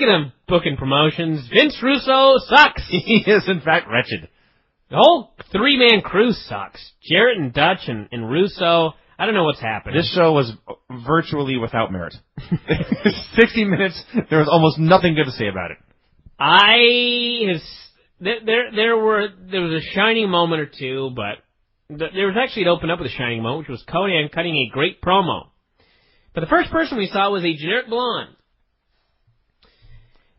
speaking of booking promotions, Vince Russo sucks. He is, in fact, wretched. The whole three-man crew sucks. Jarrett and Dutch and Russo, I don't know what's happening. This show was virtually without merit. 60 minutes, there was almost nothing good to say about it. There was a shining moment or two, but there was actually, it opened up with a shining moment, which was Conan cutting a great promo. But the first person we saw was a generic blonde.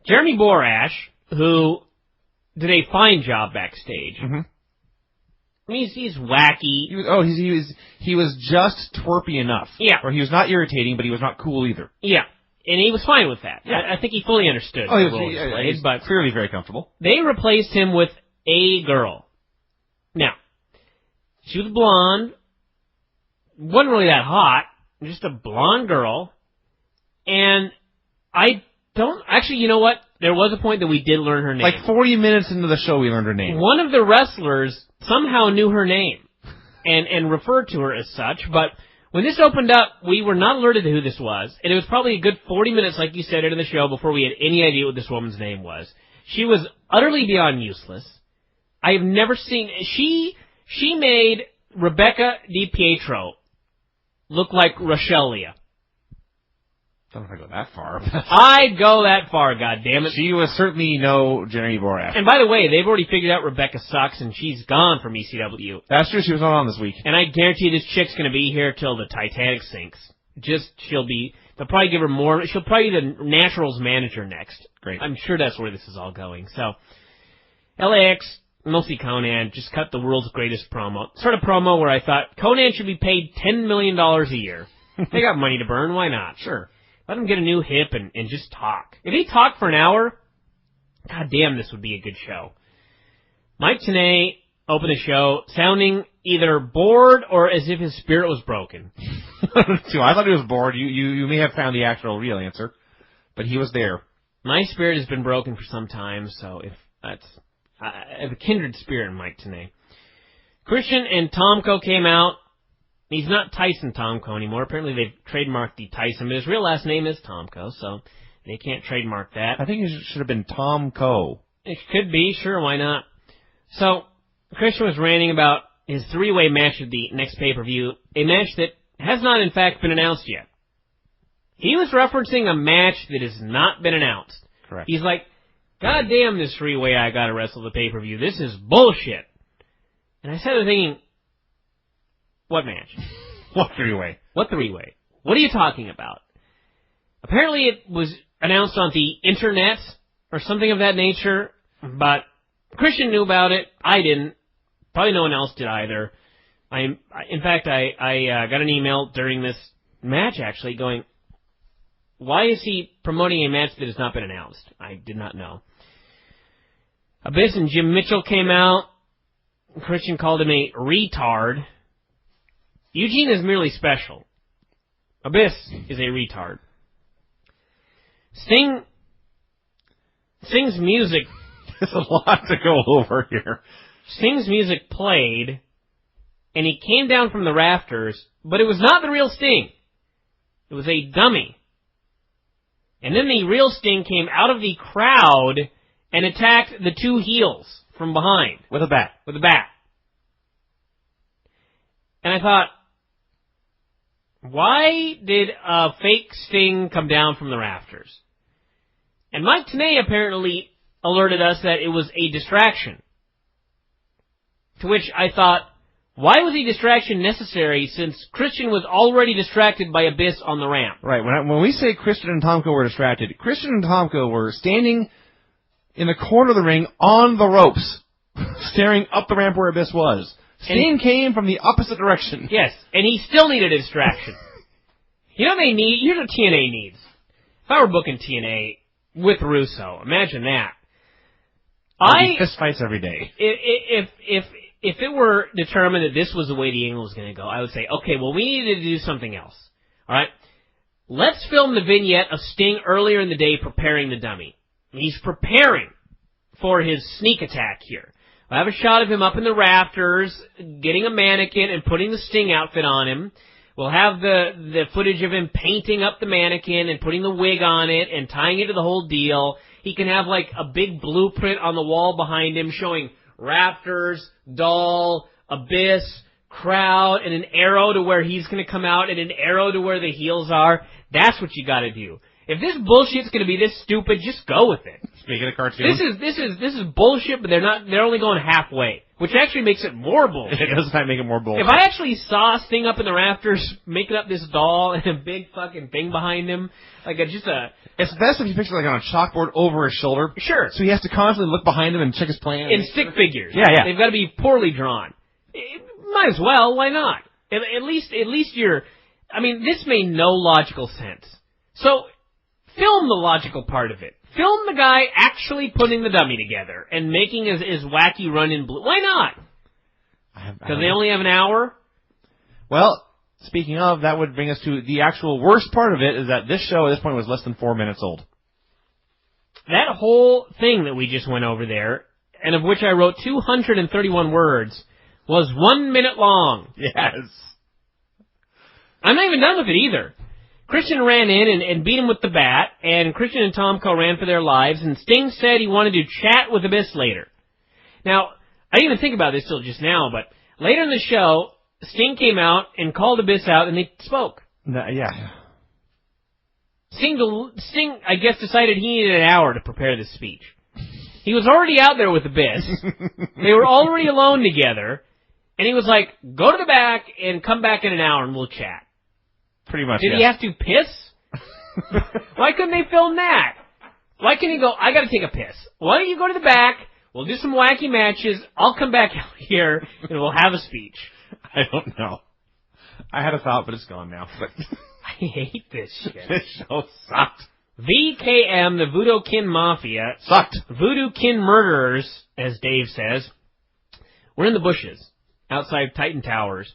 Jeremy Borash, who did a fine job backstage. Mm-hmm. I mean, he's wacky. He was just twerpy enough. Yeah. Or he was not irritating, but he was not cool either. Yeah. And he was fine with that. Yeah. I think he fully understood the role he played, but clearly very comfortable. They replaced him with a girl. Now, she was blonde, wasn't really that hot, just a blonde girl, and actually, you know what? There was a point that we did learn her name. Like 40 minutes into the show, we learned her name. One of the wrestlers somehow knew her name and referred to her as such, but when this opened up, we were not alerted to who this was, and it was probably a good 40 minutes, like you said, into the show before we had any idea what this woman's name was. She was utterly beyond useless. I have never seen... She made Rebecca DiPietro look like Rochelle Leah. I don't know if I go that far. I'd go that far, goddammit. She was certainly no Jeremy Borash. And by the way, they've already figured out Rebecca sucks, and she's gone from ECW. That's true, she was not on this week. And I guarantee this chick's going to be here till the Titanic sinks. They'll probably give her more. She'll probably be the Naturals manager next. Great. I'm sure that's where this is all going. So, LAX, mostly Conan, just cut the world's greatest promo. Sort of promo where I thought Conan should be paid $10 million a year. They got money to burn, why not? Sure. Let him get a new hip and just talk. If he talked for an hour, god damn, this would be a good show. Mike Tenay opened the show sounding either bored or as if his spirit was broken. I thought he was bored. You may have found the actual real answer, but he was there. My spirit has been broken for some time, so I have a kindred spirit in Mike Tenay. Christian and Tomko came out. He's not Tyson Tomko anymore. Apparently they've trademarked the Tyson, but his real last name is Tomko, so they can't trademark that. I think it should have been Tomko. It could be, sure, why not? So, Christian was ranting about his three-way match at the next pay-per-view, a match that has not, in fact, been announced yet. He was referencing a match that has not been announced. Correct. He's like, God damn this three-way I gotta wrestle the pay-per-view. This is bullshit. And I sat there thinking, what match? What three-way? What three-way? What are you talking about? Apparently it was announced on the internet or something of that nature, but Christian knew about it. I didn't. Probably no one else did either. In fact, I got an email during this match, actually, going, why is he promoting a match that has not been announced? I did not know. Abyss and Jim Mitchell came out. Christian called him a retard. Eugene is merely special. Abyss is a retard. Sting's music... There's a lot to go over here. Sting's music played, and he came down from the rafters, but it was not the real Sting. It was a dummy. And then the real Sting came out of the crowd and attacked the two heels from behind. With a bat. With a bat. And I thought, why did a fake Sting come down from the rafters? And Mike Tenay apparently alerted us that it was a distraction. To which I thought, why was a distraction necessary since Christian was already distracted by Abyss on the ramp? Right. When we say Christian and Tomko were distracted, Christian and Tomko were standing in the corner of the ring on the ropes, staring up the ramp where Abyss was. Sting came from the opposite direction. Yes, and he still needed a distraction. You know what they need? Here's what TNA needs. If I were booking TNA with Russo, imagine that. Fist fights every day. If it were determined that this was the way the angle was going to go, I would say, okay, well, we needed to do something else. All right? Let's film the vignette of Sting earlier in the day preparing the dummy. He's preparing for his sneak attack here. We'll have a shot of him up in the rafters, getting a mannequin and putting the Sting outfit on him. We'll have the footage of him painting up the mannequin and putting the wig on it and tying it to the whole deal. He can have like a big blueprint on the wall behind him showing rafters, doll, abyss, crowd, and an arrow to where he's going to come out and an arrow to where the heels are. That's what you got to do. If this bullshit's going to be this stupid, just go with it. Speaking of cartoons, this is bullshit, but they're only going halfway, which actually makes it more bullshit. It does make it more bullshit. If I actually saw Sting up in the rafters making up this doll and a big fucking thing behind him, like it's best if you picture like on a chalkboard over his shoulder. Sure. So he has to constantly look behind him and check his plan. In stick figures. Yeah. They've got to be poorly drawn. Might as well. Why not? At least you're. I mean, this made no logical sense. So, film the logical part of it. Film the guy actually putting the dummy together and making his wacky run in blue. Why not? Because they only have an hour? Well, speaking of, that would bring us to the actual worst part of it, is that this show at this point was less than 4 minutes old. That whole thing that we just went over there, and of which I wrote 231 words, was 1 minute long. Yes. I'm not even done with it either. Christian ran in and beat him with the bat, and Christian and Tomko ran for their lives, and Sting said he wanted to chat with Abyss later. Now, I didn't even think about this till just now, but later in the show, Sting came out and called Abyss out, and they spoke. Yeah. Sting, I guess, decided he needed an hour to prepare this speech. He was already out there with Abyss. They were already alone together, and he was like, go to the back and come back in an hour and we'll chat. Pretty much, Did he have to piss? Why couldn't they film that? Why can't he go, I gotta take a piss. Why don't you go to the back, we'll do some wacky matches, I'll come back out here, and we'll have a speech. I don't know. I had a thought, but it's gone now. But I hate this shit. This show sucked. VKM, the Voodoo Kin Mafia, Sucked. Voodoo Kin Murderers, as Dave says, were in the bushes outside Titan Towers.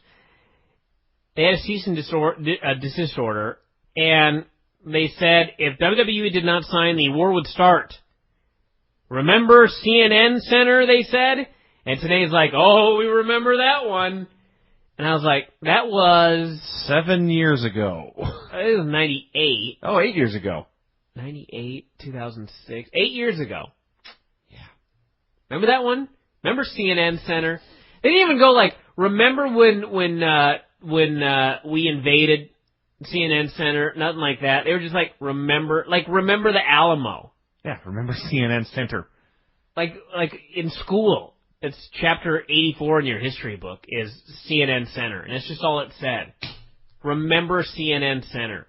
They had a cease and desist order, and they said if WWE did not sign, the war would start. Remember CNN Center, they said? And today's like, oh, we remember that one. And I was like, that was... 7 years ago. It was 98. Oh, 8 years ago. 98, 2006. 8 years ago. Yeah. Remember that one? Remember CNN Center? They didn't even go like, remember when we invaded CNN Center? Nothing like that. They were just like, remember the Alamo. Yeah, remember CNN Center. Like in school. It's chapter 84 in your history book is CNN Center. And it's just all it said. Remember CNN Center.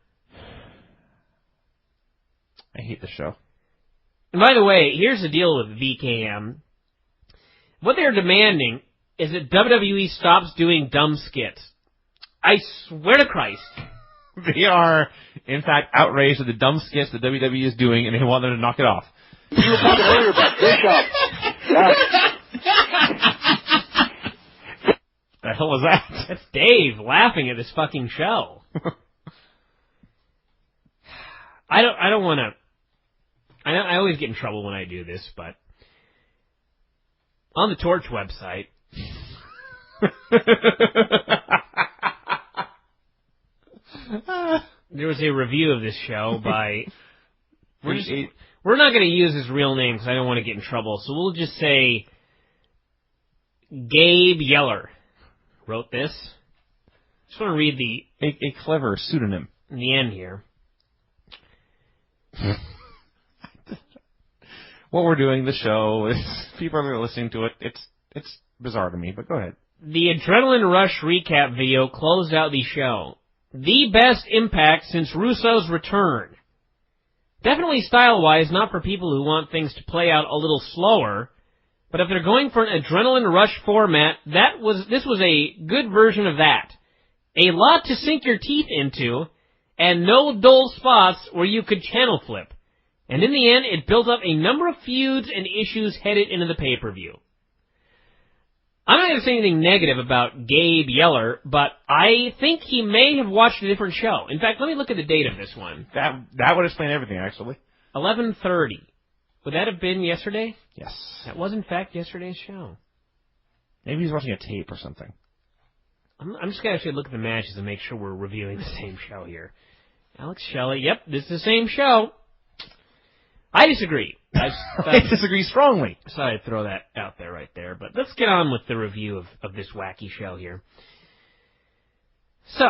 I hate the show. And by the way, here's the deal with VKM. What they're demanding is that WWE stops doing dumb skits. I swear to Christ. They are, in fact, outraged at the dumb skits that WWE is doing, and they want them to knock it off. You were talking earlier about Bishop. The hell was that? That's Dave laughing at this fucking show. I don't want to... I always get in trouble when I do this, but... On the Torch website... there was a review of this show by... We're not going to use his real name because I don't want to get in trouble, so we'll just say... Gabe Yeller wrote this. Just want to read a clever pseudonym. In the end here. What we're doing, the show, is people are listening to it. It's bizarre to me, but go ahead. The Adrenaline Rush recap video closed out the show. The best impact since Russo's return. Definitely style-wise, not for people who want things to play out a little slower, but if they're going for an Adrenaline Rush format, this was a good version of that. A lot to sink your teeth into, and no dull spots where you could channel flip. And in the end, it built up a number of feuds and issues headed into the pay-per-view. I'm not going to say anything negative about Gabe Yeller, but I think he may have watched a different show. In fact, let me look at the date of this one. That would explain everything, actually. 11:30. Would that have been yesterday? Yes. That was, in fact, yesterday's show. Maybe he's watching a tape or something. I'm just going to actually look at the matches and make sure we're reviewing the same show here. Alex Shelley, yep, this is the same show. I disagree. I disagree strongly. Sorry to throw that out there right there, but let's get on with the review of this wacky show here. So,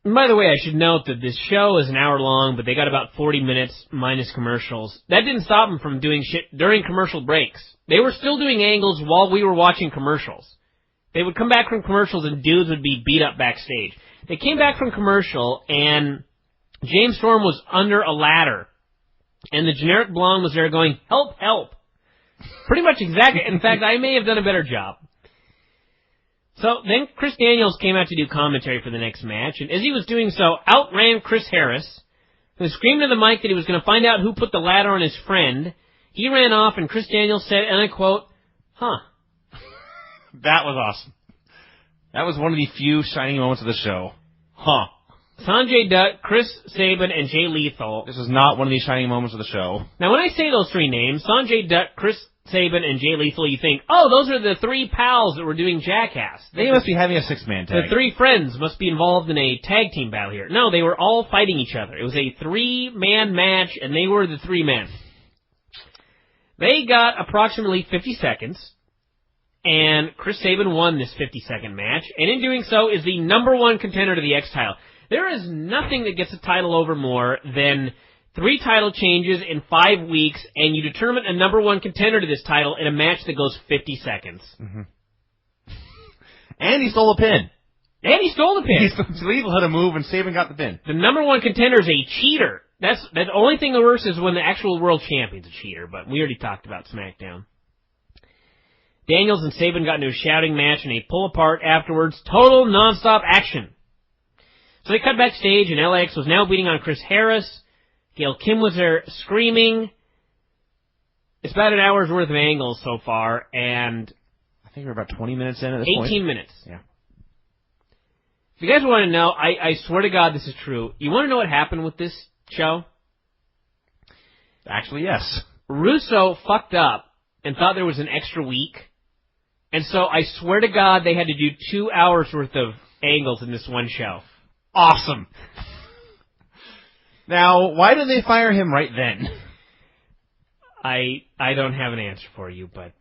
by the way, I should note that this show is an hour long, but they got about 40 minutes minus commercials. That didn't stop them from doing shit during commercial breaks. They were still doing angles while we were watching commercials. They would come back from commercials and dudes would be beat up backstage. They came back from commercial and James Storm was under a ladder. And the generic blonde was there going, help, help. Pretty much exactly. In fact, I may have done a better job. So then Chris Daniels came out to do commentary for the next match, and as he was doing so, out ran Chris Harris, who screamed to the mic that he was going to find out who put the ladder on his friend. He ran off, and Chris Daniels said, and I quote, huh. That was awesome. That was one of the few shining moments of the show. Huh. Sanjay Dutt, Chris Sabin, and Jay Lethal. This is not one of the shining moments of the show. Now, when I say those three names, Sanjay Dutt, Chris Sabin, and Jay Lethal, you think, oh, those are the three pals that were doing Jackass. They must be having a six-man tag. The three friends must be involved in a tag team battle here. No, they were all fighting each other. It was a three-man match, and they were the three men. They got approximately 50 seconds, and Chris Sabin won this 50-second match, and in doing so is the number one contender to the X title. There is nothing that gets a title over more than 3 title changes in 5 weeks, and you determine a number one contender to this title in a match that goes 50 seconds. Mm-hmm. And he stole a pin. And he stole the pin. Lethal had a move, and Sabin got the pin. The number one contender is a cheater. That's the only thing that worse is when the actual world champion's a cheater, but we already talked about SmackDown. Daniels and Sabin got into a shouting match and a pull-apart afterwards. Total non-stop action. So they cut backstage, and LAX was now beating on Chris Harris. Gail Kim was there screaming. It's about an hour's worth of angles so far, and I think we're about 20 minutes in at this 18 point. 18 minutes. Yeah. If you guys want to know, I swear to God this is true. You want to know what happened with this show? Actually, yes. Russo fucked up and thought there was an extra week, and so I swear to God they had to do 2 hours worth of angles in this one show. Awesome. Now, why did they fire him right then? I don't have an answer for you, but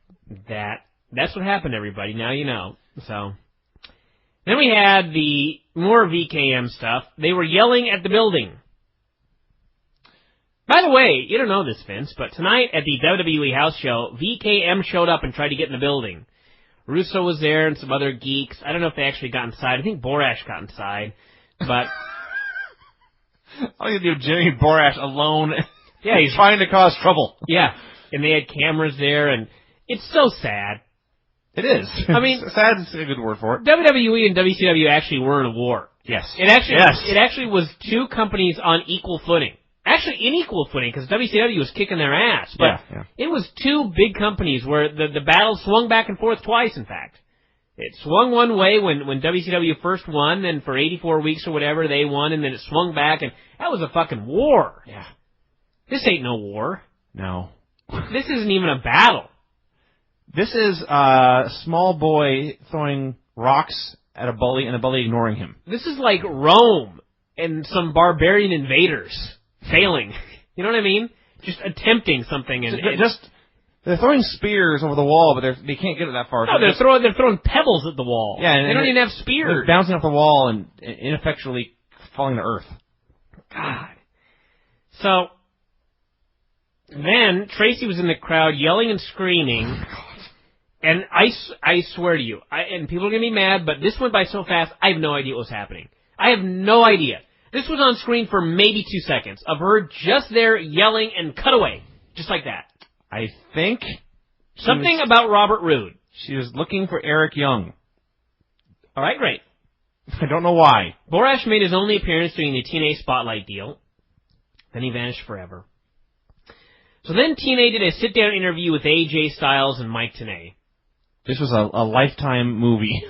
that's what happened, everybody. Now you know. So then we had the more VKM stuff. They were yelling at the building. By the way, you don't know this, Vince, but tonight at the WWE house show, VKM showed up and tried to get in the building. Russo was there and some other geeks. I don't know if they actually got inside. I think Borash got inside, but all you do, Jimmy Borash alone. Yeah, he's trying to cause trouble. Yeah, and they had cameras there, and it's so sad. It is. I mean, sad is a good word for it. WWE and WCW actually were in a war. Yes. It actually was two companies on equal footing. Actually, in equal footing, because WCW was kicking their ass. But it was two big companies where the battle swung back and forth twice, in fact. It swung one way when WCW first won, then for 84 weeks or whatever, they won, and then it swung back, and that was a fucking war. Yeah. This ain't no war. No. This isn't even a battle. This is a small boy throwing rocks at a bully and a bully ignoring him. This is like Rome and some barbarian invaders failing. You know what I mean? Just attempting something. They're throwing spears over the wall, but they can't get it that far. No, they're throwing pebbles at the wall. Yeah, and they don't even have spears. They're bouncing off the wall and ineffectually falling to earth. God. So then Tracy was in the crowd yelling and screaming. And I swear to you, and people are going to be mad, but this went by so fast, I have no idea what was happening. I have no idea. This was on screen for maybe 2 seconds of her just there yelling and cut away. Just like that. I think something about Robert Roode. She was looking for Eric Young. All right, great. I don't know why. Borash made his only appearance during the TNA Spotlight deal. Then he vanished forever. So then TNA did a sit-down interview with AJ Styles and Mike Tenay. This was a Lifetime movie.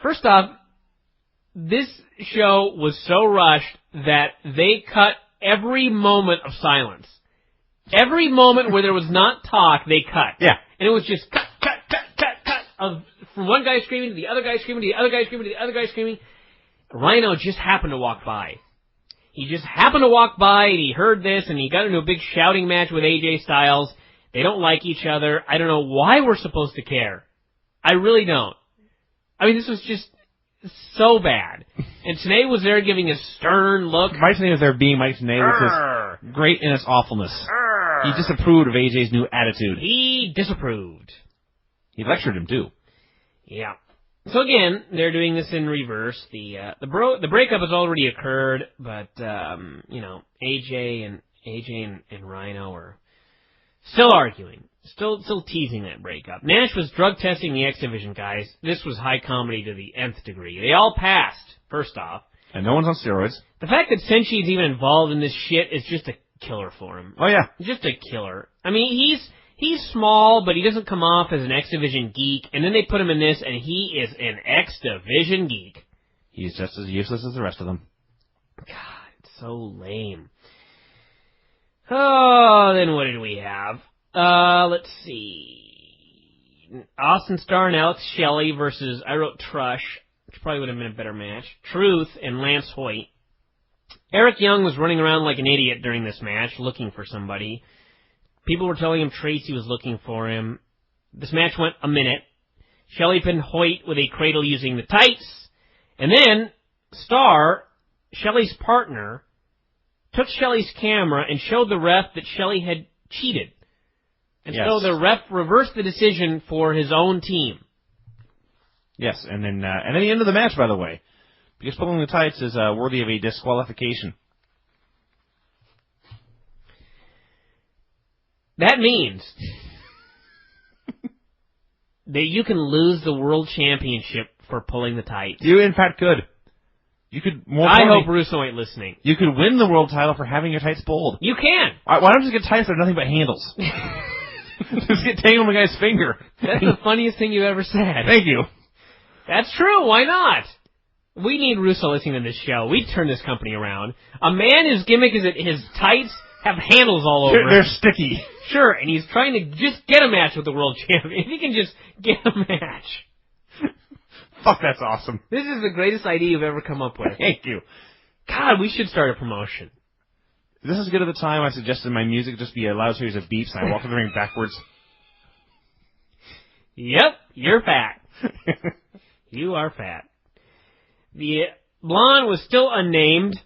First off, this show was so rushed that they cut every moment of silence. Every moment where there was not talk, they cut. Yeah. And it was just cut, cut, cut, cut, cut. from one guy screaming to the other guy screaming to the other guy screaming to the other guy screaming. Rhino just happened to walk by. He just happened to walk by, and he heard this, and he got into a big shouting match with AJ Styles. They don't like each other. I don't know why we're supposed to care. I really don't. I mean, this was just so bad. And Tenay was there giving a stern look. Mike Tenay was there being Mike Tenay with his great in its awfulness. He disapproved of AJ's new attitude. He disapproved. He lectured him, too. Yeah. So again, they're doing this in reverse. The breakup has already occurred, but AJ and Rhino are still arguing, still teasing that breakup. Nash was drug testing the X Division guys. This was high comedy to the nth degree. They all passed. First off, and no one's on steroids. The fact that Senshi's even involved in this shit is just a killer for him. Oh yeah, just a killer. I mean, he's small, but he doesn't come off as an X Division geek, and then they put him in this, and he is an X Division geek. He's just as useless as the rest of them. God, it's so lame. Oh, then what did we have? Let's see. Austin Starr and Alex Shelley versus, I wrote Trush, which probably would have been a better match. Truth and Lance Hoyt. Eric Young was running around like an idiot during this match, looking for somebody. People were telling him Tracy was looking for him. This match went a minute. Shelley pinned Hoyt with a cradle using the tights. And then Starr, Shelley's partner, took Shelley's camera and showed the ref that Shelley had cheated. And so the ref reversed the decision for his own team. Yes, and then at the end of the match, by the way, because pulling the tights is worthy of a disqualification. That means that you can lose the world championship for pulling the tights. You, in fact, could. You could. I hope Russo ain't listening. You could win the world title for having your tights pulled. You can. Why don't you just get tights that are nothing but handles? Just get tangled in the guy's finger. That's the funniest thing you've ever said. Thank you. That's true. Why not? We need Russo listening to this show. We'd turn this company around. A man whose gimmick is that his tights have handles all over. They're sticky. Sure, and he's trying to just get a match with the world champion. If he can just get a match. Fuck, that's awesome. This is the greatest idea you've ever come up with. Thank you. God, we should start a promotion. This is good at the time I suggested my music just be a loud series of beeps and I walk to the ring backwards. Yep, you're fat. You are fat. The blonde was still unnamed.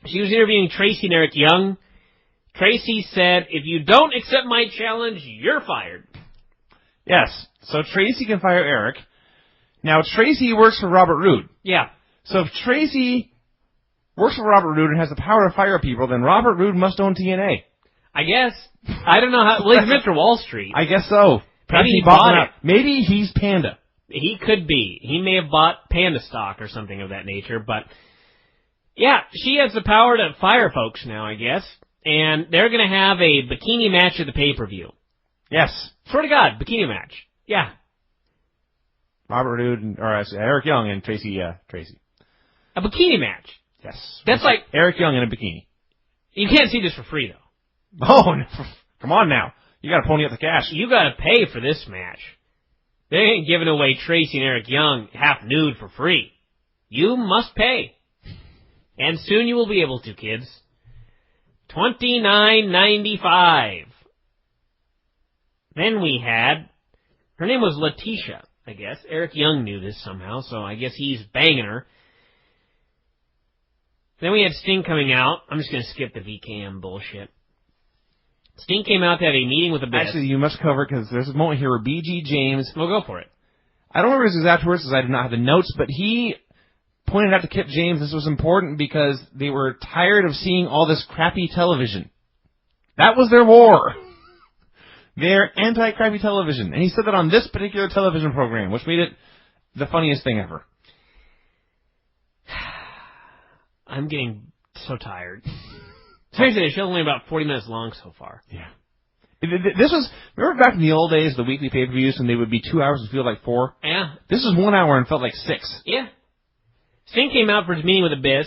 She was interviewing Tracy and Eric Young. Tracy said, if you don't accept my challenge, you're fired. Yes, so Tracy can fire Eric. Now, Tracy works for Robert Roode. Yeah. So if Tracy works for Robert Roode and has the power to fire people, then Robert Roode must own TNA. I guess. I don't know how. Well, he's Mr. Wallstreet. I guess so. Maybe he bought it. Maybe he's Panda. He could be. He may have bought Panda stock or something of that nature, but yeah, she has the power to fire folks now, I guess. And they're going to have a bikini match at the pay-per-view. Yes. Swear to God, bikini match. Yeah. Robert Roode, Eric Young and Tracy. A bikini match. Yes. That's like Eric Young in a bikini. You can't see this for free, though. Oh, come on now. You got to pony up the cash. You got to pay for this match. They ain't giving away Tracy and Eric Young half nude for free. You must pay. And soon you will be able to, kids. $29.95. Then we had, her name was Letitia, I guess. Eric Young knew this somehow, so I guess he's banging her. Then we had Sting coming out. I'm just going to skip the VKM bullshit. Sting came out to have a meeting with Abyss. Actually, you must cover, because there's a moment here where B.G. James... We'll go for it. I don't remember his exact words, because I did not have the notes, but he pointed out to Kip James this was important because they were tired of seeing all this crappy television. That was their war. They're anti-crappy television. And he said that on this particular television program, which made it the funniest thing ever. I'm getting so tired. Seriously, the show's only about 40 minutes long so far. Yeah. This was, remember back in the old days, the weekly pay-per-views, and they would be 2 hours and feel like 4? Yeah. This was 1 hour and felt like 6. Yeah. Sting came out for his meeting with Abyss.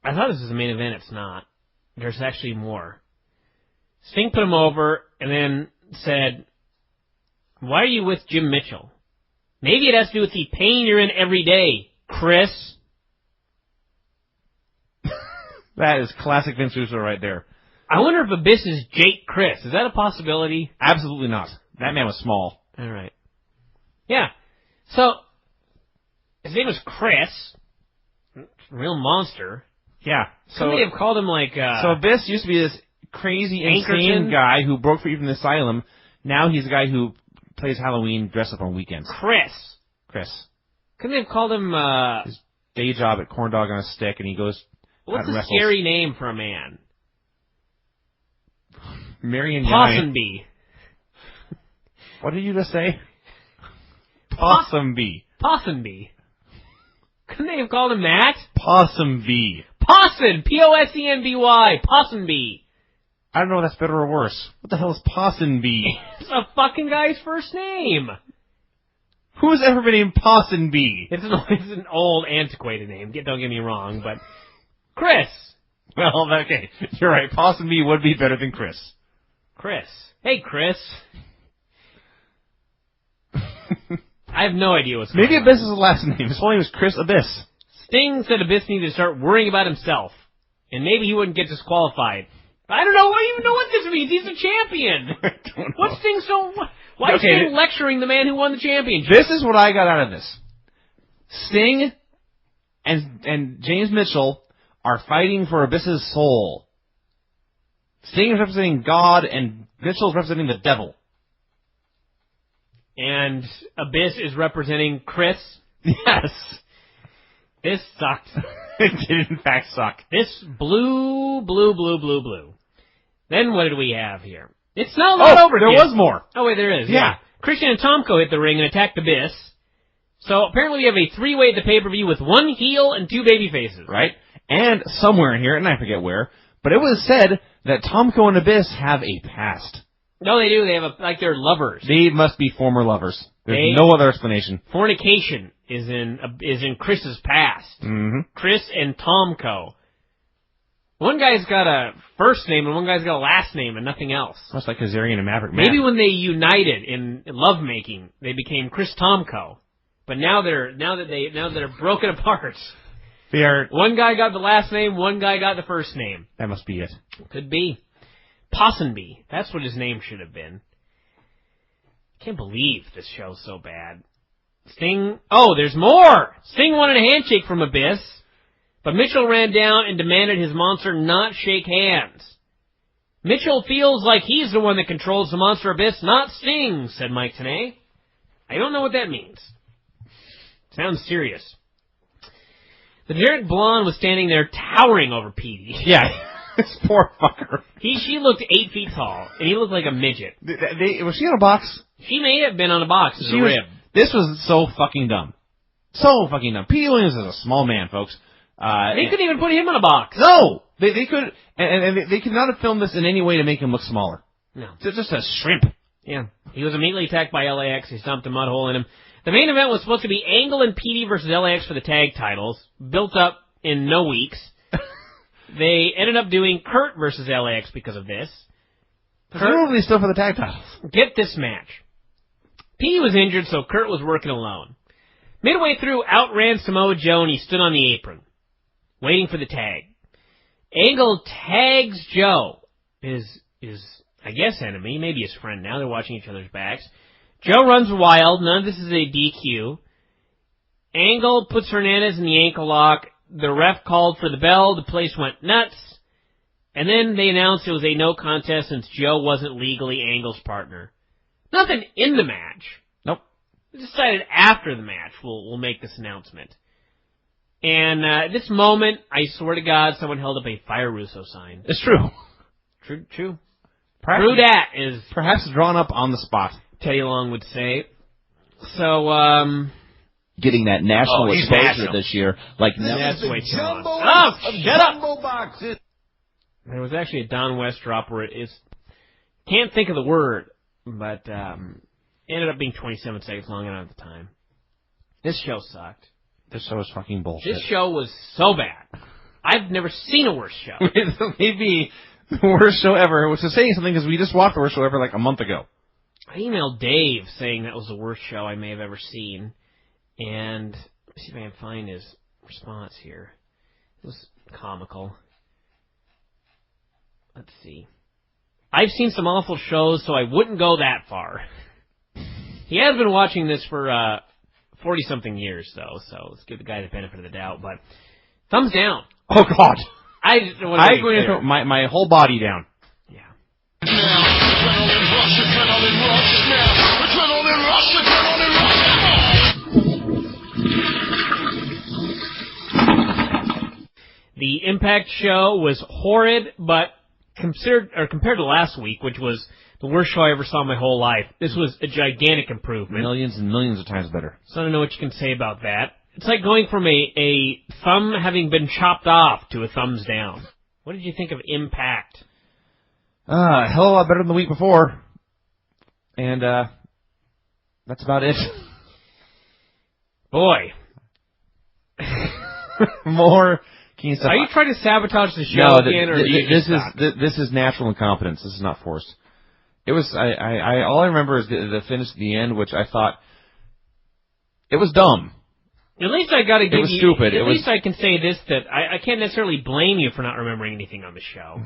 I thought this was the main event. It's not. There's actually more. Sting put him over and then said, Why are you with Jim Mitchell? Maybe it has to do with the pain you're in every day, Chris. That is classic Vince Russo right there. I wonder if Abyss is Jake Chris. Is that a possibility? Absolutely not. That man was small. All right. Yeah. So, his name was Chris. Real monster. Yeah. So Couldn't they have called him like... So Abyss used to be this crazy, insane guy who broke free from the asylum. Now he's a guy who plays Halloween, dressed up on weekends. Chris. Couldn't they have called him... his day job at Corn Dog on a Stick, and he goes... What's a scary name for a man? Marion Possumby. What did you just say? Possumby. Possumby. Couldn't they have called him that? Possumby. Posson. P-O-S-E-N-B-Y. Possumby. I don't know if that's better or worse. What the hell is Possumby? It's a fucking guy's first name. Who's ever been named Possumby? It's an old, antiquated name. Don't get me wrong, but... Chris. Well, okay. You're right. Possumby would be better than Chris. Chris. Hey, Chris. I have no idea what's going on. Maybe Abyss is his last name. His full name is Chris Abyss. Sting said Abyss needed to start worrying about himself, and maybe he wouldn't get disqualified. I don't even know what this means. He's a champion. I don't know. What's Sting so... Why is Sting lecturing the man who won the championship? This is what I got out of this. Sting and James Mitchell are fighting for Abyss's soul. Sting is representing God, and Mitchell is representing the devil. And Abyss is representing Chris? Yes. This sucked. It did, in fact, suck. This blue. Then what did we have here? It's not over, there was more. Oh, wait, there is. Yeah. Christian and Tomko hit the ring and attacked Abyss. So apparently we have a three-way at the pay-per-view with one heel and two baby faces. Right. And somewhere in here, and I forget where, but it was said that Tomko and Abyss have a past. No, they do. They have they're lovers. They must be former lovers. There's no other explanation. Fornication is in Chris's past. Mm-hmm. Chris and Tomko. One guy's got a first name and one guy's got a last name and nothing else. Much like Kazarian and Maverick. Maybe when they united in lovemaking, they became Chris Tomko. But now they're broken apart. They are. One guy got the last name, one guy got the first name. That must be it. Could be. Possumby. That's what his name should have been. Can't believe this show's so bad. Sting. Oh, there's more! Sting wanted a handshake from Abyss, but Mitchell ran down and demanded his monster not shake hands. Mitchell feels like he's the one that controls the monster Abyss, not Sting, said Mike Tenay. I don't know what that means. Sounds serious. The generic blonde was standing there towering over Petey. Yeah. This poor fucker. She looked 8 feet tall, and he looked like a midget. Was she on a box? She may have been on a box as a rib. This was so fucking dumb. So fucking dumb. Petey Williams is a small man, folks. They couldn't even put him in a box. No! They could, and they could not have filmed this in any way to make him look smaller. No. It's just a shrimp. Yeah. He was immediately attacked by LAX. He stomped a mud hole in him. The main event was supposed to be Angle and Petey versus LAX for the tag titles, built up in no weeks. They ended up doing Kurt versus LAX because of this. Presumably still for the tag titles. Get this match. Petey was injured, so Kurt was working alone. Midway through, out ran Samoa Joe, and he stood on the apron, waiting for the tag. Angle tags Joe, his I guess enemy, maybe his friend now. They're watching each other's backs. Joe runs wild. None of this is a DQ. Angle puts Hernandez in the ankle lock. The ref called for the bell. The place went nuts. And then they announced it was a no contest since Joe wasn't legally Angle's partner. Nothing in the match. Nope. We decided after the match we'll make this announcement. And at this moment, I swear to God, someone held up a Fire Russo sign. It's true. True. True Perhaps, that is... Perhaps drawn up on the spot. Teddy Long would say. So, getting that national exposure national this year, like that's way too long. Oh, shut up! Jumbo boxes. There was actually a Don West drop where it is... Can't think of the word, but ended up being 27 seconds long and at the time. This show sucked. This show is fucking bullshit. This show was so bad. I've never seen a worse show. Maybe the worst show ever, which is saying something because we just watched the worst show ever like a month ago. I emailed Dave saying that was the worst show I may have ever seen. And let me see if I can find his response here. It was comical. Let's see. I've seen some awful shows, so I wouldn't go that far. He has been watching this for 40-something years, though, so let's give the guy the benefit of the doubt. But thumbs down. Oh, God. I go to throw my whole body down. Yeah. The Impact show was horrid, but compared to last week, which was the worst show I ever saw in my whole life, this was a gigantic improvement. Millions and millions of times better. So I don't know what you can say about that. It's like going from a thumb having been chopped off to a thumbs down. What did you think of Impact? A hell of a lot better than the week before. And that's about it. Boy. More keen stuff. Are you trying to sabotage the show again, or this is natural incompetence. This is not forced. It was all I remember is the finish at the end, which I thought it was dumb. At least I got to give you. It was stupid. At least I can say this, that I can't necessarily blame you for not remembering anything on the show,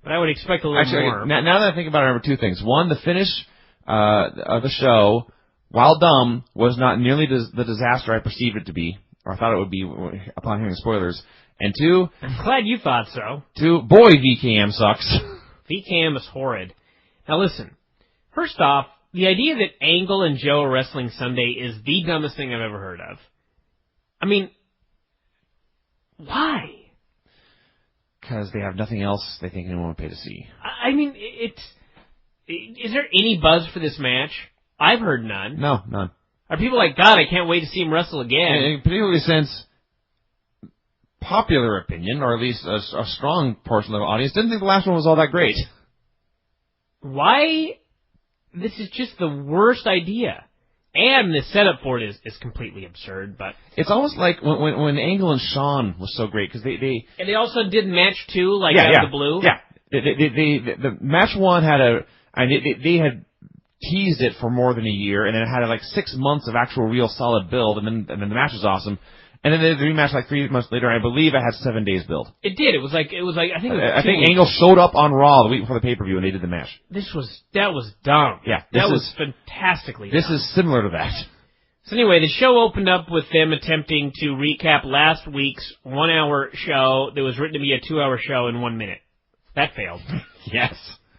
but I would expect a little more. Now that I think about it, I remember two things. One, the finish of the show, while dumb, was not nearly the disaster I perceived it to be, or I thought it would be upon hearing spoilers. And two, I'm glad you thought so. Two, boy, VKM sucks. VKM is horrid. Now listen, first off, the idea that Angle and Joe are wrestling Sunday is the dumbest thing I've ever heard of. I mean, why? Because they have nothing else they think anyone would pay to see. I mean, is there any buzz for this match? I've heard none. No, none. Are people like, God, I can't wait to see him wrestle again? And particularly since popular opinion, or at least a strong portion of the audience, didn't think the last one was all that great. Why? This is just the worst idea. And the setup for it is completely absurd, but... It's almost like when Angle and Shawn was so great, because they... And they also did match 2, like out of the blue? Yeah. The match 1 had they had teased it for more than a year, and then it had like 6 months of actual real solid build, and then the match was awesome. And then the rematch like 3 months later, I believe it had 7 days build. It did. It was like I think it was I think Angle showed up on Raw the week before the pay-per-view, and they did the match. That was dumb. Yeah. That was fantastically dumb. This is similar to that. So anyway, the show opened up with them attempting to recap last week's 1-hour show that was written to be a 2-hour show in 1 minute. That failed. Yes.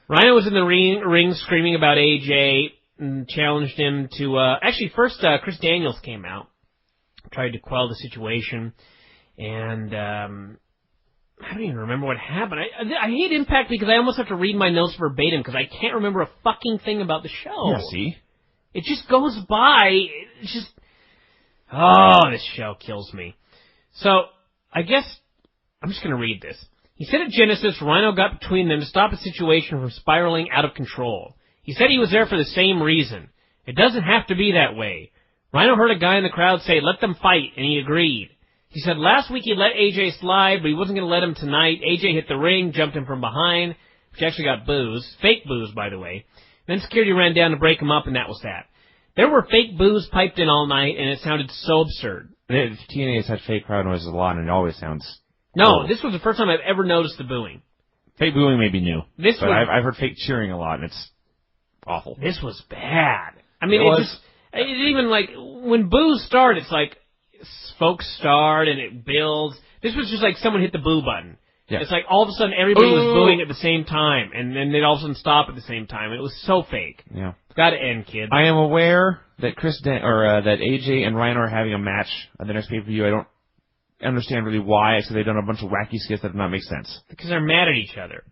Rhino was in the ring screaming about AJ and challenged him to... actually, first Chris Daniels came out. Tried to quell the situation, and I don't even remember what happened. I hate Impact because I almost have to read my notes verbatim because I can't remember a fucking thing about the show. Yeah, see? It just goes by. It's just... Oh, this show kills me. So, I guess I'm just going to read this. He said at Genesis, Rhino got between them to stop a situation from spiraling out of control. He said he was there for the same reason. It doesn't have to be that way. Rhino heard a guy in the crowd say, let them fight, and he agreed. He said last week he let AJ slide, but he wasn't going to let him tonight. AJ hit the ring, jumped him from behind, which actually got boos. Fake boos, by the way. Then security ran down to break him up, and that was that. There were fake boos piped in all night, and it sounded so absurd. TNA has had fake crowd noises a lot, and it always sounds... No, this was the first time I've ever noticed the booing. Fake booing may be new, but I've heard fake cheering a lot, and it's awful. This was bad. I mean, it even like, when boos start, it's like, folks start and it builds. This was just like someone hit the boo button. Yeah. It's like all of a sudden everybody was booing at the same time, and then they'd all of a sudden stop at the same time. It was so fake. Yeah. It's got to end, kids. I am aware that that AJ and Rhino are having a match at the next pay-per-view. I don't understand really why, so they've done a bunch of wacky skits that do not make sense. Because they're mad at each other.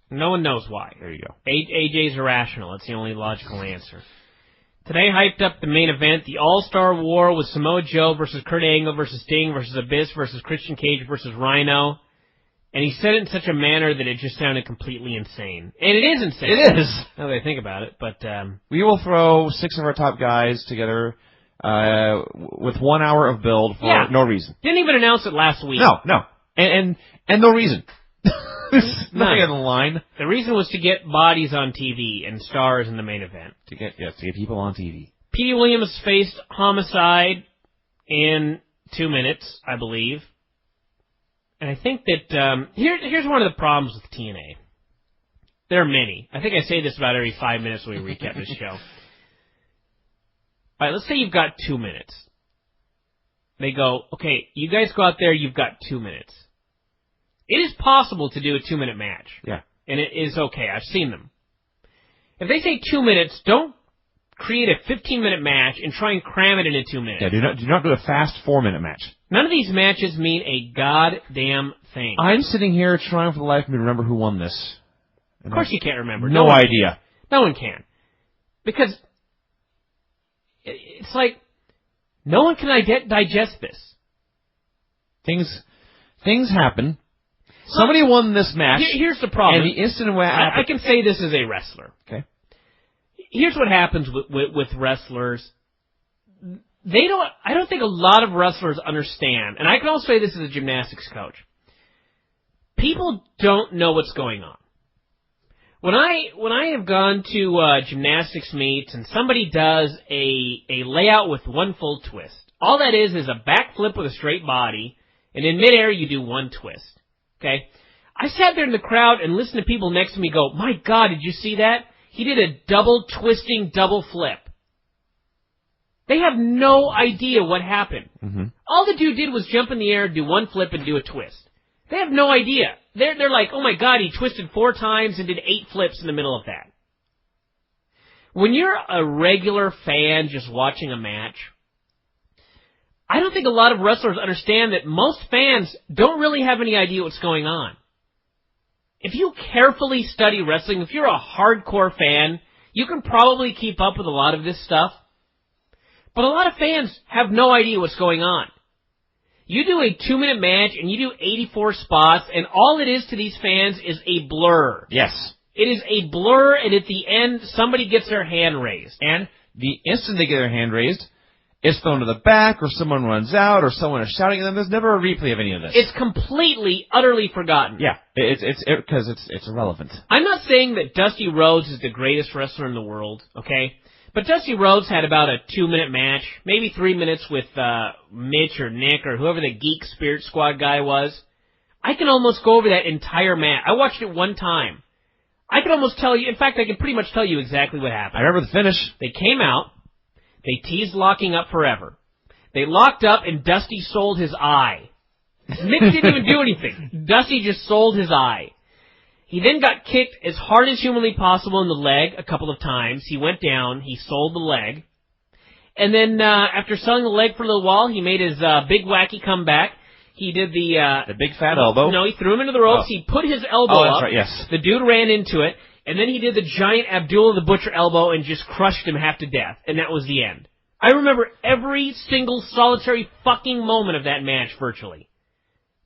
No one knows why. There you go. AJ's irrational. That's the only logical answer. Today hyped up the main event, the All-Star War with Samoa Joe versus Kurt Angle versus Sting versus Abyss versus Christian Cage versus Rhino. And he said it in such a manner that it just sounded completely insane. And it is insane. It is. Now that I think about it, but... we will throw 6 of our top guys together with 1 hour of build for no reason. Didn't even announce it last week. No. And no reason. Nothing on the line. The reason was to get bodies on TV and stars in the main event. To get people on TV. Petey Williams faced Homicide in 2 minutes, I believe. And I think that here's one of the problems with TNA. There are many. I think I say this about every 5 minutes when we recap this show. All right, let's say you've got 2 minutes. They go, okay, you guys go out there, you've got 2 minutes. It is possible to do a 2-minute match. Yeah. And it is okay. I've seen them. If they say 2 minutes, don't create a 15-minute match and try and cram it into 2 minutes. Yeah, do not do a fast 4-minute match. None of these matches mean a goddamn thing. I'm sitting here trying for the life of me to remember who won this. Of course you can't remember. No idea. No one can. Because it's like, no one can digest this. Things happen. Somebody won this match. Here's the problem. And the instant what happened. I can say this as a wrestler. Okay. Here's what happens with wrestlers. I don't think a lot of wrestlers understand, and I can also say this as a gymnastics coach. People don't know what's going on. When I have gone to gymnastics meets and somebody does a layout with one full twist, all that is a backflip with a straight body, and in midair you do one twist. Okay? I sat there in the crowd and listened to people next to me go, my God, did you see that? He did a double twisting double flip. They have no idea what happened. Mm-hmm. All the dude did was jump in the air, do one flip, and do a twist. They have no idea. They're like, oh my God, he twisted 4 times and did 8 flips in the middle of that. When you're a regular fan just watching a match, I don't think a lot of wrestlers understand that most fans don't really have any idea what's going on. If you carefully study wrestling, if you're a hardcore fan, you can probably keep up with a lot of this stuff. But a lot of fans have no idea what's going on. You do a 2-minute match and you do 84 spots, and all it is to these fans is a blur. Yes. It is a blur, and at the end, somebody gets their hand raised. And the instant they get their hand raised, it's thrown to the back, or someone runs out, or someone is shouting at them. There's never a replay of any of this. It's completely, utterly forgotten. Yeah, because it's irrelevant. I'm not saying that Dusty Rhodes is the greatest wrestler in the world, okay? But Dusty Rhodes had about a 2-minute match, maybe 3 minutes with Mitch or Nick or whoever the Geek Spirit Squad guy was. I can almost go over that entire match. I watched it one time. I can almost tell you, in fact, I can pretty much tell you exactly what happened. I remember the finish. They came out. They teased locking up forever. They locked up, and Dusty sold his eye. Mitch didn't even do anything. Dusty just sold his eye. He then got kicked as hard as humanly possible in the leg a couple of times. He went down. He sold the leg. And then after selling the leg for a little while, he made his big wacky comeback. He did the big fat elbow? No, he threw him into the ropes. He put his elbow up. That's right, yes. The dude ran into it. And then he did the giant Abdullah the Butcher elbow and just crushed him half to death. And that was the end. I remember every single solitary fucking moment of that match virtually.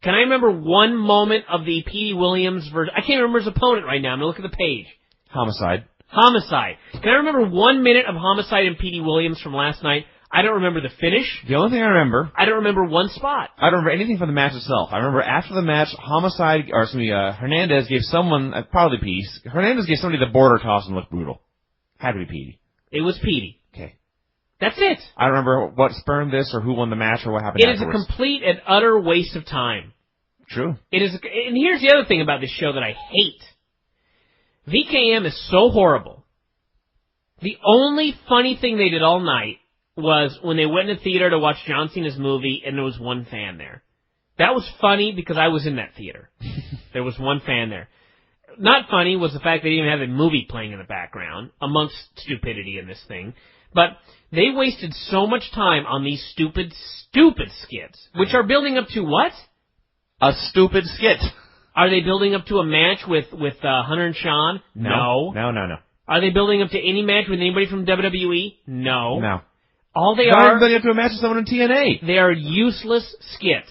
Can I remember one moment of the Petey Williams version? I can't remember his opponent right now. I'm going to look at the page. Homicide. Can I remember 1 minute of Homicide and Petey Williams from last night? I don't remember the finish. The only thing I remember... I don't remember one spot. I don't remember anything from the match itself. I remember after the match, Hernandez gave someone, probably Petey, Hernandez gave somebody the border toss and looked brutal. Had to be Petey. It was Petey. Okay. That's it. I don't remember what spurned this or who won the match or what happened afterwards. It is a complete and utter waste of time. True. It is, and here's the other thing about this show that I hate. VKM is so horrible. The only funny thing they did all night was when they went in the theater to watch John Cena's movie, and there was one fan there. That was funny because I was in that theater. There was one fan there. Not funny was the fact they didn't even have a movie playing in the background, amongst stupidity in this thing. But they wasted so much time on these stupid skits, which are building up to what? A stupid skit. Are they building up to a match with Hunter and Sean? No. Are they building up to any match with anybody from WWE? No. No. All they are... are... building up to a match with someone in TNA. They are useless skits.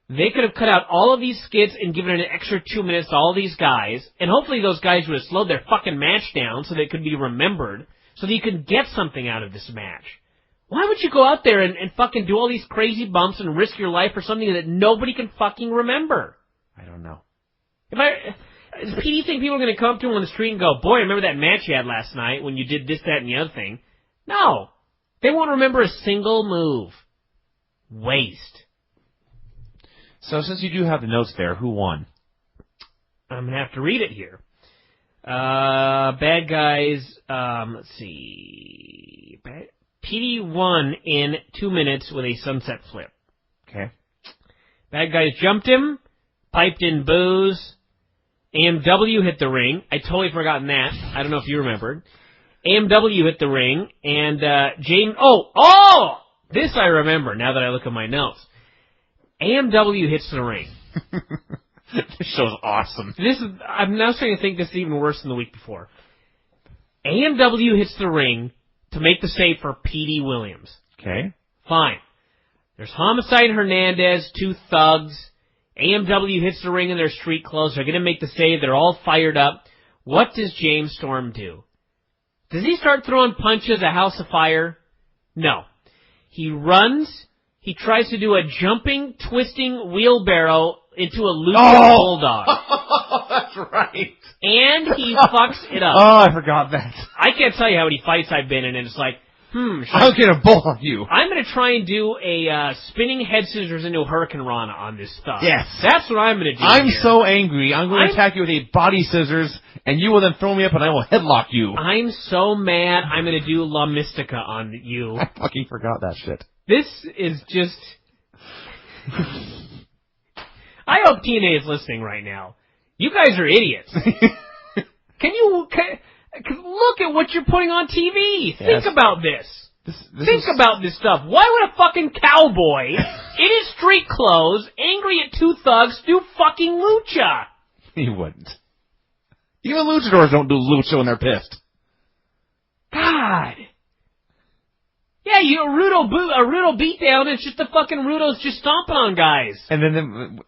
They could have cut out all of these skits and given an extra 2 minutes to all these guys, and hopefully those guys would have slowed their fucking match down so they could be remembered, so that you could get something out of this match. Why would you go out there and fucking do all these crazy bumps and risk your life for something that nobody can fucking remember? I don't know. Does PD think people are going to come up to him on the street and go, boy, I remember that match you had last night when you did this, that, and the other thing? No. They won't remember a single move. Waste. So since you do have the notes there, who won? I'm going to have to read it here. Bad guys, let's see. PD won in 2 minutes with a sunset flip. Okay. Bad guys jumped him, piped in boos. AMW hit the ring. I totally forgotten that. I don't know if you remembered. AMW hit the ring, and James... Oh! This I remember, now that I look at my notes. AMW hits the ring. This show's awesome. I'm now starting to think this is even worse than the week before. AMW hits the ring to make the save for P.D. Williams. Okay. Fine. There's Homicide and Hernandez, 2 thugs. AMW hits the ring in their street clothes. They're going to make the save. They're all fired up. What does James Storm do? Does he start throwing punches at House of Fire? No. He runs. He tries to do a jumping, twisting wheelbarrow into a Lucha Bulldog. That's right. And he fucks it up. Oh, I forgot that. I can't tell you how many fights I've been in, and it's like, I'll get a bull on you. I'm going to try and do a spinning head scissors into a Hurricane Rana on this stuff. Yes. That's what I'm going to do. I'm so angry. I'm going to attack you with a body scissors, and you will then throw me up, and I will headlock you. I'm so mad. I'm going to do La Mystica on you. I fucking forgot that shit. This is just... I hope TNA is listening right now. You guys are idiots. Can look at what you're putting on TV. Yes. Think about this. Think about this stuff. Why would a fucking cowboy in his street clothes, angry at 2 thugs, do fucking lucha? He wouldn't. Even luchadors don't do lucha when they're pissed. God. Yeah, a Rudo beatdown, it's just the fucking Rudos just stomping on guys. And then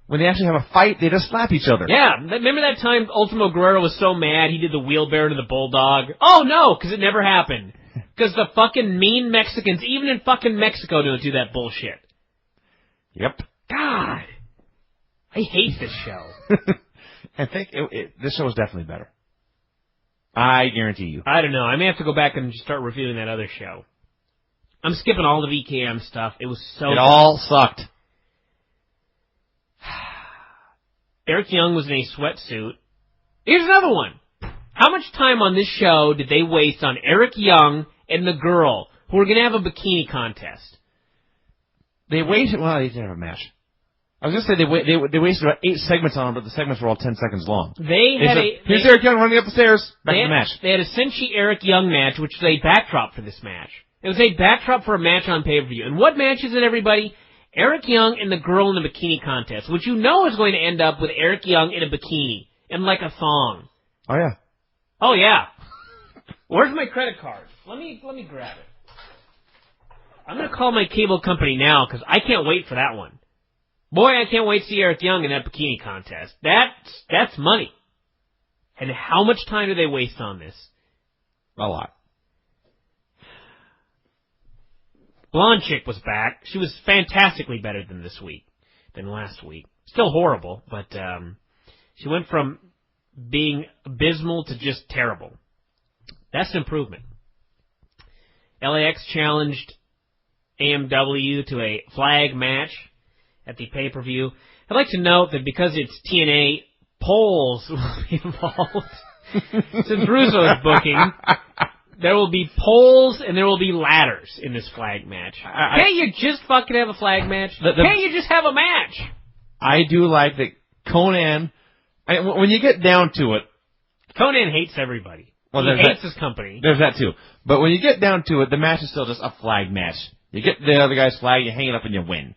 when they actually have a fight, they just slap each other. Yeah, remember that time Ultimo Guerrero was so mad he did the wheelbarrow to the Bulldog? Oh, no, because it never happened. Because the fucking mean Mexicans, even in fucking Mexico, don't do that bullshit. Yep. God. I hate this show. I think this show is definitely better. I guarantee you. I don't know. I may have to go back and just start reviewing that other show. I'm skipping all the VKM stuff. It was so It all sucked. Eric Young was in a sweatsuit. Here's another one. How much time on this show did they waste on Eric Young and the girl who were going to have a bikini contest? They wasted... Well, they didn't have a match. I was going to say they wasted about 8 segments on them, but the segments were all 10 seconds long. Here's Eric Young running up the stairs. Back to the match. They had a Senshi Eric Young match, which was a backdrop for this match. It was a backdrop for a match on pay-per-view. And what match is it, everybody? Eric Young and the girl in the bikini contest, which you know is going to end up with Eric Young in a bikini and like a thong. Oh, yeah. Oh, yeah. Where's my credit card? Let me grab it. I'm going to call my cable company now because I can't wait for that one. Boy, I can't wait to see Eric Young in that bikini contest. That's money. And how much time do they waste on this? A lot. Blonde chick was back. She was fantastically better than last week. Still horrible, but she went from being abysmal to just terrible. That's an improvement. LAX challenged AMW to a flag match at the pay-per-view. I'd like to note that because it's TNA, polls will be involved. Since Russo is booking, there will be polls and there will be ladders in this flag match. Can't you just fucking have a flag match? Can't you just have a match? I do like that Conan, when you get down to it... Conan hates everybody. He hates his company. There's that too. But when you get down to it, the match is still just a flag match. You get the other guy's flag, you hang it up, and you win.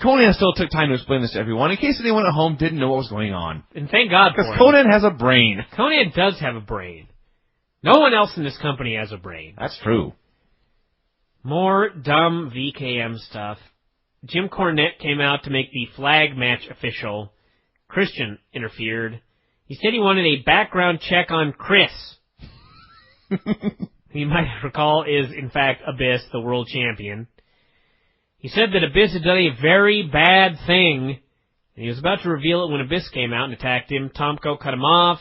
Conan still took time to explain this to everyone, in case anyone at home didn't know what was going on. And thank God for it. Because Conan has a brain. Conan does have a brain. No one else in this company has a brain. That's true. More dumb VKM stuff. Jim Cornette came out to make the flag match official. Christian interfered. He said he wanted a background check on Chris. You might recall is, in fact, Abyss, the world champion. He said that Abyss had done a very bad thing And he was about to reveal it when Abyss came out and attacked him. Tomko cut him off.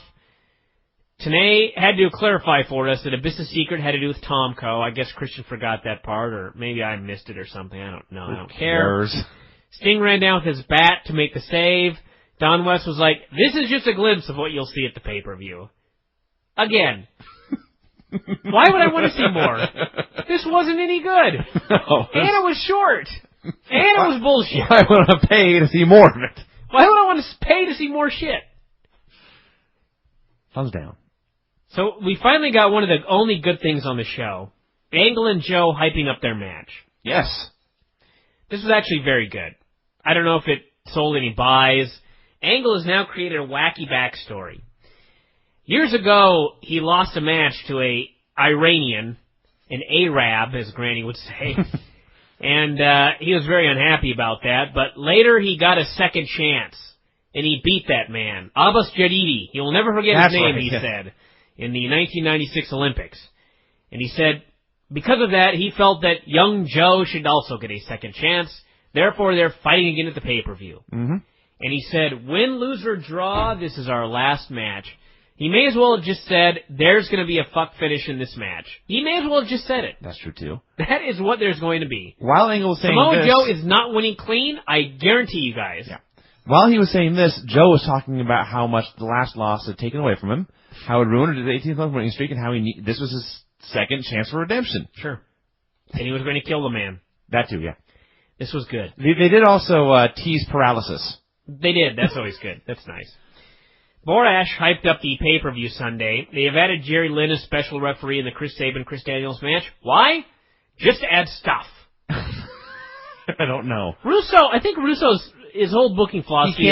TNA had to clarify for us that Abyss's secret had to do with Tomko. I guess Christian forgot that part, or maybe I missed it or something. I don't know. I don't care. Sting ran down with his bat to make the save. Don West was like, this is just a glimpse of what you'll see at the pay-per-view. Again. Why would I want to see more? This wasn't any good. No, and it was short. And it was bullshit. Why would I pay to see more of it? Why would I want to pay to see more shit? Thumbs down. So we finally got one of the only good things on the show. Angle and Joe hyping up their match. Yes. This was actually very good. I don't know if it sold any buys. Angle has now created a wacky backstory. Years ago, he lost a match to a Iranian, an Arab, as Granny would say, and he was very unhappy about that. But later, he got a second chance, and he beat that man, Abbas Jadidi. He will never forget his name, he said, in the 1996 Olympics. And he said, because of that, he felt that young Joe should also get a second chance. Therefore, they're fighting again at the pay-per-view. Mm-hmm. And he said, win, lose, or draw, this is our last match. He may as well have just said, there's going to be a fuck finish in this match. He may as well have just said it. That's true, too. That is what there's going to be. While Angle was saying Samoa this... Joe is not winning clean, I guarantee you guys. Yeah. While he was saying this, Joe was talking about how much the last loss had taken away from him, how it ruined his 18th month winning streak, and how this was his second chance for redemption. Sure. And he was going to kill the man. That too, yeah. This was good. They did also tease paralysis. They did. That's always good. That's nice. Borash hyped up the pay-per-view Sunday. They have added Jerry Lynn as special referee in the Chris Sabin-Chris Daniels match. Why? Just to add stuff. I don't know. I think Russo's, his whole booking philosophy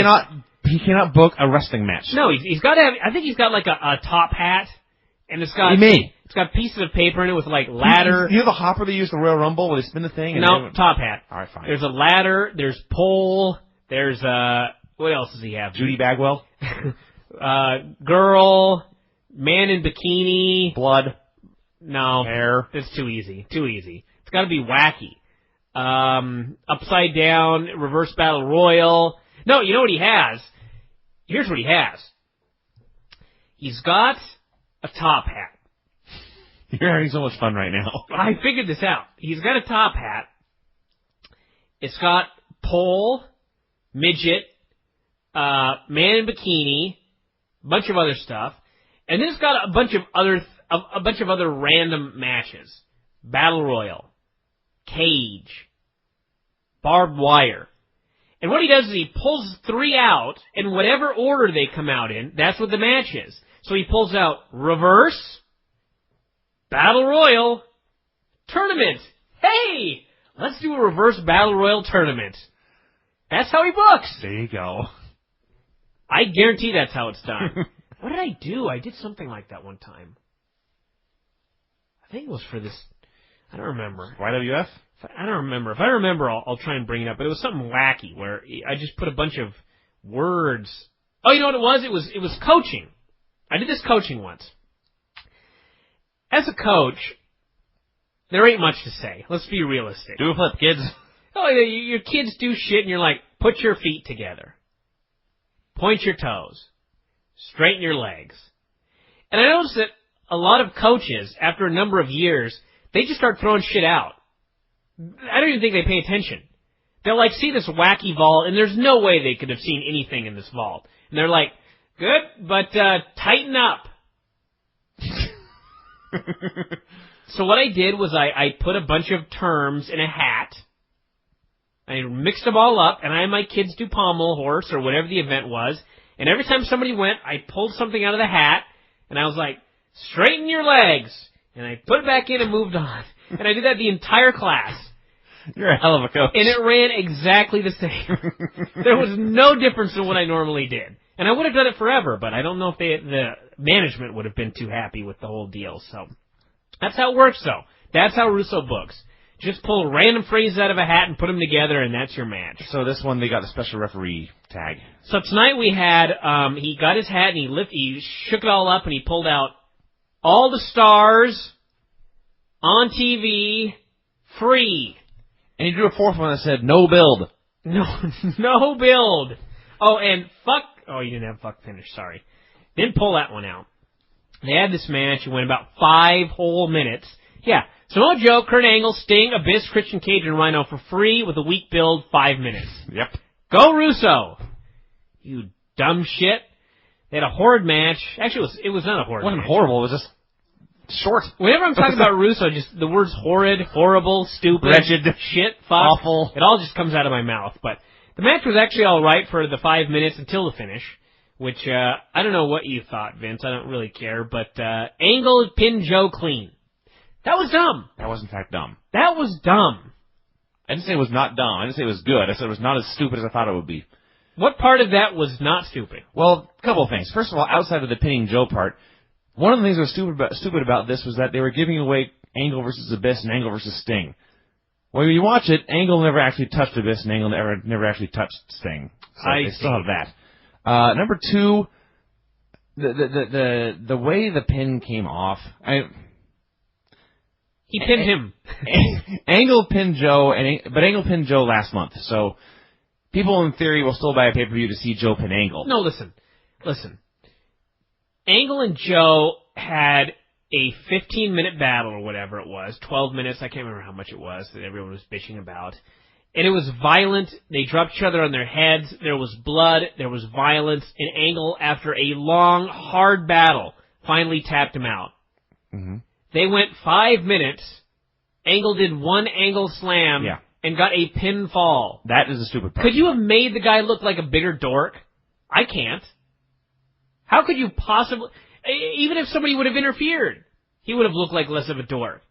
He cannot book a wrestling match. No, he's got to have, I think he's got like a top hat, and it's got pieces of paper in it with like ladder. You know the hopper they use the Royal Rumble where they spin the thing? No, top hat. Alright, fine. There's a ladder, there's pole, there's, what else does he have? Judy Bagwell? Girl, man in bikini. Blood. No. Hair. That's too easy. Too easy. It's got to be wacky. Upside down, reverse battle royal. No, you know what he has? Here's what he has. He's got a top hat. You're having so much fun right now. I figured this out. He's got a top hat. It's got pole, midget, man in bikini, bunch of other stuff, and then it's got a bunch of other random matches: battle royal, cage, barbed wire. And what he does is he pulls 3 out, and whatever order they come out in, that's what the match is. So he pulls out reverse, battle royal, tournament. Hey, let's do a reverse battle royal tournament. That's how he books. There you go. I guarantee that's how it's done. What did I do? I did something like that one time. I think it was for this. I don't remember. YWF? I don't remember. If I remember, I'll try and bring it up. But it was something wacky where I just put a bunch of words. Oh, you know what it was? It was coaching. I did this coaching once. As a coach, there ain't much to say. Let's be realistic. Do a flip, kids. Oh, your kids do shit, and you're like, put your feet together. Point your toes. Straighten your legs. And I noticed that a lot of coaches, after a number of years, they just start throwing shit out. I don't even think they pay attention. They'll like see this wacky vault, and there's no way they could have seen anything in this vault. And they're like, good, but tighten up. So what I did was I put a bunch of terms in a hat. I mixed them all up, and I had my kids do pommel horse or whatever the event was. And every time somebody went, I pulled something out of the hat, and I was like, straighten your legs. And I put it back in and moved on. And I did that the entire class. You're a hell of a coach. And it ran exactly the same. There was no difference in what I normally did. And I would have done it forever, but I don't know if the management would have been too happy with the whole deal. So that's how it works, though. That's how Russo books. Just pull random phrases out of a hat and put them together, and that's your match. So this one, they got the special referee tag. So tonight we had, he got his hat and he shook it all up and he pulled out all the stars on TV, free. And he drew a fourth one that said, no build. No build. Oh, and fuck... Oh, you didn't have fuck finish, sorry. Didn't pull that one out. They had this match. It went about 5 whole minutes. Yeah. Samoa Joe, Kurt Angle, Sting, Abyss, Christian Cage, and Rhino for free with a weak build, 5 minutes. Yep. Go Russo! You dumb shit. They had a horrid match. Actually, it was not a horrid match. It wasn't horrible. It was just short. Whenever I'm talking about Russo, just the words horrid, horrible, stupid, wretched, shit, fuck, awful. It all just comes out of my mouth. But the match was actually all right for the 5 minutes until the finish, which I don't know what you thought, Vince. I don't really care. But Angle pinned Joe clean. That was dumb. That was, in fact, dumb. That was dumb. I didn't say it was not dumb. I didn't say it was good. I said it was not as stupid as I thought it would be. What part of that was not stupid? Well, a couple of things. First of all, outside of the pinning Joe part, one of the things that was stupid about this was that they were giving away Angle versus Abyss and Angle versus Sting. Well, when you watch it, Angle never actually touched Abyss and Angle never actually touched Sting. So they still have that. Number 2, the way the pin came off, he pinned him. Angle pinned Joe, but Angle pinned Joe last month, so people in theory will still buy a pay-per-view to see Joe pin Angle. No, listen. Angle and Joe had a 15-minute battle or whatever it was, 12 minutes, I can't remember how much it was that everyone was bitching about. And it was violent. They dropped each other on their heads. There was blood. There was violence. And Angle, after a long, hard battle, finally tapped him out. Mm-hmm. They went 5 minutes. Angle did one Angle slam and got a pinfall. That is a stupid part. Could you have made the guy look like a bigger dork? I can't. How could you possibly... Even if somebody would have interfered, he would have looked like less of a dork.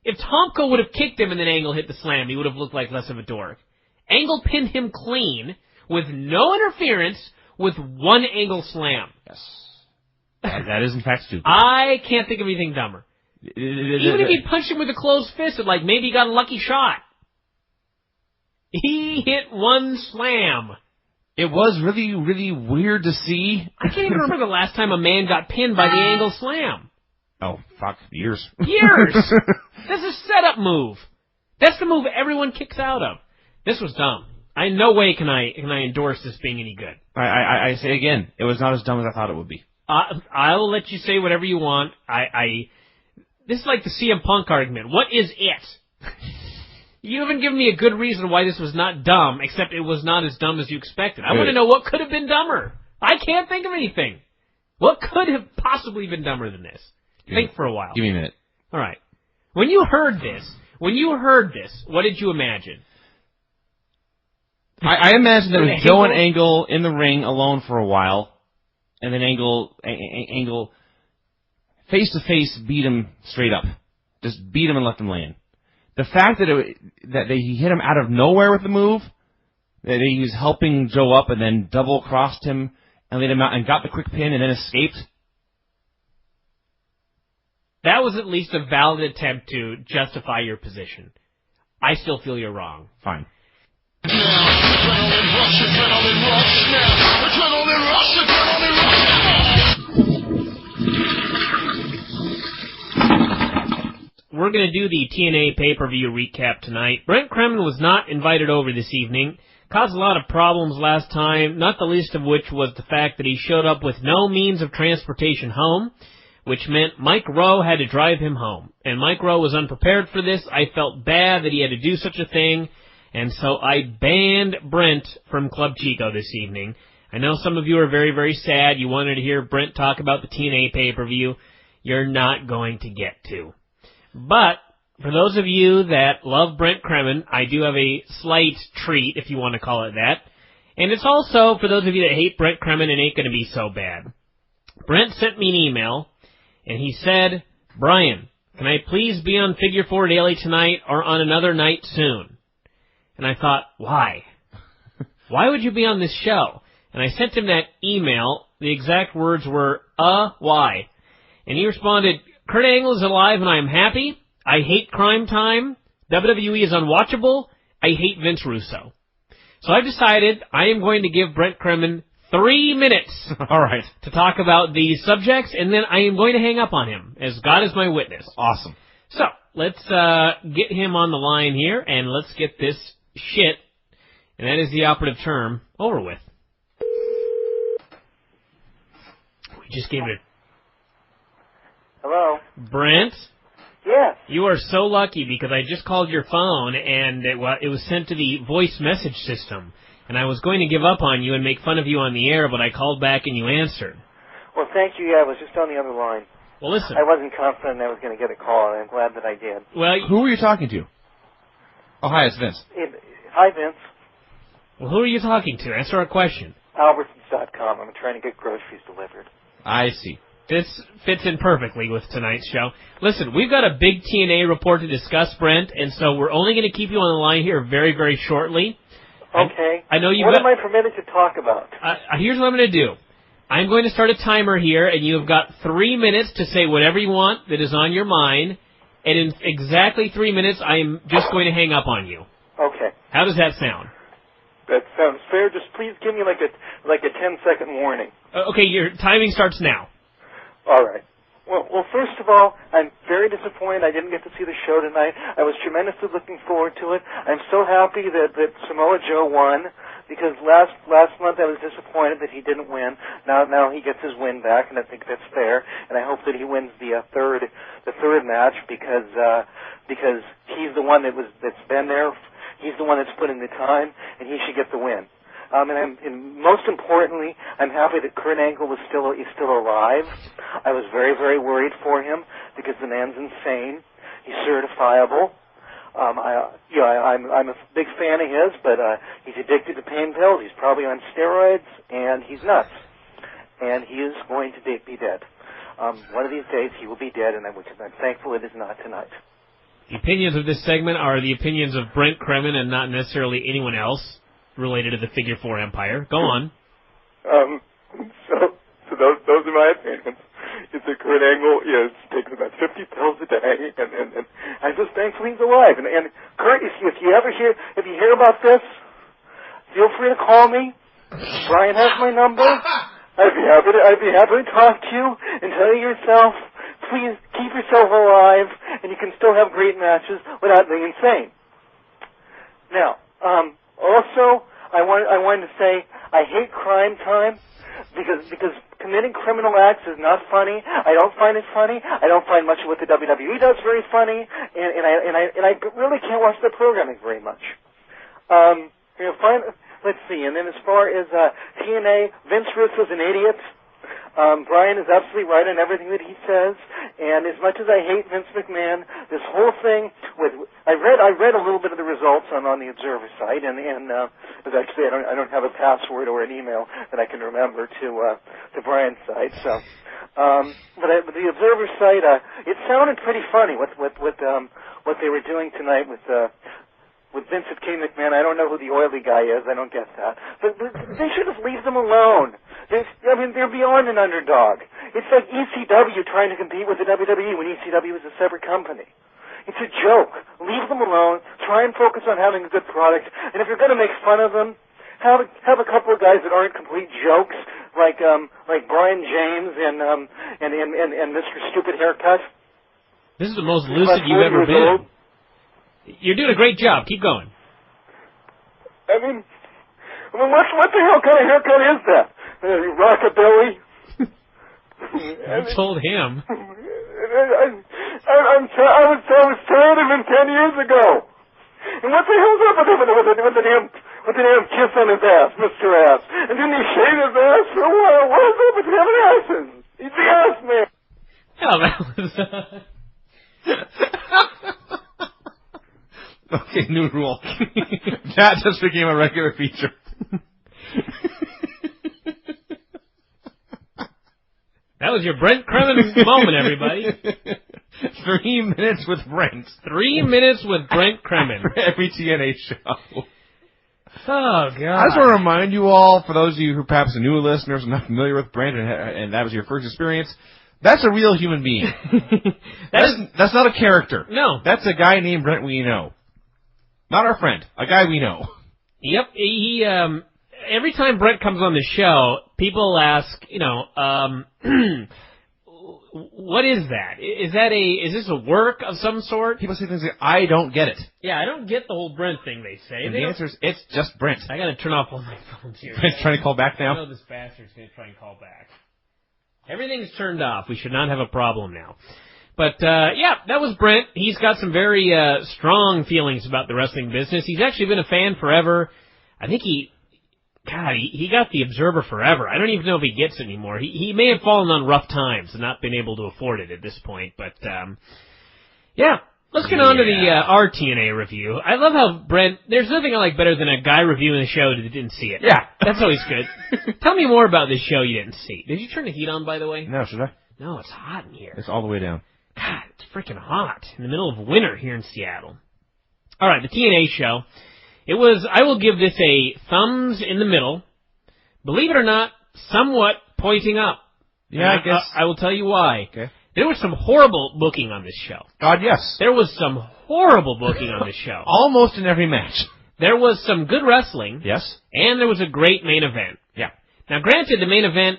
If Tomko would have kicked him and then Angle hit the slam, he would have looked like less of a dork. Angle pinned him clean with no interference with one Angle slam. Yes. That is, in fact, stupid. I can't think of anything dumber. Even if he punched him with a closed fist, it like maybe he got a lucky shot. He hit one slam. It was really, really weird to see. I can't even remember the last time a man got pinned by the Angle slam. Oh, fuck. Years. That's a setup move. That's the move everyone kicks out of. This was dumb. In no way can I endorse this being any good. I say again, it was not as dumb as I thought it would be. I will let you say whatever you want. This is like the CM Punk argument. What is it? You haven't given me a good reason why this was not dumb, except it was not as dumb as you expected. I want to know what could have been dumber. I can't think of anything. What could have possibly been dumber than this? Think for a while. Give me a minute. All right. When you heard this, what did you imagine? I imagined that it was Joe and Angle in the ring alone for a while, and then Angle face-to-face beat him straight up. Just beat him and left him laying. The fact that he hit him out of nowhere with the move, that he was helping Joe up and then double-crossed him and laid him out and got the quick pin and then escaped. That was at least a valid attempt to justify your position. I still feel you're wrong. Fine. We're going to do the TNA pay-per-view recap tonight. Brent Kremen was not invited over this evening. Caused a lot of problems last time, not the least of which was the fact that he showed up with no means of transportation home, which meant Mike Rowe had to drive him home. And Mike Rowe was unprepared for this. I felt bad that he had to do such a thing, and so I banned Brent from Club Chico this evening. I know some of you are very, very sad. You wanted to hear Brent talk about the TNA pay-per-view. You're not going to get to. But for those of you that love Brent Kremen, I do have a slight treat, if you want to call it that. And it's also for those of you that hate Brent Kremen, it ain't going to be so bad. Brent sent me an email, and he said, Bryan, can I please be on Figure 4 Daily tonight or on another night soon? And I thought, why? Why would you be on this show? And I sent him that email. The exact words were, why? And he responded, Kurt Angle is alive and I am happy. I hate Crime Time. WWE is unwatchable. I hate Vince Russo. So I've decided I am going to give Brent Kremen 3 minutes all right, to talk about these subjects, and then I am going to hang up on him, as God is my witness. Awesome. So, let's get him on the line here, and let's get this shit, and that is the operative term, over with. Just gave it Hello? Brent? Yes. You are so lucky because I just called your phone and it was sent to the voice message system. And I was going to give up on you and make fun of you on the air, but I called back and you answered. Well, thank you. Yeah, I was just on the other line. Well, listen. I wasn't confident I was going to get a call, and I'm glad that I did. Well, who are you talking to? Oh, hi, it's Vince. Hi, Vince. Well, who are you talking to? Answer our question. Albertsons.com. I'm trying to get groceries delivered. I see. This fits in perfectly with tonight's show. Listen, we've got a big TNA report to discuss, Brent, and so we're only going to keep you on the line here very, very shortly. Okay. I know What am I permitted to talk about? Here's what I'm going to do. I'm going to start a timer here, and you've got 3 minutes to say whatever you want that is on your mind, and in exactly 3 minutes, I'm just going to hang up on you. Okay. How does that sound? That sounds fair. Just please give me like a 10-second warning. Okay, your timing starts now. All right. Well, first of all, I'm very disappointed I didn't get to see the show tonight. I was tremendously looking forward to it. I'm so happy that Samoa Joe won, because last month I was disappointed that he didn't win. Now he gets his win back, and I think that's fair. And I hope that he wins the third match because he's the one that's been there. He's the one that's put in the time, and he should get the win. And most importantly, I'm happy that Kurt Angle is still alive. I was very, very worried for him because the man's insane. He's certifiable. I'm a big fan of his, but he's addicted to pain pills. He's probably on steroids, and he's nuts. And he is going to be dead. One of these days, he will be dead, and I'm thankful it is not tonight. The opinions of this segment are the opinions of Brent Kremen and not necessarily anyone else related to the Figure 4 Empire. Go on. So those are my opinions. It's that Kurt Angle takes about 50 pills a day, and I'm just thankful he's alive. And Kurt, if you hear about this, feel free to call me. Brian has my number. I'd be happy to talk to you and tell you yourself, please keep yourself alive, and you can still have great matches without being insane. Now, also, I wanted to say I hate crime time because committing criminal acts is not funny. I don't find it funny. I don't find much of what the WWE does very funny, and I really can't watch their programming very much. Let's see. And then as far as TNA, Vince Russo's an idiot. Brian is absolutely right on everything that he says, and as much as I hate Vince McMahon, this whole thing I read a little bit of the results on the Observer site, and actually I don't have a password or an email that I can remember to Brian's site. So, but the Observer site, it sounded pretty funny what they were doing tonight with Vince and King McMahon. I don't know who the oily guy is. I don't get that. But they should just leave them alone. They're beyond an underdog. It's like ECW trying to compete with the WWE when ECW is a separate company. It's a joke. Leave them alone. Try and focus on having a good product. And if you're going to make fun of them, have a couple of guys that aren't complete jokes, like Brian James and Mr. Stupid Haircut. This is the most lucid you've ever been. You're doing a great job. Keep going. I mean, what the hell kind of haircut is that? Rockabilly? You told him. I was tired of him 10 years ago. And what the hell's up with the damn kiss on his ass, Mr. Ass? And didn't he shave his ass for a while? What is up with him and asses? He's the ass man. Oh, that was... Okay, new rule. That just became a regular feature. That was your Brent Kremen moment, everybody. 3 minutes with Brent. 3 minutes with Brent Kremen. For every TNA show. Oh, God. I just want to remind you all, for those of you who perhaps are new listeners and not familiar with Brent, and that was your first experience, that's a real human being. That's not a character. No. That's a guy named Brent we know. Not our friend. A guy we know. Yep. He every time Brent comes on the show, people ask, what is that? Is this a work of some sort? People say things like, I don't get it. Yeah, I don't get the whole Brent thing they say. And the answer is, it's just Brent. I gotta turn off all my phones here. Brent's trying to call back now? I know this bastard's gonna try and call back. Everything's turned off. We should not have a problem now. But, yeah, that was Brent. He's got some very strong feelings about the wrestling business. He's actually been a fan forever. I think he got the Observer forever. I don't even know if he gets it anymore. He may have fallen on rough times and not been able to afford it at this point. But, yeah, let's get on to the our TNA review. I love how Brent, there's nothing I like better than a guy reviewing a show that didn't see it. Yeah. That's always good. Tell me more about this show you didn't see. Did you turn the heat on, by the way? No, should I? No, it's hot in here. It's all the way down. God, it's freaking hot in the middle of winter here in Seattle. All right, the TNA show. It was, I will give this a thumbs in the middle. Believe it or not, somewhat pointing up. Yeah, I guess. I will tell you why. Okay. There was some horrible booking on this show. God, yes. There was some horrible booking on this show. Almost in every match. There was some good wrestling. Yes. And there was a great main event. Yeah. Now, granted, the main event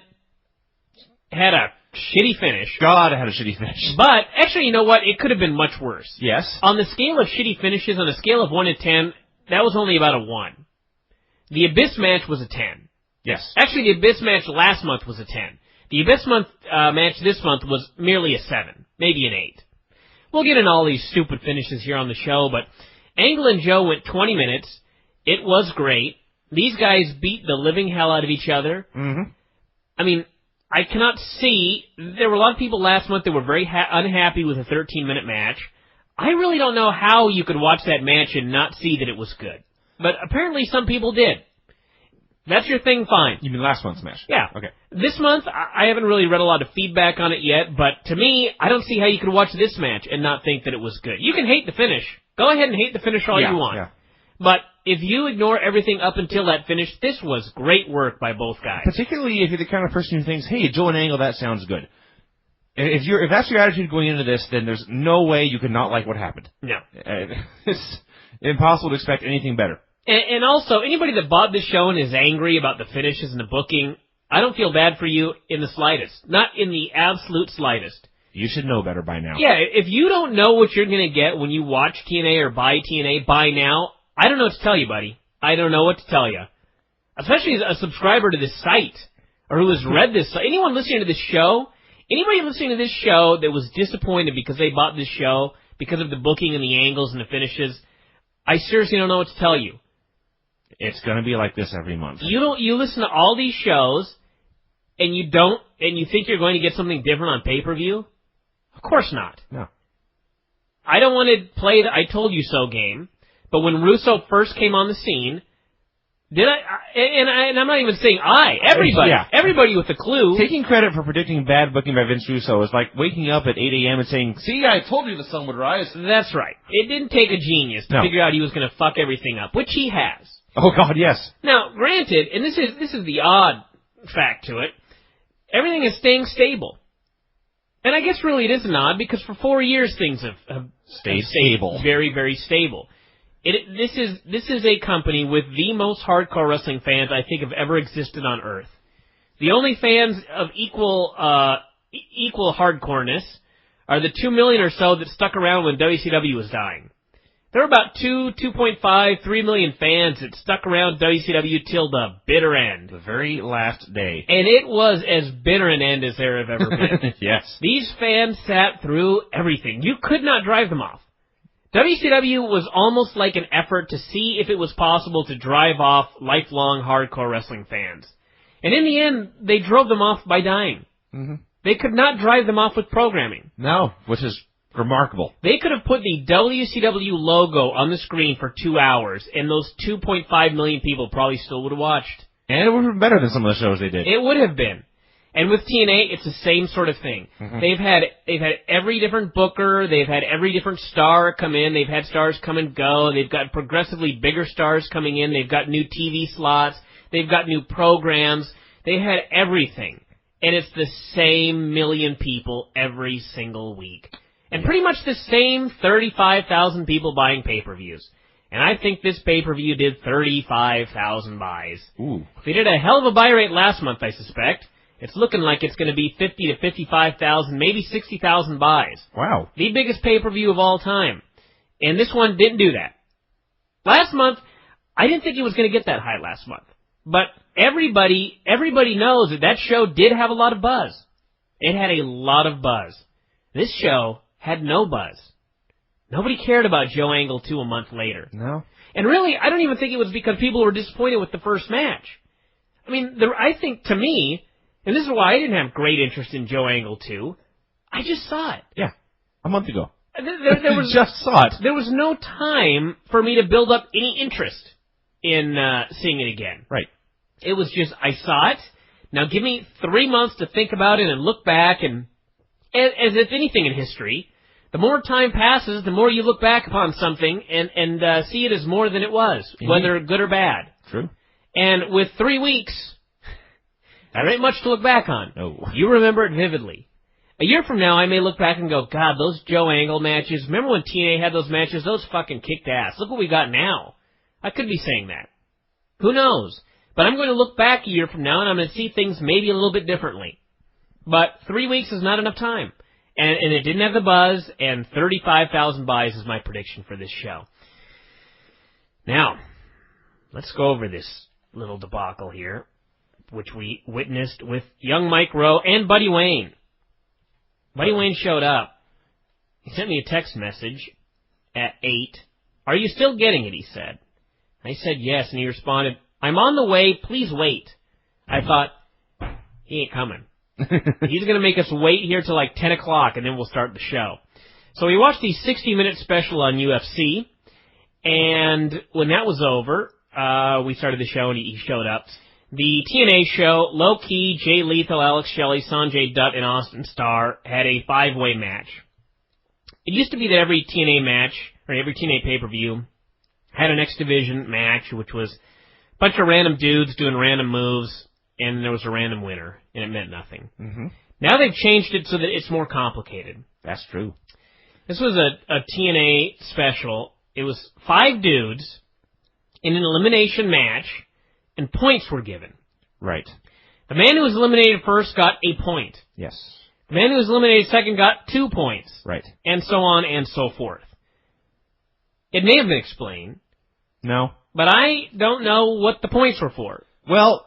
had a shitty finish. God, it had a shitty finish. But, actually, you know what? It could have been much worse. Yes. On the scale of shitty finishes, on a scale of 1 to 10, that was only about a 1. The Abyss match was a 10. Yes. Actually, the Abyss match last month was a 10. The Abyss match this month was merely a 7, maybe an 8. We'll get into all these stupid finishes here on the show, but Angle and Joe went 20 minutes. It was great. These guys beat the living hell out of each other. Mm-hmm. I mean, I cannot see... There were a lot of people last month that were very unhappy with a 13-minute match. I really don't know how you could watch that match and not see that it was good. But apparently some people did. That's your thing, fine. You mean last month's match? Yeah. Okay. This month, I haven't really read a lot of feedback on it yet, but to me, I don't see how you could watch this match and not think that it was good. You can hate the finish. Go ahead and hate the finish all you want. Yeah. But if you ignore everything up until that finish, this was great work by both guys. Particularly if you're the kind of person who thinks, hey, Joe and Angle, that sounds good. If that's your attitude going into this, then there's no way you could not like what happened. No. It's impossible to expect anything better. And also, anybody that bought this show and is angry about the finishes and the booking, I don't feel bad for you in the slightest. Not in the absolute slightest. You should know better by now. Yeah, if you don't know what you're going to get when you watch TNA or buy TNA, buy now, I don't know what to tell you, buddy. I don't know what to tell you. Especially as a subscriber to this site, or who has read this site. Anyone listening to this show, anybody listening to this show that was disappointed because they bought this show, because of the booking and the angles and the finishes, I seriously don't know what to tell you. It's going to be like this every month. You listen to all these shows, and you think you're going to get something different on pay-per-view? Of course not. No. I don't want to play the I told you so game, but when Russo first came on the scene, and I'm not even saying everybody with a clue. Taking credit for predicting bad booking by Vince Russo is like waking up at 8 a.m. and saying, see, I told you the sun would rise. That's right. It didn't take a genius to figure out he was going to fuck everything up, which he has. Oh, God, yes. Now, granted, and this is the odd fact to it, everything is staying stable. And I guess really it isn't odd, because for 4 years things have stayed stable. Very, very stable. This is a company with the most hardcore wrestling fans I think have ever existed on Earth. The only fans of equal hardcoreness are the 2 million or so that stuck around when WCW was dying. There were about 2.5, 3 million fans that stuck around WCW till the bitter end. The very last day. And it was as bitter an end as there have ever been. Yes. These fans sat through everything. You could not drive them off. WCW was almost like an effort to see if it was possible to drive off lifelong hardcore wrestling fans. And in the end, they drove them off by dying. Mm-hmm. They could not drive them off with programming. No, which is remarkable. They could have put the WCW logo on the screen for 2 hours, and those 2.5 million people probably still would have watched. And it would have been better than some of the shows they did. It would have been. And with TNA, it's the same sort of thing. Mm-hmm. They've had every different booker, they've had every different star come in, they've had stars come and go, they've got progressively bigger stars coming in, they've got new TV slots, they've got new programs, they had everything. And it's the same million people every single week. And pretty much the same 35,000 people buying pay-per-views. And I think this pay-per-view did 35,000 buys. Ooh. They did a hell of a buy rate last month, I suspect. It's looking like it's going to be 50 to 55,000, maybe 60,000 buys. Wow. The biggest pay-per-view of all time. And this one didn't do that. Last month, I didn't think it was going to get that high last month. But everybody knows that show did have a lot of buzz. It had a lot of buzz. This show had no buzz. Nobody cared about Joe Angle 2 a month later. No. And really, I don't even think it was because people were disappointed with the first match. I mean, I think, to me, and this is why I didn't have great interest in Joe Angle 2, I just saw it. Yeah, a month ago. There was just saw it. There was no time for me to build up any interest in seeing it again. Right. It was just, I saw it. Now give me 3 months to think about it and look back, and as if anything in history, the more time passes, the more you look back upon something and see it as more than it was, whether good or bad. True. And with 3 weeks, there ain't much to look back on. No. You remember it vividly. A year from now, I may look back and go, God, those Joe Angle matches, remember when TNA had those matches? Those fucking kicked ass. Look what we got now. I could be saying that. Who knows? But I'm going to look back a year from now, and I'm going to see things maybe a little bit differently. But 3 weeks is not enough time. And it didn't have the buzz, and 35,000 buys is my prediction for this show. Now, let's go over this little debacle here, which we witnessed with young Mike Rowe and Buddy Wayne. Buddy Wayne showed up. He sent me a text message at 8. Are you still getting it, he said. I said yes, and he responded, I'm on the way, please wait. I thought, he ain't coming. He's going to make us wait here till like 10 o'clock, and then we'll start the show. So we watched the 60-minute special on UFC, and when that was over, we started the show, and he showed up. The TNA show, Low Key, Jay Lethal, Alex Shelley, Sanjay Dutt, and Austin Starr had a 5-way match. It used to be that every TNA match, or every TNA pay-per-view, had an X Division match, which was a bunch of random dudes doing random moves, and there was a random winner, and it meant nothing. Mm-hmm. Now they've changed it so that it's more complicated. That's true. This was a TNA special. It was 5 dudes in an elimination match, and points were given. Right. The man who was eliminated first got a point. Yes. The man who was eliminated second got 2 points. Right. And so on and so forth. It may have been explained. No. But I don't know what the points were for. Well,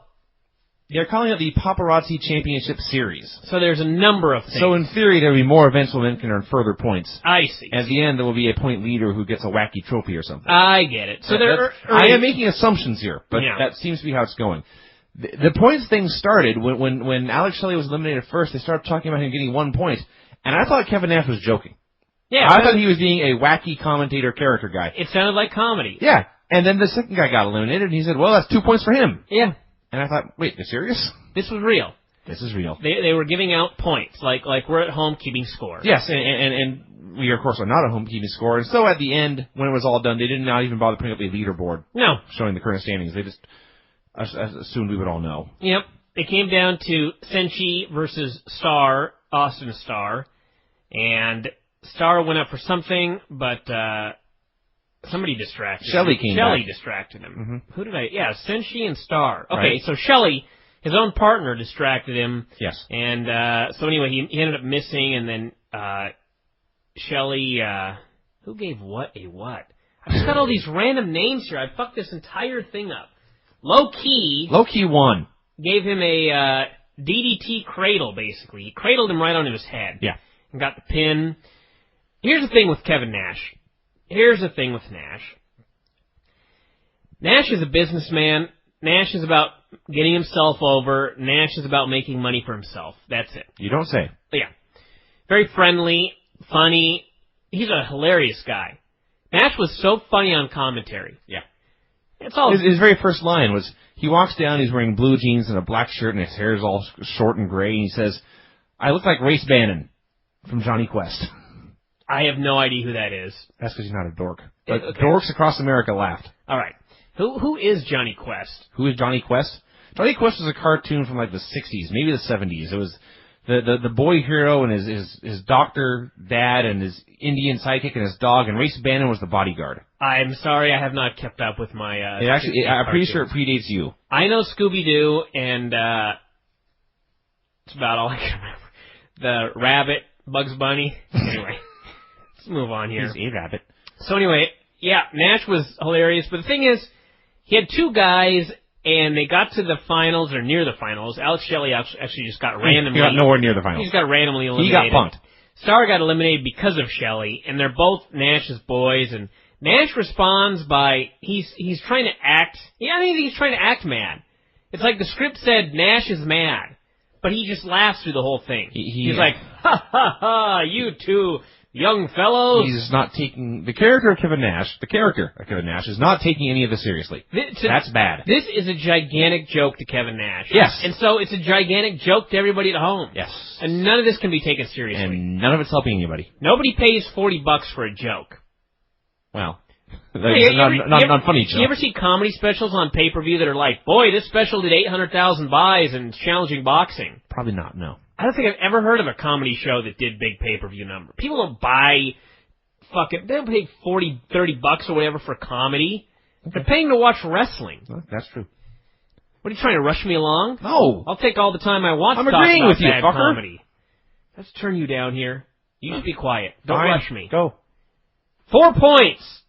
they're calling it the Paparazzi Championship Series. So there's a number of things. So in theory, there will be more events where men can earn further points. I see. At the end, there will be a point leader who gets a wacky trophy or something. I get it. So I am making assumptions here, but that seems to be how it's going. The points thing started when Alex Shelley was eliminated first. They started talking about him getting 1 point, and I thought Kevin Nash was joking. Yeah, I thought he was being a wacky commentator character guy. It sounded like comedy. Yeah, and then the second guy got eliminated, and he said, well, that's 2 points for him. Yeah. And I thought, wait, you're serious? This was real. This is real. They were giving out points, like we're at home keeping score. Yes, and we, of course, are not at home keeping score. And so at the end, when it was all done, they did not even bother putting up a leaderboard. No. Showing the current standings. They just assumed we would all know. Yep. It came down to Senshi versus Starr, Austin Starr. And Starr went up for something, but somebody distracted him. Shelley distracted him. Mm-hmm. Who did I... Yeah, Senshi and Starr. Okay, right. So Shelley, his own partner, distracted him. Yes. And so anyway, he ended up missing, and then Shelley... who gave what a what? I just got all these random names here. I fucked this entire thing up. Low Key won. Gave him a DDT cradle, basically. He cradled him right onto his head. Yeah. And got the pin. Here's the thing with Kevin Nash. Here's the thing with Nash. Nash is a businessman. Nash is about getting himself over. Nash is about making money for himself. That's it. You don't say. But yeah. Very friendly, funny. He's a hilarious guy. Nash was so funny on commentary. Yeah. It's all... His very first line was, he walks down, he's wearing blue jeans and a black shirt, and his hair is all short and gray, and he says, I look like Race Bannon from Johnny Quest. I have no idea who that is. That's because he's not a dork. But Okay. dorks across America laughed. All right. Who is Johnny Quest? Who is Johnny Quest? Johnny Quest was a cartoon from like the 60s, maybe the 70s. It was the boy hero and his doctor dad and his Indian sidekick and his dog, and Race Bannon was the bodyguard. I'm sorry, I have not kept up with my... I'm pretty sure it predates you. I know Scooby-Doo, and it's about all I can remember. The rabbit, Bugs Bunny. Anyway, let's move on here. He's a rabbit. So anyway, yeah, Nash was hilarious, but the thing is, he had 2 guys and they got to the finals, or near the finals. Alex Shelley actually just got randomly... He got nowhere near the finals. He just got randomly eliminated. He got punked. Starr got eliminated because of Shelley, and they're both Nash's boys, and Nash responds by... He's trying to act... Yeah, I think he's trying to act mad. It's like the script said Nash is mad, but he just laughs through the whole thing. He's like, ha, ha, ha, you two... young fellows. He's not taking... The character of Kevin Nash is not taking any of this seriously. That's bad. This is a gigantic joke to Kevin Nash. Yes. And so it's a gigantic joke to everybody at home. Yes. And none of this can be taken seriously. And none of it's helping anybody. Nobody pays $40 for a joke. Well, not funny joke. You ever see comedy specials on pay-per-view that are like, boy, this special did 800,000 buys and it's challenging boxing? Probably not, no. I don't think I've ever heard of a comedy show that did big pay-per-view number. People don't buy they don't pay $40, $30 or whatever for comedy. Okay. They're paying to watch wrestling. Well, that's true. What, are you trying to rush me along? No. I'll take all the time I want to talk agreeing about with you, bad fucker. comedy. Let's turn you down here. You just be quiet. Don't Fine. rush me. Go. 4 points.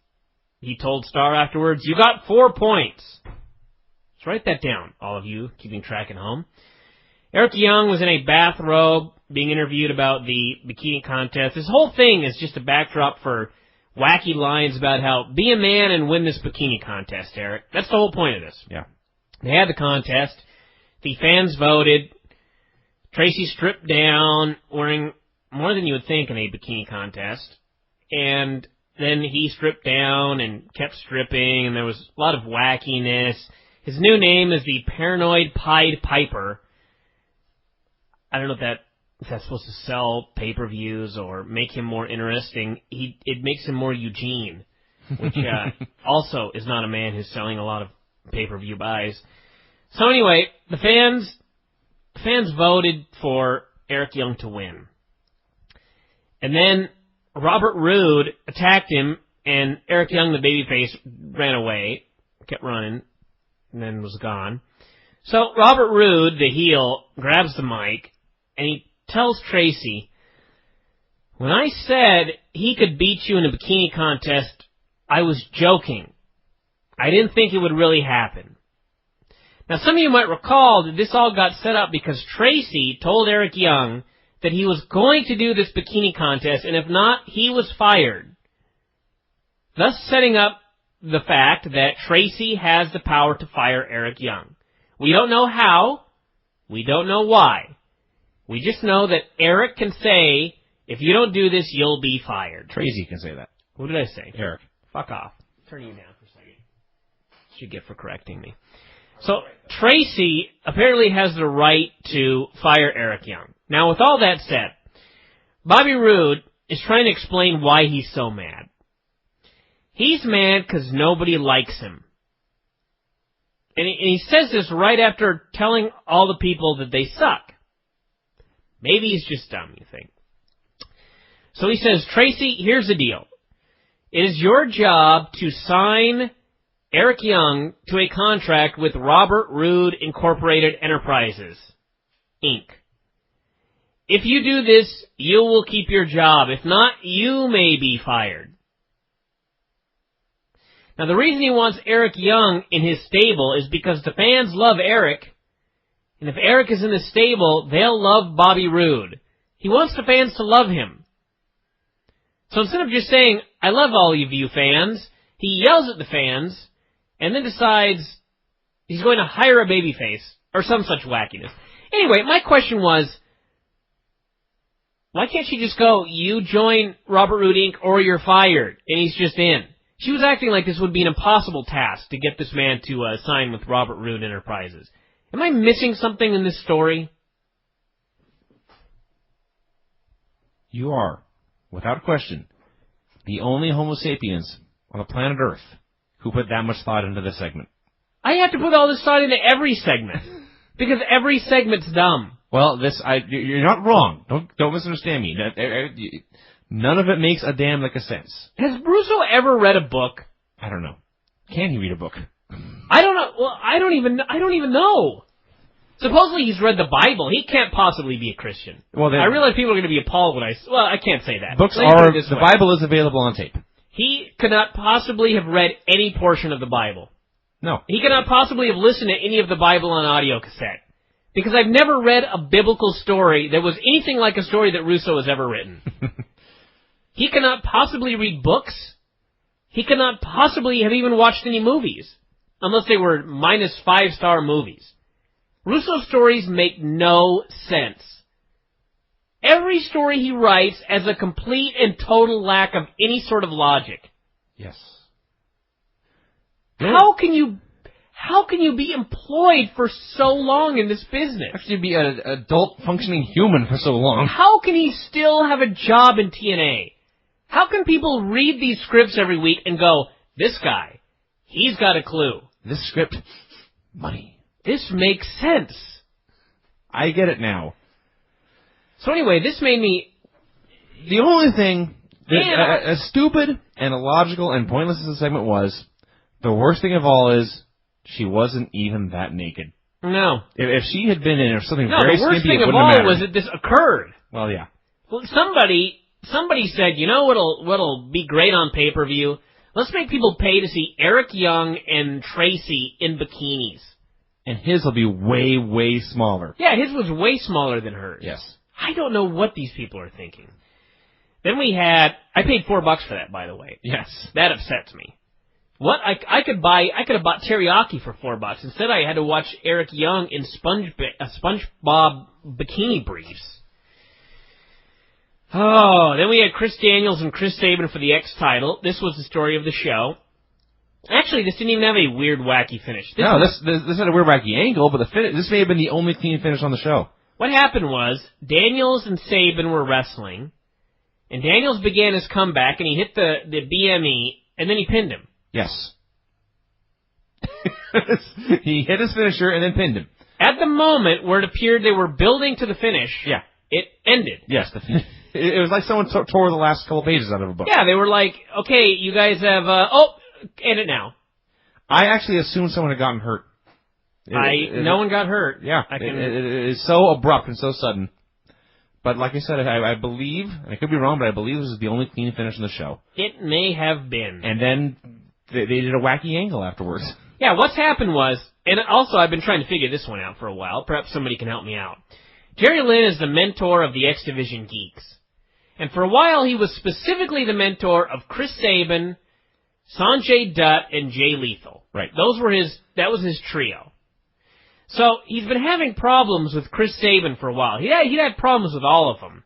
He told Starr afterwards, you got 4 points. Let's write that down, all of you keeping track at home. Eric Young was in a bathrobe being interviewed about the bikini contest. This whole thing is just a backdrop for wacky lines about how be a man and win this bikini contest, Eric. That's the whole point of this. Yeah. They had the contest. The fans voted. Tracy stripped down, wearing more than you would think in a bikini contest. And then he stripped down and kept stripping, and there was a lot of wackiness. His new name is the Paranoid Pied Piper. I don't know if that's supposed to sell pay-per-views or make him more interesting. It makes him more Eugene, which also is not a man who's selling a lot of pay-per-view buys. So anyway, the fans voted for Eric Young to win. And then Robert Roode attacked him, and Eric Young, the babyface, ran away, kept running, and then was gone. So Robert Roode, the heel, grabs the mic, and he tells Tracy, when I said he could beat you in a bikini contest, I was joking. I didn't think it would really happen. Now, some of you might recall that this all got set up because Tracy told Eric Young that he was going to do this bikini contest, and if not, he was fired. Thus setting up the fact that Tracy has the power to fire Eric Young. We don't know how. We don't know why. We just know that Eric can say, if you don't do this, you'll be fired. Tracy can say that. What did I say? Eric. Fuck off. Turn you down for a second. Should get for correcting me. So, Tracy apparently has the right to fire Eric Young. Now, with all that said, Bobby Roode is trying to explain why he's so mad. He's mad because nobody likes him. And he says this right after telling all the people that they suck. Maybe he's just dumb, you think. So he says, Tracy, here's the deal. It is your job to sign Eric Young to a contract with Robert Roode Incorporated Enterprises, Inc. If you do this, you will keep your job. If not, you may be fired. Now, the reason he wants Eric Young in his stable is because the fans love Eric, and if Eric is in the stable, they'll love Bobby Roode. He wants the fans to love him. So instead of just saying, I love all of you fans, he yells at the fans, and then decides he's going to hire a babyface, or some such wackiness. Anyway, my question was, why can't she just go, you join Robert Roode Inc. or you're fired, and he's just in? She was acting like this would be an impossible task to get this man to sign with Robert Roode Enterprises. Am I missing something in this story? You are, without question, the only Homo sapiens on the planet Earth who put that much thought into this segment. I have to put all this thought into every segment, because every segment's dumb. Well, you're not wrong. Don't misunderstand me. None of it makes a damn lick of sense. Has Russo ever read a book? I don't know. Can he read a book? I don't know. Well, I don't even know. Supposedly he's read the Bible. He can't possibly be a Christian. Well, I realize people are going to be appalled when I can't say that. The Bible is available on tape. He could not possibly have read any portion of the Bible. No. He cannot possibly have listened to any of the Bible on audio cassette. Because I've never read a biblical story that was anything like a story that Russo has ever written. He cannot possibly read books. He cannot possibly have even watched any movies. Unless they were minus 5-star movies. Russo's stories make no sense. Every story he writes has a complete and total lack of any sort of logic. Yes. How can you be employed for so long in this business? How can you be an adult functioning human for so long? How can he still have a job in TNA? How can people read these scripts every week and go, this guy, he's got a clue. This script, money. This makes sense. I get it now. So anyway, this made me... The only thing, as stupid and illogical and pointless as the segment was, the worst thing of all is, she wasn't even that naked. No. If she had been in something very skimpy, the worst thing it of wouldn't have all mattered. was that this occurred. Well, yeah. Well, somebody said, you know what'll be great on pay-per-view? Let's make people pay to see Eric Young and Tracy in bikinis. And his will be way, way smaller. Yeah, his was way smaller than hers. Yes. I don't know what these people are thinking. Then we had... I paid $4 for that, by the way. Yes. That upsets me. What? I could have bought teriyaki for $4. Instead, I had to watch Eric Young in SpongeBob bikini briefs. Oh, then we had Chris Daniels and Chris Sabin for the X title. This was the story of the show. Actually, this didn't even have a weird, wacky finish. This had a weird, wacky angle, but this may have been the only clean finish on the show. What happened was, Daniels and Sabin were wrestling, and Daniels began his comeback, and he hit the BME, and then he pinned him. Yes. He hit his finisher and then pinned him. At the moment where it appeared they were building to the finish, yeah, it ended. Yes. It was like someone tore the last couple pages out of a book. Yeah, they were like, okay, you guys have, end it now. I actually assumed someone had gotten hurt. No one got hurt. Yeah, it is so abrupt and so sudden. But like I said, I believe, and I could be wrong, but I believe this is the only clean finish in the show. It may have been. And then they did a wacky angle afterwards. Yeah, what's happened was, and also I've been trying to figure this one out for a while. Perhaps somebody can help me out. Jerry Lynn is the mentor of the X Division geeks. And for a while he was specifically the mentor of Chris Sabin, Sanjay Dutt, and Jay Lethal. Right. That was his trio. So he's been having problems with Chris Sabin for a while. He had problems with all of them,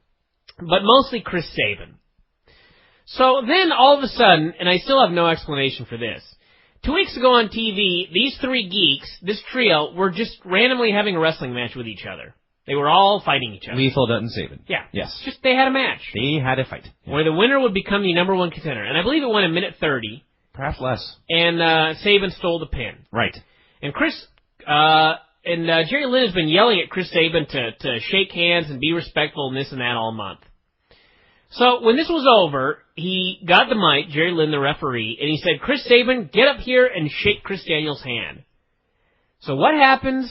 but mostly Chris Sabin. So then all of a sudden, and I still have no explanation for this, 2 weeks ago on TV, these three geeks, this trio, were just randomly having a wrestling match with each other. They were all fighting each other. Lethal, Dutt, and Sabin. Yeah. Yes. Just they had a match. They had a fight. Yeah. Where the winner would become the number one contender. And I believe it went a minute 30. Perhaps less. And Sabin stole the pin. Right. And Jerry Lynn has been yelling at Chris Sabin to shake hands and be respectful and this and that all month. So when this was over, he got the mic, Jerry Lynn, the referee, and he said, Chris Sabin, get up here and shake Chris Daniels' hand. So what happens?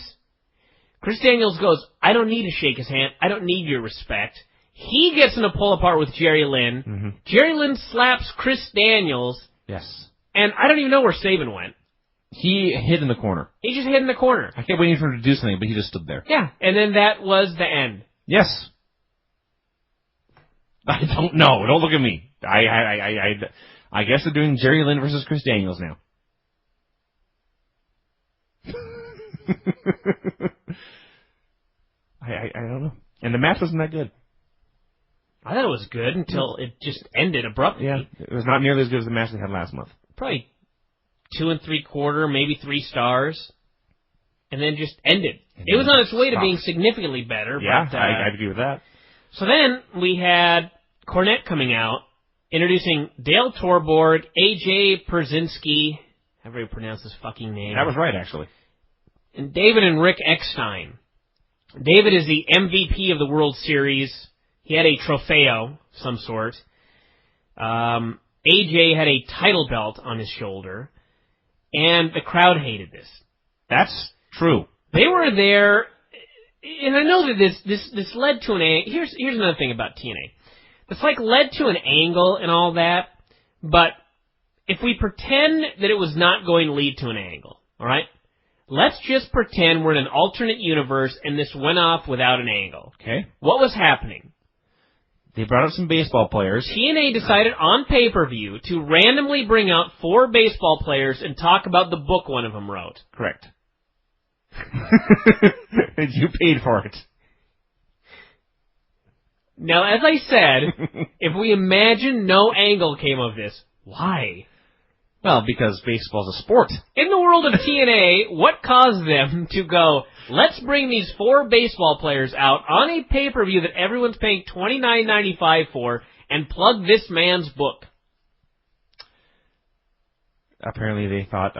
Chris Daniels goes, I don't need to shake his hand. I don't need your respect. He gets in a pull apart with Jerry Lynn. Mm-hmm. Jerry Lynn slaps Chris Daniels. Yes. And I don't even know where Sabin went. He hid in the corner. He just hid in the corner. I kept waiting for him to do something, but he just stood there. Yeah, and then that was the end. Yes. I don't know. Don't look at me. I guess they're doing Jerry Lynn versus Chris Daniels now. I don't know. And the match wasn't that good. I thought it was good until it just ended abruptly. Yeah, it was not nearly as good as the match they had last month. Probably 2 3/4, maybe 3 stars, and then just ended. It was on its way to being significantly better. Yeah, but, I agree with that. So then we had Cornette coming out, introducing Dale Torborg, AJ Perzinski, however you pronounce this fucking name. That was right, actually. And David and Rick Eckstein. David is the MVP of the World Series. He had a trofeo of some sort. AJ had a title belt on his shoulder. And the crowd hated this. That's true. They were there, and I know that this led to an angle. Here's another thing about TNA. This led to an angle and all that, but if we pretend that it was not going to lead to an angle, All right? Let's just pretend we're in an alternate universe and this went off without an angle. Okay. What was happening? They brought up some baseball players. TNA decided on pay-per-view to randomly bring out 4 baseball players and talk about the book one of them wrote. Correct. You paid for it. Now, as I said, if we imagine no angle came of this, why? Well, because baseball's a sport. In the world of TNA, what caused them to go, let's bring these 4 baseball players out on a pay-per-view that everyone's paying $29.95 for and plug this man's book? Apparently they thought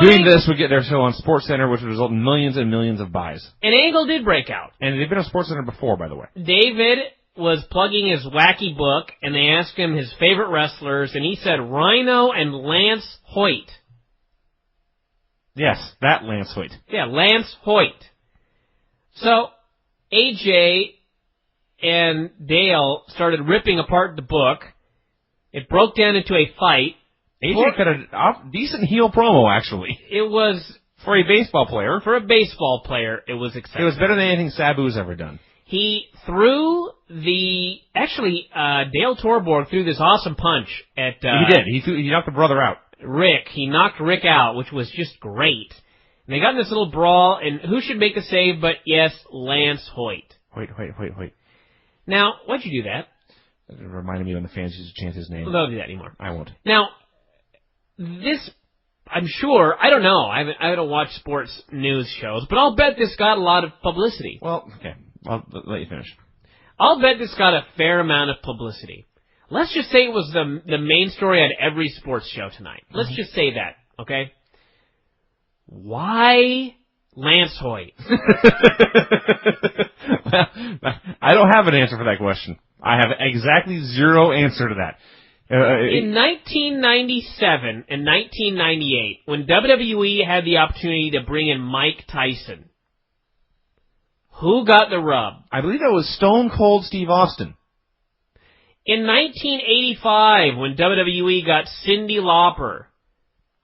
doing this would get their show on SportsCenter, which would result in millions and millions of buys. An angle did break out. And they've been on SportsCenter before, by the way. David was plugging his wacky book, and they asked him his favorite wrestlers, and he said Rhino and Lance Hoyt. Yes, that Lance Hoyt. Yeah, Lance Hoyt. So, AJ and Dale started ripping apart the book. It broke down into a fight. AJ cut a decent heel promo, actually. It was... For a baseball player. For a baseball player, it was exciting. It was better than anything Sabu's ever done. He threw the... Actually, Dale Torborg threw this awesome punch at... He did. He knocked the brother out. Rick. He knocked Rick out, which was just great. And they got in this little brawl, and who should make the save but, yes, Lance Hoyt. Hoyt. Now, why'd you do that? It reminded me when the fans used to chant his name. Well, don't do that anymore. I won't. Now, this... I'm sure, I don't know, I don't watch sports news shows, but I'll bet this got a lot of publicity. Well, okay. I'll let you finish. I'll bet this got a fair amount of publicity. Let's just say it was the main story at every sports show tonight. Let's just say that, okay? Why Lance Hoyt? Well, I don't have an answer for that question. I have exactly zero answer to that. In 1997 and 1998, when WWE had the opportunity to bring in Mike Tyson, who got the rub? I believe that was Stone Cold Steve Austin. In 1985, when WWE got Cyndi Lauper,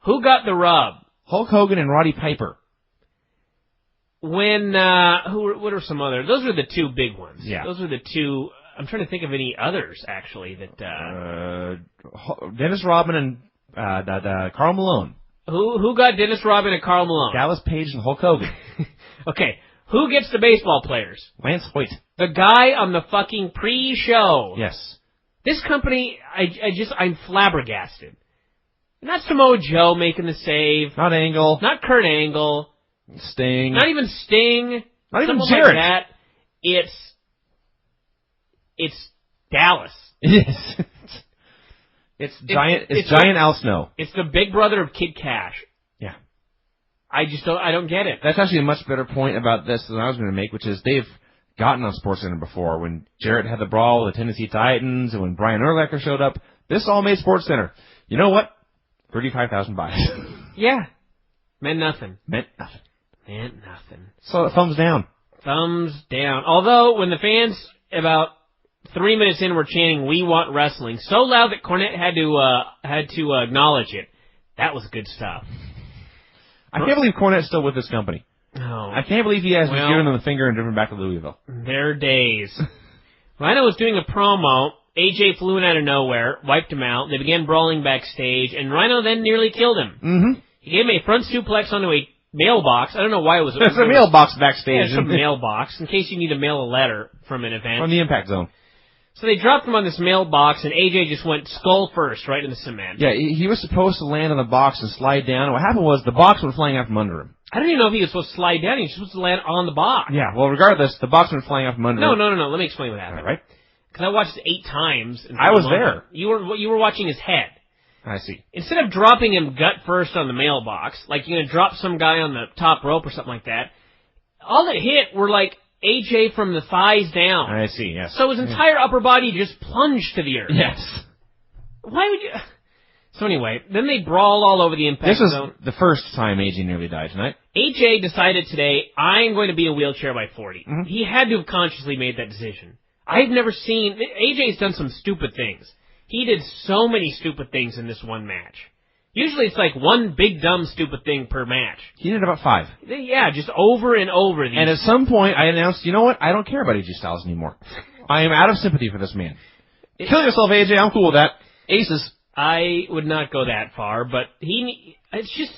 who got the rub? Hulk Hogan and Roddy Piper. When, what are some other? Those are the 2 big ones. Yeah. Those are the 2... I'm trying to think of any others, actually, that... Dennis Rodman and Karl Malone. Who got Dennis Rodman and Karl Malone? Dallas Page and Hulk Hogan. Okay, who gets the baseball players? Lance Hoyt. The guy on the fucking pre-show. Yes. This company, I'm flabbergasted. Not Samoa Joe making the save. Not Angle. Not Kurt Angle. Sting. Not even Sting. Not even Jared. Jarrett. Like that. It's Dallas. It's giant Al Snow. It's the big brother of Kid Cash. Yeah. I don't get it. That's actually a much better point about this than I was going to make, which is they've gotten on SportsCenter before. When Jarrett had the brawl with the Tennessee Titans and when Brian Urlacher showed up, this all made SportsCenter. You know what? 35,000 buys. Yeah. Meant nothing. So thumbs down. Thumbs down. Although, when the fans, about 3 minutes in, were chanting, "We want wrestling," so loud that Cornette had to acknowledge it. That was good stuff. I can't believe Cornette's still with this company. Oh. I can't believe he hasn't given them the finger and driven back to Louisville. Their days. Rhino was doing a promo. AJ flew in out of nowhere, wiped him out. They began brawling backstage, and Rhino then nearly killed him. Mm-hmm. He gave him a front suplex onto a mailbox. I don't know why it was... There's a mailbox backstage. Yeah, some mailbox, in case you need to mail a letter from an event. From the Impact Zone. So they dropped him on this mailbox, and AJ just went skull first right in the cement. Yeah, he was supposed to land on the box and slide down. What happened was the box went flying out from under him. I don't even know if he was supposed to slide down. He was supposed to land on the box. Yeah, well, regardless, the box went flying out from under him. No. Let me explain what happened. All right. Because I watched it 8 times. I was there. You were watching his head. I see. Instead of dropping him gut first on the mailbox, like you're going to drop some guy on the top rope or something like that, all that hit were like AJ from the thighs down. I see, yes. So his entire upper body just plunged to the earth. Yes. Why would you... So anyway, then they brawl all over the Impact Zone. This was the first time AJ nearly died tonight. AJ decided today, I'm going to be in a wheelchair by 40. Mm-hmm. He had to have consciously made that decision. I've never seen... AJ's done some stupid things. He did so many stupid things in this one match. Usually it's like one big, dumb, stupid thing per match. He did about 5. Yeah, just over and over. And at some point, I announced, you know what? I don't care about AJ Styles anymore. I am out of sympathy for this man. Kill yourself, AJ. I'm cool with that. Aces. I would not go that far, but it's just,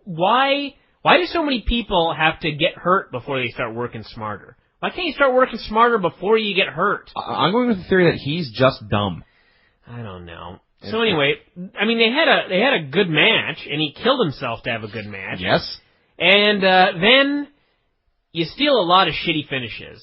why do so many people have to get hurt before they start working smarter? Why can't you start working smarter before you get hurt? I'm going with the theory that he's just dumb. I don't know. So anyway, I mean, they had a good match, and he killed himself to have a good match. Yes. And then you steal a lot of shitty finishes.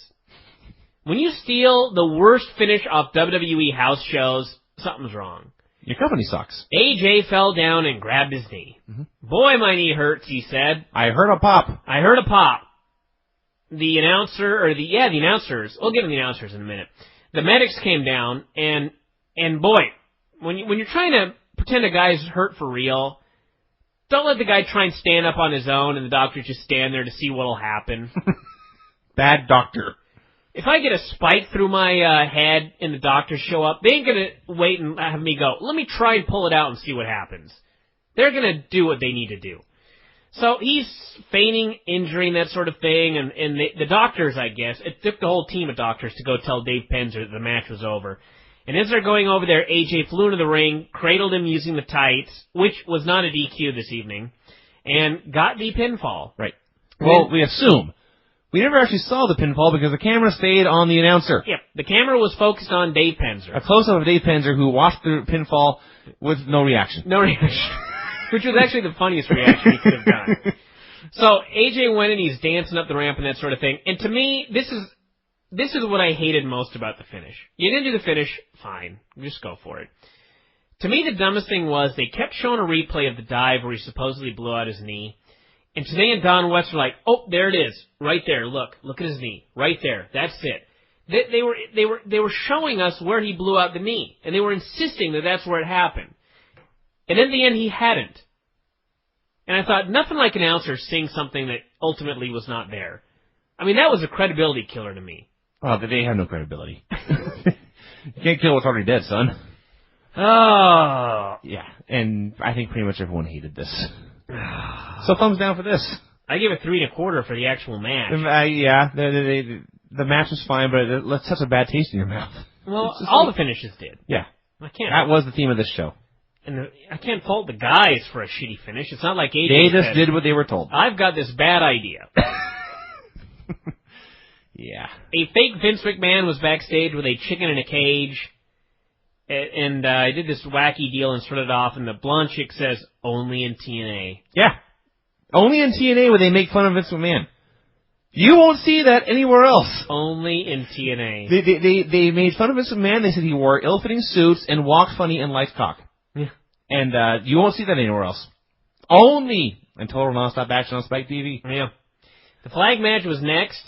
When you steal the worst finish off WWE house shows, something's wrong. Your company sucks. AJ fell down and grabbed his knee. Mm-hmm. Boy, my knee hurts, he said. I heard a pop. I heard a pop. The announcers, we'll get to the announcers in a minute. The medics came down, and boy, when you're trying to pretend a guy's hurt for real, don't let the guy try and stand up on his own and the doctor just stand there to see what'll happen. Bad doctor. If I get a spike through my head and the doctors show up, they ain't going to wait and have me go, let me try and pull it out and see what happens. They're going to do what they need to do. So he's feigning injury and that sort of thing, and the doctors, I guess, it took the whole team of doctors to go tell Dave Penzer that the match was over. And as they're going over there, AJ flew into the ring, cradled him using the tights, which was not a DQ this evening, and got the pinfall. Right. Well, we assume. We never actually saw the pinfall because the camera stayed on the announcer. Yep, the camera was focused on Dave Penzer. A close-up of Dave Penzer, who watched the pinfall with no reaction. No reaction. Which was actually the funniest reaction he could have done. So AJ went and he's dancing up the ramp and that sort of thing. And to me, this is what I hated most about the finish. You didn't do the finish, fine. Just go for it. To me, the dumbest thing was they kept showing a replay of the dive where he supposedly blew out his knee. And Tenay and Don West were like, oh, there it is. Right there. Look at his knee. Right there. That's it. They were showing us where he blew out the knee. And they were insisting that that's where it happened. And in the end, he hadn't. And I thought, nothing like an announcer seeing something that ultimately was not there. I mean, that was a credibility killer to me. Well, they have no credibility. You can't kill what's already dead, son. Oh. Yeah, and I think pretty much everyone hated this. So thumbs down for this. I give it 3 1/4 for the actual match. Yeah, the match was fine, but it left such a bad taste in your mouth. Well, all the finishes did. Yeah. That was the theme of this show. And I can't fault the guys for a shitty finish. It's not like AJ They just said, did what they were told. I've got this bad idea. Yeah. A fake Vince McMahon was backstage with a chicken in a cage, and I did this wacky deal and started off, and the blonde chick says, only in TNA. Yeah. Only in TNA would they make fun of Vince McMahon. You won't see that anywhere else. Only in TNA. They made fun of Vince McMahon. They said he wore ill-fitting suits and walked funny and liked cock. Yeah. And you won't see that anywhere else. Only in Total Nonstop Action on Spike TV. Yeah. The flag match was next.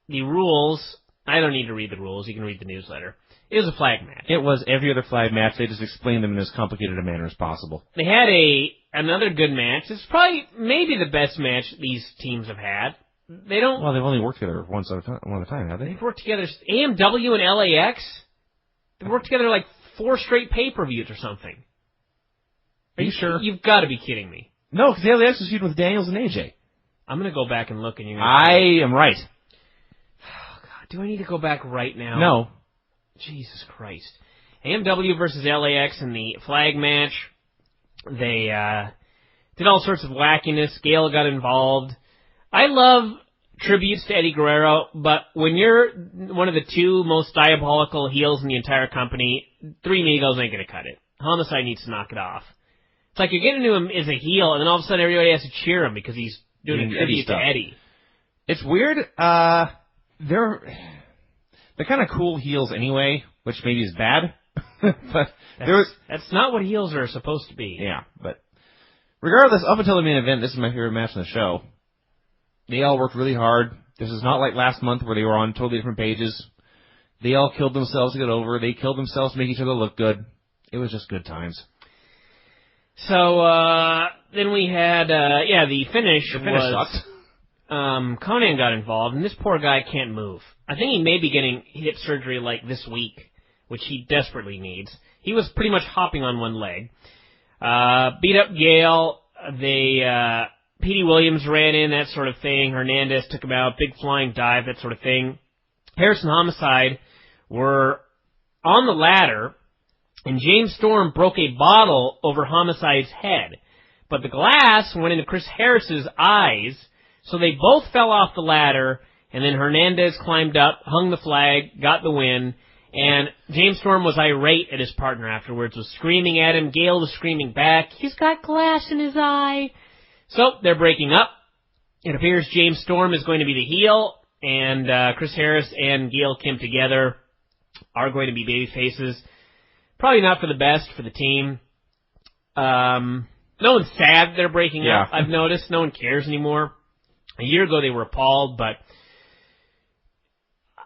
The rules, I don't need to read the rules. You can read the newsletter. It was a flag match. It was every other flag match. They just explained them in as complicated a manner as possible. They had another good match. It's probably maybe the best match these teams have had. They don't. Well, they've only worked together one at a time, have they? They've worked together. AMW and LAX. They've worked together like 4 straight pay-per-views or something. Are you sure? You've got to be kidding me. No, because the LAX was feud with Daniels and AJ. I'm going to go back and look, and you're going I am right. Oh, God, do I need to go back right now? No. Jesus Christ. AMW versus LAX in the flag match. They did all sorts of wackiness. Gale got involved. I love tributes to Eddie Guerrero, but when you're one of the 2 most diabolical heels in the entire company, 3 Amigos ain't going to cut it. Homicide needs to knock it off. It's like you're getting to him as a heel, and then all of a sudden everybody has to cheer him because he's doing a tribute to Eddie. It's weird. They're kind of cool heels anyway, which maybe is bad. But that's not what heels are supposed to be. Yeah, but regardless, up until the main event, this is my favorite match on the show. They all worked really hard. This is not like last month where they were on totally different pages. They all killed themselves to get over. They killed themselves to make each other look good. It was just good times. So, then we had, the finish sucked. Conan got involved, and this poor guy can't move. I think he may be getting hip surgery like this week, which he desperately needs. He was pretty much hopping on one leg. beat up Gale. Petey Williams ran in, that sort of thing. Hernandez took him out, big flying dive, that sort of thing. Harris and Homicide were on the ladder, and James Storm broke a bottle over Homicide's head. But the glass went into Chris Harris's eyes, so they both fell off the ladder, and then Hernandez climbed up, hung the flag, got the win, and James Storm was irate at his partner afterwards, was screaming at him. Gale was screaming back, "He's got glass in his eye." So they're breaking up. It appears James Storm is going to be the heel, and Chris Harris and Gail Kim together are going to be baby faces. Probably not for the best for the team. No one's sad they're breaking up, I've noticed. No one cares anymore. A year ago they were appalled, but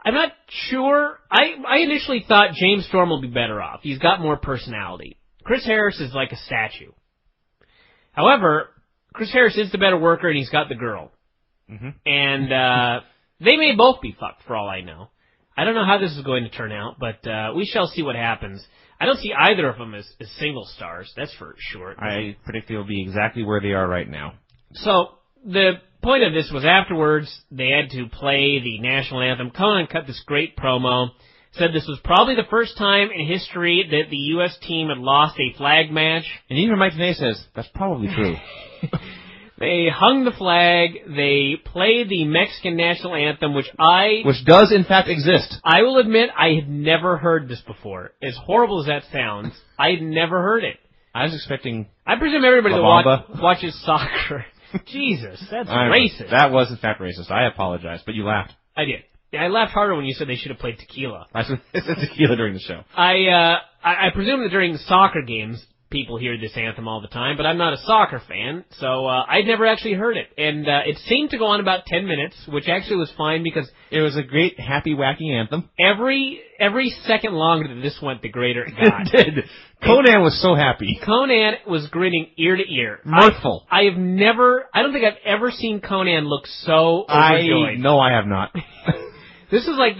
I'm not sure. I initially thought James Storm will be better off. He's got more personality. Chris Harris is like a statue. However, Chris Harris is the better worker, and he's got the girl. Mm-hmm. And they may both be fucked, for all I know. I don't know how this is going to turn out, but we shall see what happens. I don't see either of them as single stars, that's for sure. I predict they'll be exactly where they are right now. So, the point of this was afterwards, they had to play the national anthem. Conan cut this great promo, said this was probably the first time in history that the U.S. team had lost a flag match. And even Mike Tenay says, that's probably true. They hung the flag, they played the Mexican national anthem, which does in fact exist. I will admit, I had never heard this before. As horrible as that sounds, I had never heard it. I was expecting I presume everybody that watches soccer. Jesus, that's racist. That was in fact racist. I apologize, but you laughed. I did. I laughed harder when you said they should have played tequila. I said tequila during the show. I presume that during the soccer games, people hear this anthem all the time, but I'm not a soccer fan, so I'd never actually heard it. And it seemed to go on about 10 minutes, which actually was fine because it was a great, happy, wacky anthem. Every second longer that this went, the greater it got. It did. Conan was so happy. Conan was grinning ear to ear. Mirthful. I don't think I've ever seen Conan look so overjoyed. No, I have not. This is like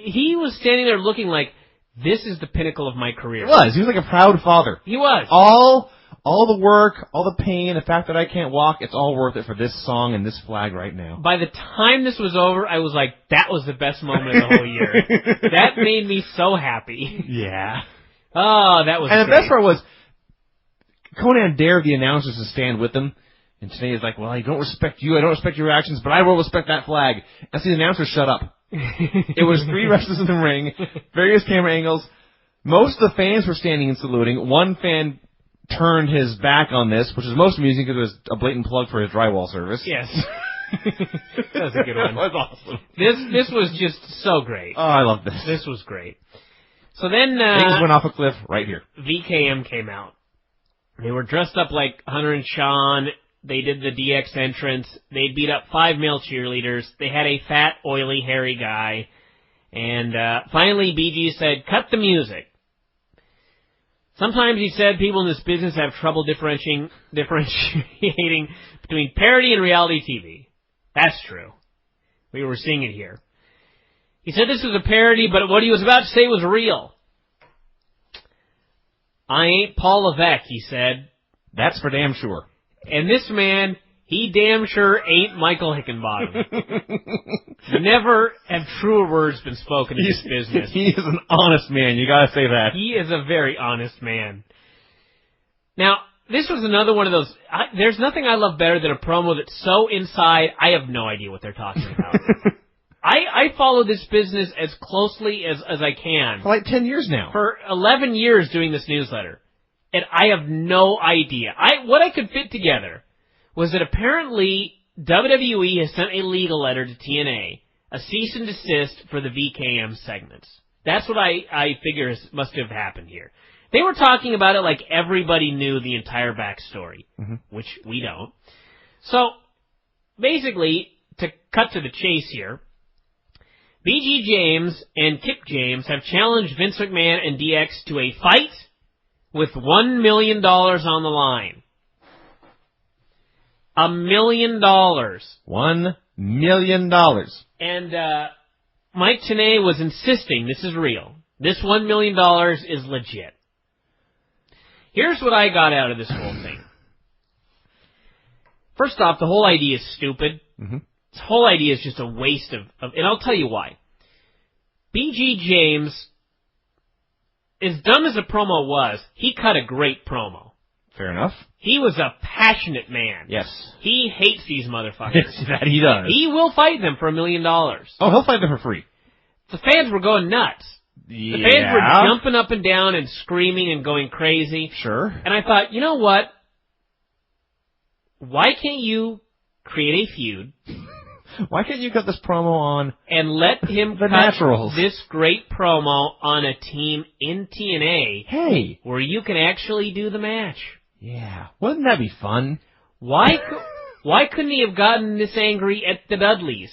he was standing there looking like, this is the pinnacle of my career. He was like a proud father. He was. All the work, all the pain, the fact that I can't walk, it's all worth it for this song and this flag right now. By the time this was over, I was like, that was the best moment of the whole year. That made me so happy. Yeah. Oh, that was And great. the best part was, Conan dared the announcers to stand with him. And today is like, well, I don't respect you, I don't respect your actions, but I will respect that flag. And so the announcers shut up. It was 3 wrestlers in the ring, various camera angles. Most of the fans were standing and saluting. One fan turned his back on this, which is most amusing because it was a blatant plug for his drywall service. Yes. That was a good one. That was awesome. This was just so great. Oh, I love this. This was great. So then things went off a cliff right here. VKM came out. They were dressed up like Hunter and Sean. They did the DX entrance. They beat up 5 male cheerleaders. They had a fat, oily, hairy guy. And finally, BG said, cut the music. Sometimes, he said, people in this business have trouble differentiating between parody and reality TV. That's true. We were seeing it here. He said this was a parody, but what he was about to say was real. I ain't Paul Levesque, he said. That's for damn sure. And this man, he damn sure ain't Michael Hickenbottom. Never have truer words been spoken in this business. He is an honest man, you gotta say that. He is a very honest man. Now, this was another one of those, there's nothing I love better than a promo that's so inside, I have no idea what they're talking about. I follow this business as closely as I can. For like 10 years now. For 11 years doing this newsletter. And I have no idea. What I could fit together was that apparently WWE has sent a legal letter to TNA, a cease and desist for the VKM segments. That's what I figure must have happened here. They were talking about it like everybody knew the entire backstory, which we don't. So, basically, to cut to the chase here, BG James and Kip James have challenged Vince McMahon and DX to a fight with $1 million on the line. $1 million. $1 million. And Mike Tenay was insisting this is real. This $1 million is legit. Here's what I got out of this whole thing. First off, the whole idea is stupid. Mm-hmm. This whole idea is just a waste of... And I'll tell you why. B.G. James, as dumb as the promo was, he cut a great promo. Fair enough. He was a passionate man. Yes. He hates these motherfuckers. That he does. He will fight them for $1 million. Oh, he'll fight them for free. The fans were going nuts. Yeah. The fans were jumping up and down and screaming and going crazy. Sure. And I thought, you know what? Why can't you create a feud? Why can't you cut this promo on and let him the cut Naturals? This great promo on a team in TNA? Hey, where you can actually do the match. Yeah, wouldn't that be fun? Why couldn't he have gotten this angry at the Dudleys?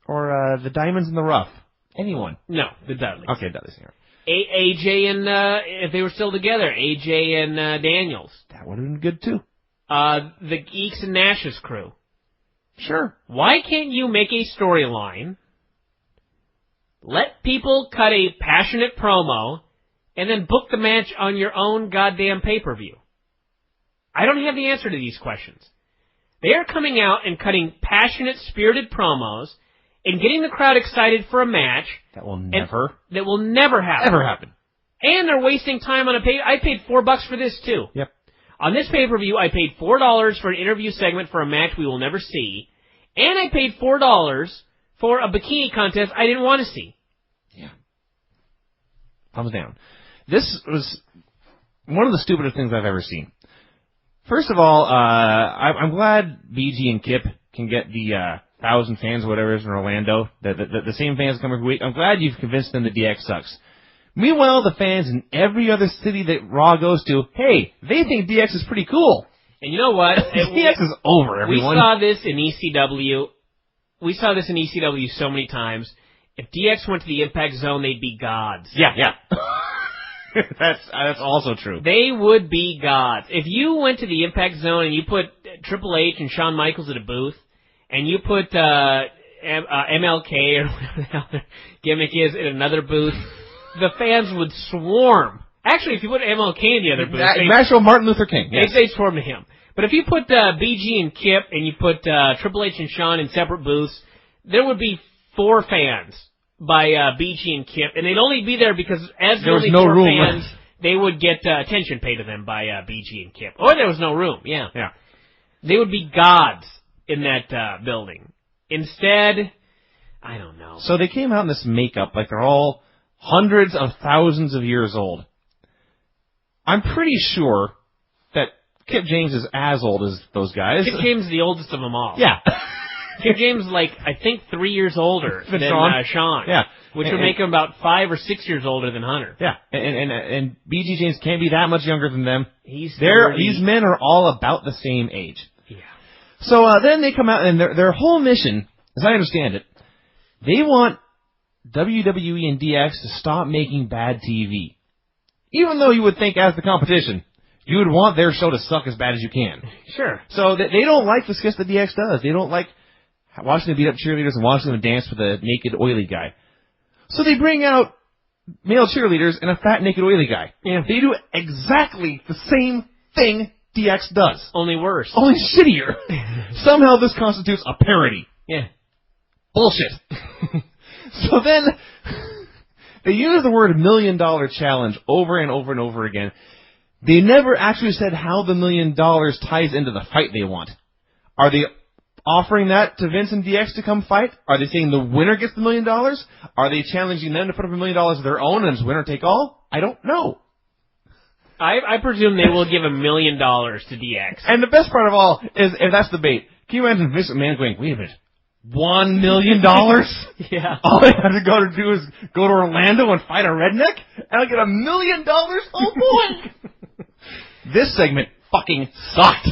Or the Diamonds in the Rough? Anyone? No, the Dudleys. Okay, Dudleys. AJ and if they were still together, AJ and Daniels. That would have been good too. The Geeks and Nash's crew. Sure. Why can't you make a storyline, let people cut a passionate promo, and then book the match on your own goddamn pay-per-view? I don't have the answer to these questions. They are coming out and cutting passionate, spirited promos and getting the crowd excited for a match that will never happen. Ever happen. And they're wasting time on a pay. I paid $4 for this too. Yep. On this pay-per-view, I paid $4 for an interview segment for a match we will never see, and I paid $4 for a bikini contest I didn't want to see. Yeah. Thumbs down. This was one of the stupidest things I've ever seen. First of all, I'm glad BG and Kip can get the 1,000 fans, whatever it is, in Orlando, the same fans come every week. I'm glad you've convinced them that DX sucks. Meanwhile, the fans in every other city that Raw goes to, hey, they think DX is pretty cool. And you know what? DX is over, everyone. We saw this in ECW. We saw this in ECW so many times. If DX went to the Impact Zone, they'd be gods. Yeah. That's also true. They would be gods. If you went to the Impact Zone and you put Triple H and Shawn Michaels at a booth, and you put MLK or whatever the hell their gimmick is in another booth, the fans would swarm. Actually, if you put MLK in the other booth... Actual Martin Luther King, yes. They'd swarm to him. But if you put BG and Kip and you put Triple H and Shawn in separate booths, there would be 4 fans by BG and Kip, and they'd only be there because as there was only no 4 room. Fans, they would get attention paid to them by BG and Kip. Or there was no room, yeah. They would be gods in that building. Instead, I don't know. So they came out in this makeup like they're all hundreds of thousands of years old. I'm pretty sure that Kip James is as old as those guys. Kip James is the oldest of them all. Yeah. Kip James is like, I think 3 years older than Shawn. Yeah. Which would make him about 5 or 6 years older than Hunter. Yeah. And BG James can't be that much younger than them. These men are all about the same age. Yeah. So then they come out, and their whole mission, as I understand it, they want WWE and DX to stop making bad TV. Even though you would think, as the competition, you would want their show to suck as bad as you can. Sure. So they don't like the skits that DX does. They don't like watching them beat up cheerleaders and watching them dance with a naked, oily guy. So they bring out male cheerleaders and a fat, naked, oily guy. Yeah. They do exactly the same thing DX does. Only worse. Only shittier. Somehow this constitutes a parody. Yeah. Bullshit. So then, they use the word $1 million challenge over and over and over again. They never actually said how the $1 million ties into the fight they want. Are they offering that to Vince and DX to come fight? Are they saying the winner gets the $1 million? Are they challenging them to put up $1 million of their own and it's winner take all? I don't know. I presume they will give $1 million to DX. And the best part of all is, if that's the bait, can you imagine Vince McMahon going, wait a minute, $1 million? Yeah. All I have to do is go to Orlando and fight a redneck, and I'll get $1 million? Oh boy! This segment fucking sucked.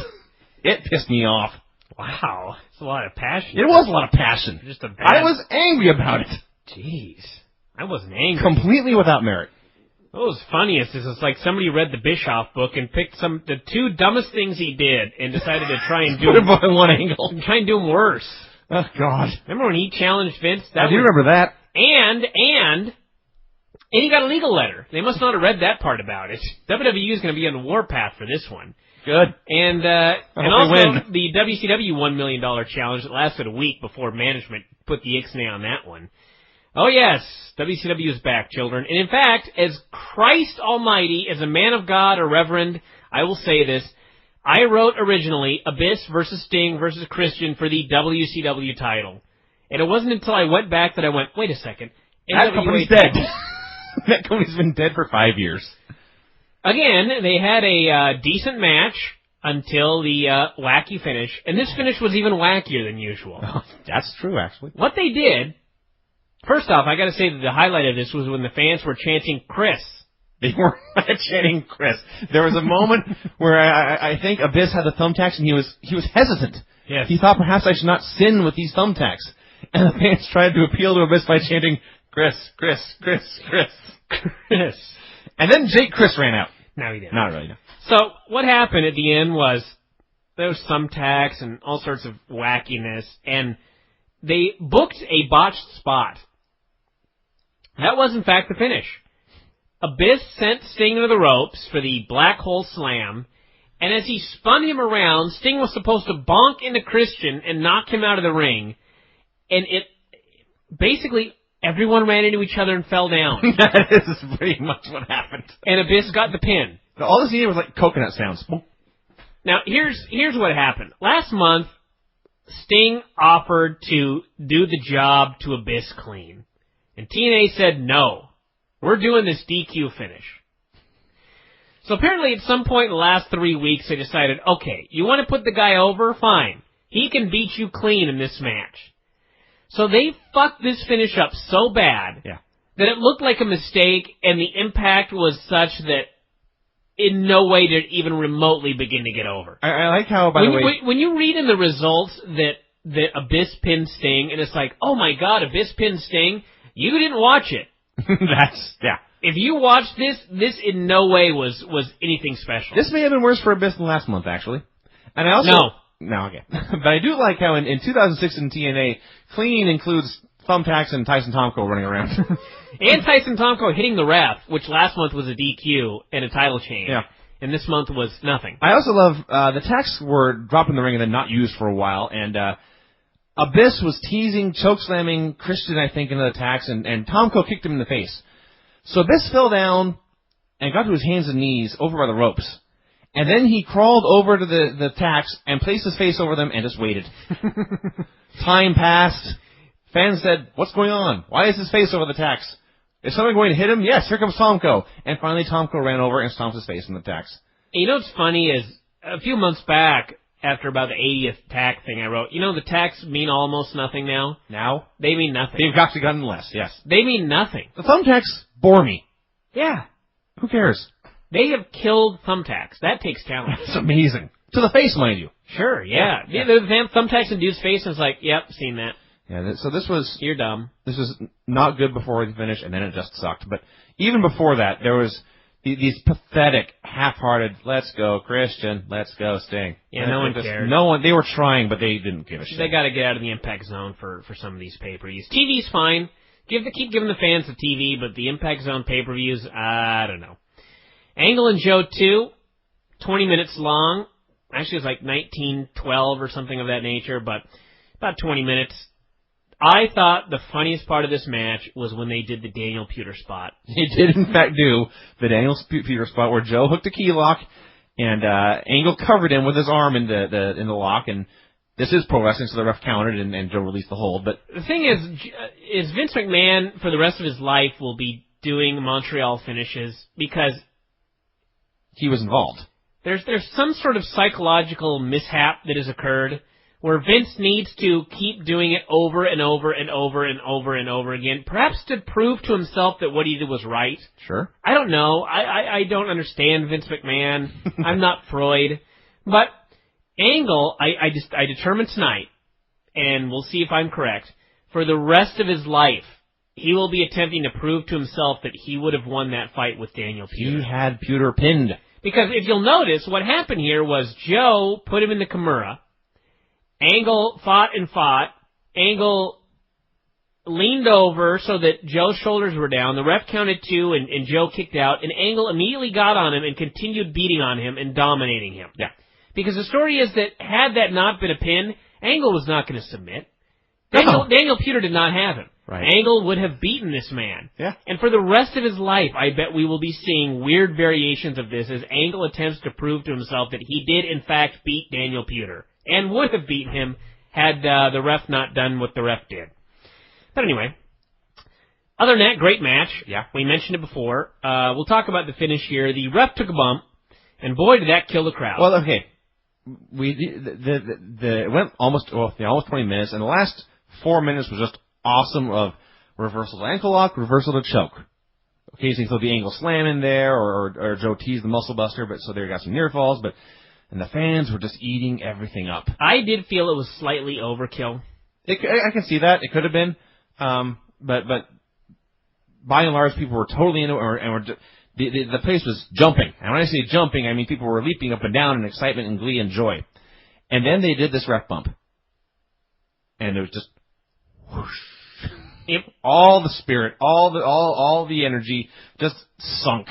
It pissed me off. Wow. It's a lot of passion. It was a lot of passion. Just a bad... I was angry about it. Jeez. I wasn't angry. Completely without merit. What was funniest is it's like somebody read the Bischoff book and picked the 2 dumbest things he did and decided to try and do them in one angle. Try and do them worse. Oh, God. Remember when he challenged Vince? I do remember that. And And he got a legal letter. They must not have read that part about it. WWE is going to be on the warpath for this one. Good. And also the WCW $1 million challenge that lasted a week before management put the ixnay on that one. Oh yes, WCW is back, children. And in fact, as Christ Almighty, as a man of God or reverend, I will say this, I wrote originally Abyss versus Sting versus Christian for the WCW title. And it wasn't until I went back that I went, wait a second. That company's dead. That company's been dead for 5 years. Again, they had a decent match until the wacky finish. And this finish was even wackier than usual. Oh, that's true, actually. What they did, first off, I got to say that the highlight of this was when the fans were chanting Chris. They weren't chanting Chris. There was a moment where I think Abyss had the thumbtacks and he was hesitant. Yes. He thought perhaps I should not sin with these thumbtacks. And the fans tried to appeal to Abyss by chanting Chris, Chris, Chris, Chris. Chris. And then Jake Chris ran out. No, he didn't. Not really, no. So what happened at the end was there was thumbtacks and all sorts of wackiness, and they booked a botched spot. That was, in fact, the finish. Abyss sent Sting to the ropes for the black hole slam, and as he spun him around, Sting was supposed to bonk into Christian and knock him out of the ring, and it basically everyone ran into each other and fell down. That is pretty much what happened. And Abyss got the pin. All this needed was like coconut sounds. Now, here's what happened. Last month, Sting offered to do the job to Abyss clean. And TNA said, no, we're doing this DQ finish. So apparently at some point in the last 3 weeks, they decided, okay, you want to put the guy over? Fine. He can beat you clean in this match. So they fucked this finish up so bad that it looked like a mistake, and the impact was such that in no way did it even remotely begin to get over. I like how, by the way... When you read in the results that Abyss pinned Sting, and it's like, oh my god, Abyss pinned Sting, you didn't watch it. If you watched this in no way was anything special. This may have been worse for Abyss than last month, actually. And I also... No, okay. But I do like how in 2006 in TNA, clean includes thumbtacks and Tyson Tomko running around. And Tyson Tomko hitting the ref, which last month was a DQ and a title change. Yeah. And this month was nothing. I also love, the tacks were dropped in the ring and then not used for a while, and Abyss was teasing, chokeslamming Christian, I think, into the tacks, and Tomko kicked him in the face. So Abyss fell down and got to his hands and knees over by the ropes. And then he crawled over to the tacks and placed his face over them and just waited. Time passed. Fans said, what's going on? Why is his face over the tacks? Is someone going to hit him? Yes, here comes Tomko. And finally Tomko ran over and stomped his face in the tacks. You know what's funny is, a few months back, after about the 80th tack thing I wrote, you know the tacks mean almost nothing now? Now? They mean nothing. They've actually gotten less, yes. They mean nothing. The thumbtacks bore me. Yeah. Who cares? They have killed thumbtacks. That takes talent. It's amazing. To the face, mind you. Sure, yeah. The thumbtacks in dude's face, and it's like, yep, seen that. Yeah, so this was... You're dumb. This was not good before the finish, and then it just sucked. But even before that, there was these pathetic, half-hearted, let's go, Christian, let's go, Sting. Yeah, no one cared. No one, they were trying, but they didn't give a shit. They gotta get out of the Impact Zone for some of these pay-per-views. TV's fine. Keep giving the fans the TV, but the Impact Zone pay-per-views, I don't know. Angle and Joe 2, 20 minutes long. Actually, it was like 1912 or something of that nature, but about 20 minutes. I thought the funniest part of this match was when they did the Daniel Puder spot. They did, in fact, do the Daniel Puder spot where Joe hooked a key lock, and Angle covered him with his arm in the lock, and this is pro wrestling, so the ref counted, and Joe released the hold. But the thing is Vince McMahon, for the rest of his life, will be doing Montreal finishes because... he was involved. There's some sort of psychological mishap that has occurred where Vince needs to keep doing it over and over and over and over and over again, perhaps to prove to himself that what he did was right. Sure. I don't know. I don't understand Vince McMahon. I'm not Freud. But Angle, I determined tonight, and we'll see if I'm correct, for the rest of his life, he will be attempting to prove to himself that he would have won that fight with Daniel Puder. He had Puder pinned. Because if you'll notice, what happened here was Joe put him in the Kimura. Angle fought and fought. Angle leaned over so that Joe's shoulders were down. The ref counted 2, and Joe kicked out. And Angle immediately got on him and continued beating on him and dominating him. Yeah. Because the story is that had that not been a pin, Angle was not going to submit. Daniel Puder did not have him. Right. Angle would have beaten this man. Yeah. And for the rest of his life, I bet we will be seeing weird variations of this as Angle attempts to prove to himself that he did, in fact, beat Daniel Puder. And would have beaten him had the ref not done what the ref did. But anyway, other than that, great match. Yeah. We mentioned it before. We'll talk about the finish here. The ref took a bump, and boy, did that kill the crowd. Well, okay. It went almost 20 minutes, and the last 4 minutes was just awesome of reversal to ankle lock, reversal to choke. Occasionally throw the angle slam in there, or Joe teased the muscle buster, but so there got some near falls, and the fans were just eating everything up. I did feel it was slightly overkill. I can see that. It could have been, but by and large, people were totally into it, and were the place was jumping. And when I say jumping, I mean people were leaping up and down in excitement and glee and joy. And then they did this ref bump, and it was just whoosh. All the spirit, all the energy just sunk.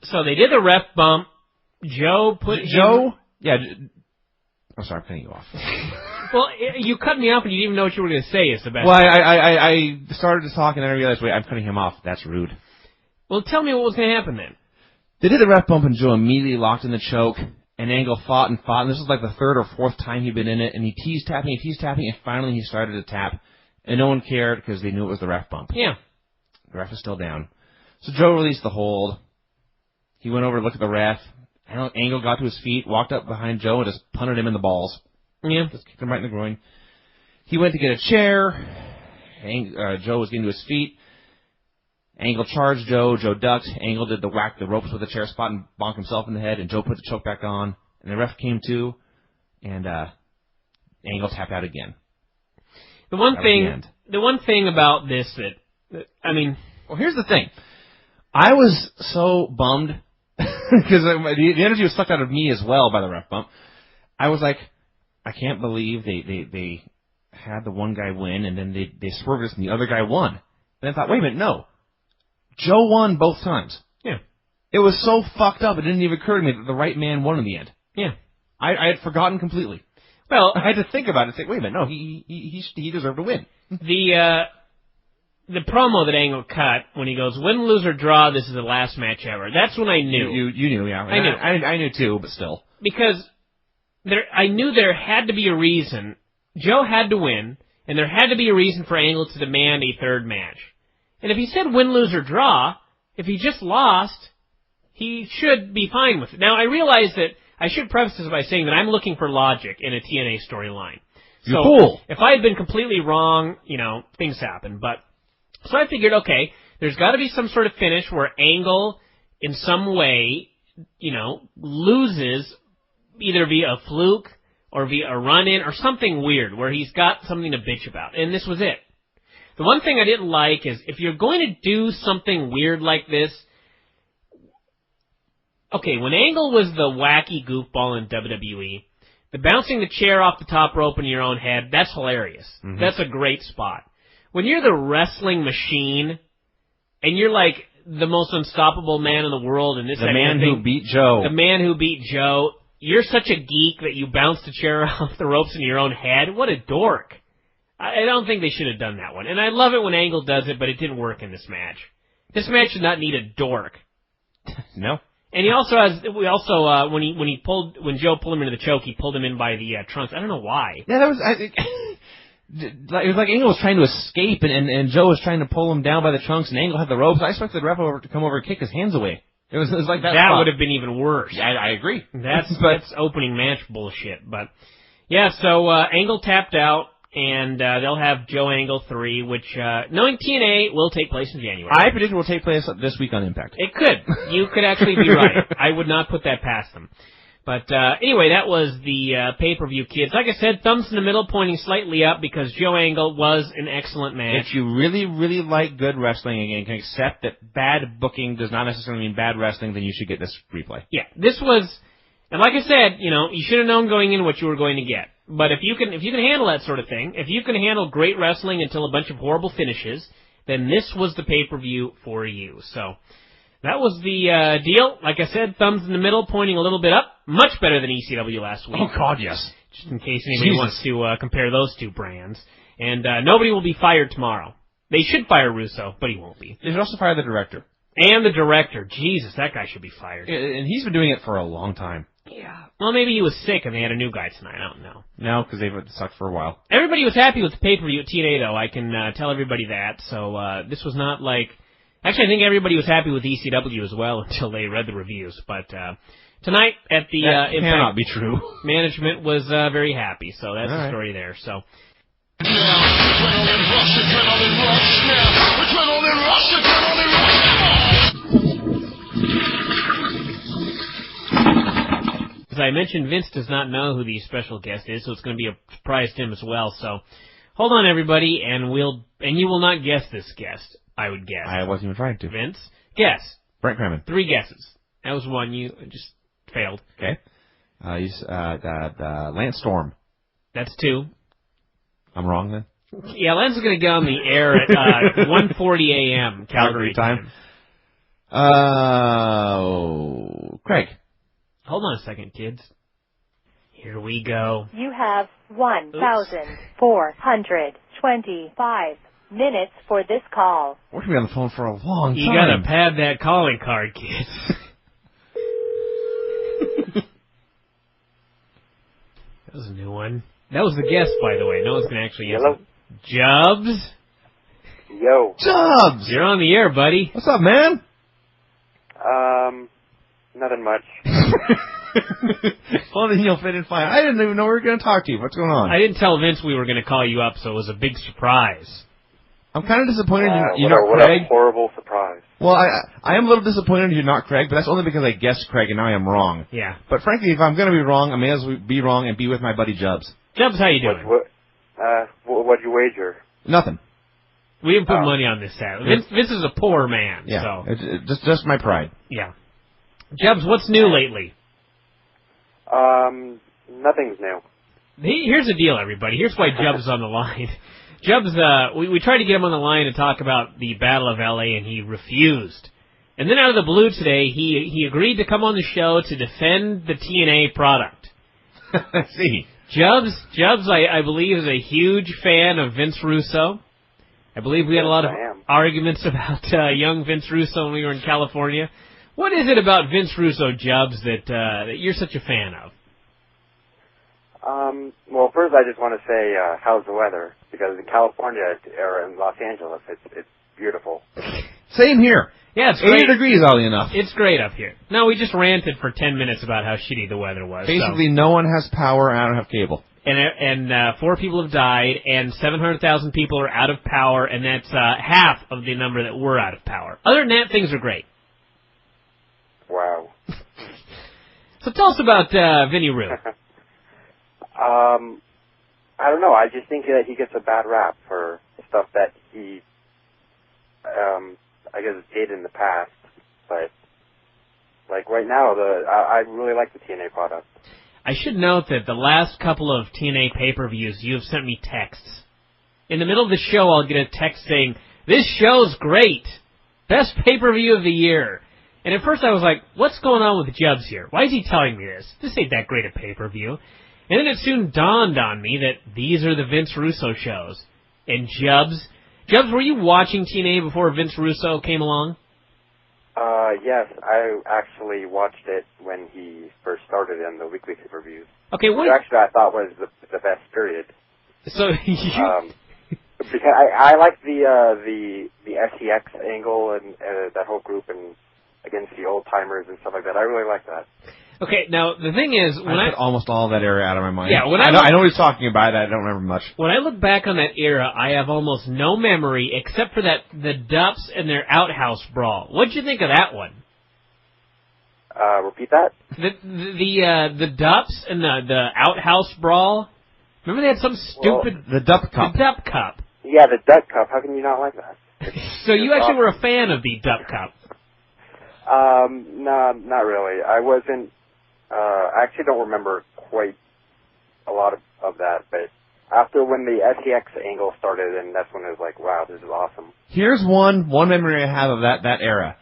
So they did the ref bump. Joe Yeah. I'm sorry, I'm cutting you off. Well, you cut me off and you didn't even know what you were going to say, is the best. Well, I started to talk and then I realized, wait, I'm cutting him off. That's rude. Well, tell me what was going to happen then. They did the ref bump and Joe immediately locked in the choke. And Angle fought, and this was like the 3rd or 4th time he'd been in it. And he teased tapping, and finally he started to tap. And no one cared because they knew it was the ref bump. Yeah. The ref is still down. So Joe released the hold. He went over to look at the ref. Angle got to his feet, walked up behind Joe, and just punted him in the balls. Yeah. Just kicked him right in the groin. He went to get a chair. Joe was getting to his feet. Angle charged Joe. Joe ducked. Angle did the whack the ropes with the chair spot and bonked himself in the head, and Joe put the choke back on. And the ref came to, and Angle tapped out again. The one thing about this well, here's the thing. I was so bummed because the energy was sucked out of me as well by the ref bump. I was like, I can't believe they had the one guy win and then they swerved us and the other guy won. And I thought, wait a minute, no. Joe won both times. Yeah. It was so fucked up, it didn't even occur to me that the right man won in the end. Yeah. I had forgotten completely. Well, I had to think about it and say, wait a minute, no, he deserved to win. The promo that Angle cut when he goes, win, lose, or draw, this is the last match ever. That's when I knew. You knew, yeah. I knew. I knew too, but still. Because I knew there had to be a reason. Joe had to win, and there had to be a reason for Angle to demand a 3rd match. And if he said win, lose, or draw, if he just lost, he should be fine with it. Now, I realize that I should preface this by saying that I'm looking for logic in a TNA storyline. You're cool. If I had been completely wrong, things happen. So I figured, okay, there's got to be some sort of finish where Angle, in some way, loses either via a fluke or via a run-in or something weird where he's got something to bitch about. And this was it. The one thing I didn't like is if you're going to do something weird like this, okay, when Angle was the wacky goofball in WWE, the bouncing the chair off the top rope in your own head, that's hilarious. Mm-hmm. That's a great spot. When you're the wrestling machine, and you're like the most unstoppable man in the world, and the man who beat Joe, you're such a geek that you bounced the chair off the ropes in your own head. What a dork. I don't think they should have done that one. And I love it when Angle does it, but it didn't work in this match. This match did not need a dork. No. And he also has, when Joe pulled him into the choke, he pulled him in by the trunks. I don't know why. Yeah, it was like Angle was trying to escape, and Joe was trying to pull him down by the trunks, and Angle had the ropes. I expected the ref to come over and kick his hands away. It was like that. That would have been even worse. Yeah, I agree. That's opening match bullshit. But yeah, so Angle tapped out, and they'll have Joe Angle 3, which, knowing TNA, will take place in January. I predict it will take place this week on Impact. It could. You could actually be right. I would not put that past them. But anyway, that was the pay-per-view, kids. Like I said, thumbs in the middle, pointing slightly up because Joe Angle was an excellent match. If you really, really like good wrestling and can accept that bad booking does not necessarily mean bad wrestling, then you should get this replay. Yeah, this was, and like I said, you should have known going in what you were going to get. But if you can handle that sort of thing, if you can handle great wrestling until a bunch of horrible finishes, then this was the pay-per-view for you. So that was the deal. Like I said, thumbs in the middle, pointing a little bit up. Much better than ECW last week. Oh, God, yes. Just in case anybody wants to compare those two brands. And nobody will be fired tomorrow. They should fire Russo, but he won't be. They should also fire the director. And the director. Jesus, that guy should be fired. And he's been doing it for a long time. Yeah. Well, maybe he was sick and they had a new guy tonight. I don't know. No, because they've sucked for a while. Everybody was happy with the pay-per-view at TNA, though. I can tell everybody that. So this was not like... Actually, I think everybody was happy with ECW as well until they read the reviews. But tonight at the that Impact, cannot be true. Management was very happy. So that's the story there. So. As I mentioned, Vince does not know who the special guest is, so it's going to be a surprise to him as well. So, hold on, everybody, and you will not guess this guest. I would guess. I wasn't even trying to. Vince, guess. Brent Kremen. 3 guesses. That was one you just failed. Okay. He's Lance Storm. That's 2. I'm wrong then. Yeah, Lance is going to get on the air at 1:40 a.m. Calgary time. Craig. Hold on a second, kids. Here we go. You have 1,425 minutes for this call. We're going to be on the phone for a long time. You got to pad that calling card, kids. That was a new one. That was the guest, by the way. No one's going to actually answer. Hello? Jubbz? Yo. Jubbz! You're on the air, buddy. What's up, man? Nothing much. Well, then you'll fit in fine. I didn't even know we were going to talk to you. What's going on? I didn't tell Vince we were going to call you up, so it was a big surprise. I'm kind of disappointed you're What not Craig. a horrible surprise. Well, I am a little disappointed you're not Craig, but that's only because I guessed Craig and now I am wrong. Yeah. But frankly, if I'm going to be wrong, I may as well be wrong and be with my buddy Jubbz. Jubbz, how you doing? What'd you wager? Nothing. We didn't put money on this set. Vince is a poor man. Yeah. So. It's just my pride. Yeah. Jubbz, what's new lately? Nothing's new. Here's the deal, everybody. Here's why Jubbz is on the line. Jubbz, we tried to get him on the line to talk about the Battle of L.A., and he refused. And then out of the blue today, he agreed to come on the show to defend the TNA product. See. Jubbz, I believe, is a huge fan of Vince Russo. I believe we had a lot of arguments about young Vince Russo when we were in California. What is it about Vince Russo, Jubbz, that you're such a fan of? Well, first I just want to say, how's the weather? Because in California or in Los Angeles, it's beautiful. Same here. Yeah, it's great. 80 degrees, oddly enough. It's great up here. No, we just ranted for 10 minutes about how shitty the weather was. Basically, no one has power, and I don't have cable. And 4 people have died, and 700,000 people are out of power, and that's half of the number that were out of power. Other than that, things are great. Wow. So tell us about Vinny Roo. I don't know. I just think that he gets a bad rap for stuff that he, I guess, did in the past. But like right now, I really like the TNA product. I should note that the last couple of TNA pay-per-views, you have sent me texts. In the middle of the show, I'll get a text saying, "This show's great, best pay-per-view of the year." And at first I was like, what's going on with Jubbz here? Why is he telling me this? This ain't that great a pay-per-view. And then it soon dawned on me that these are the Vince Russo shows. And Jubbz, were you watching TNA before Vince Russo came along? Yes, I actually watched it when he first started in the weekly pay-per-views. Okay, which actually I thought was the best period. So you... because I like the SEX angle and that whole group and against the old timers and stuff like that. I really like that. Okay, now the thing is, when I put almost all of that era out of my mind. Yeah, I know what he's talking about. I don't remember much. When I look back on that era, I have almost no memory except for the Dups and their outhouse brawl. What'd you think of that one? Repeat that. The Dups and the outhouse brawl. Remember they had some stupid the Dup Cup. The Dup Cup. Yeah, the Duck Cup. How can you not like that? So you actually were a fan of the Dup Cup? No, not really. I wasn't. I actually don't remember quite a a lot of that, but after when the SEX angle started, and that's when it was like, wow, this is awesome. Here's one memory I have of that era.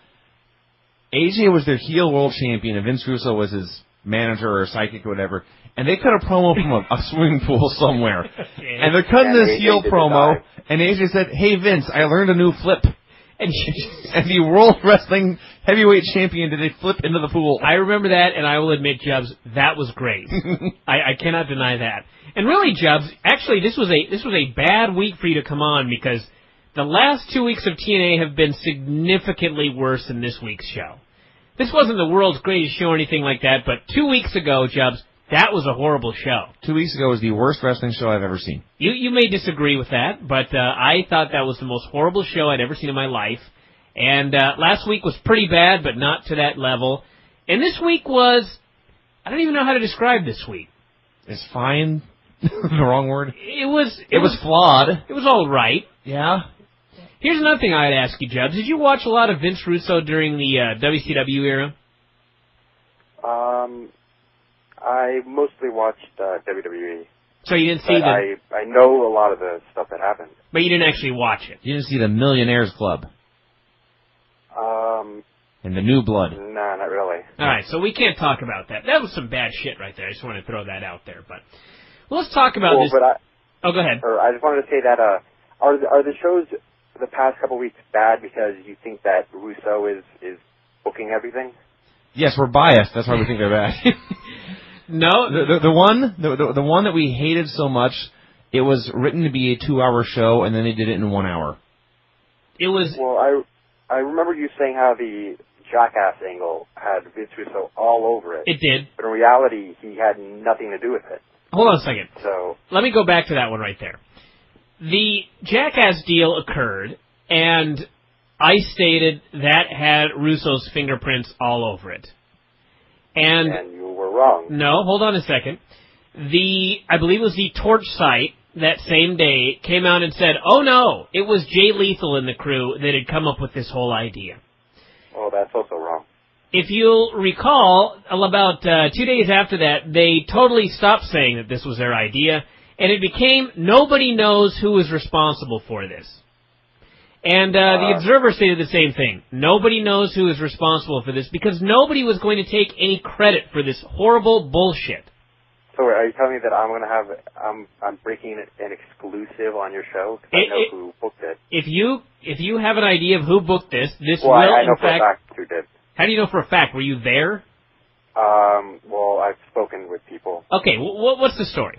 AJ was their heel world champion, and Vince Russo was his manager or psychic or whatever, and they cut a promo from a swimming pool somewhere. And they're cutting this heel promo, and AJ said, "Hey, Vince, I learned a new flip." And the World Wrestling Heavyweight Champion did a flip into the pool. I remember that, and I will admit, Jubbz, that was great. I cannot deny that. And really, Jubbz, actually, this was a bad week for you to come on because the last 2 weeks of TNA have been significantly worse than this week's show. This wasn't the world's greatest show or anything like that, but 2 weeks ago, Jubbz, that was a horrible show. 2 weeks ago was the worst wrestling show I've ever seen. You may disagree with that, but I thought that was the most horrible show I'd ever seen in my life. And last week was pretty bad, but not to that level. And this week was, I don't even know how to describe this week. It's fine. The wrong word. It was flawed. It was all right. Yeah. Here's another thing I'd ask you, Jubbz. Did you watch a lot of Vince Russo during the WCW era? I mostly watched WWE. So you didn't see I know a lot of the stuff that happened. But you didn't actually watch it? You didn't see the Millionaires Club? And the New Blood? No, not really. All right, so we can't talk about that. That was some bad shit right there. I just want to throw that out there. But let's talk about this. Go ahead. I just wanted to say that are the shows the past couple weeks bad because you think that Russo is booking everything? Yes, we're biased. That's why we think they're bad. No, the one that we hated so much, it was written to be a 2-hour show, and then they did it in 1 hour. It was. Well, I remember you saying how the Jackass angle had Vince Russo all over it. It did. But in reality, he had nothing to do with it. Hold on a second. So let me go back to that one right there. The Jackass deal occurred, and I stated that had Russo's fingerprints all over it. And you were wrong. No, hold on a second. I believe it was the Torch site that same day came out and said, oh no, it was Jay Lethal and the crew that had come up with this whole idea. Well, that's also wrong. If you'll recall, about 2 days after that, they totally stopped saying that this was their idea, and it became nobody knows who is responsible for this. And the Observer stated the same thing. Nobody knows who is responsible for this because nobody was going to take any credit for this horrible bullshit. So are you telling me that I'm going to have I'm breaking an exclusive on your show because I know who booked it? If you have an idea of who booked this, I know for a fact who did. How do you know for a fact? Were you there? Well, I've spoken with people. Okay, what's the story?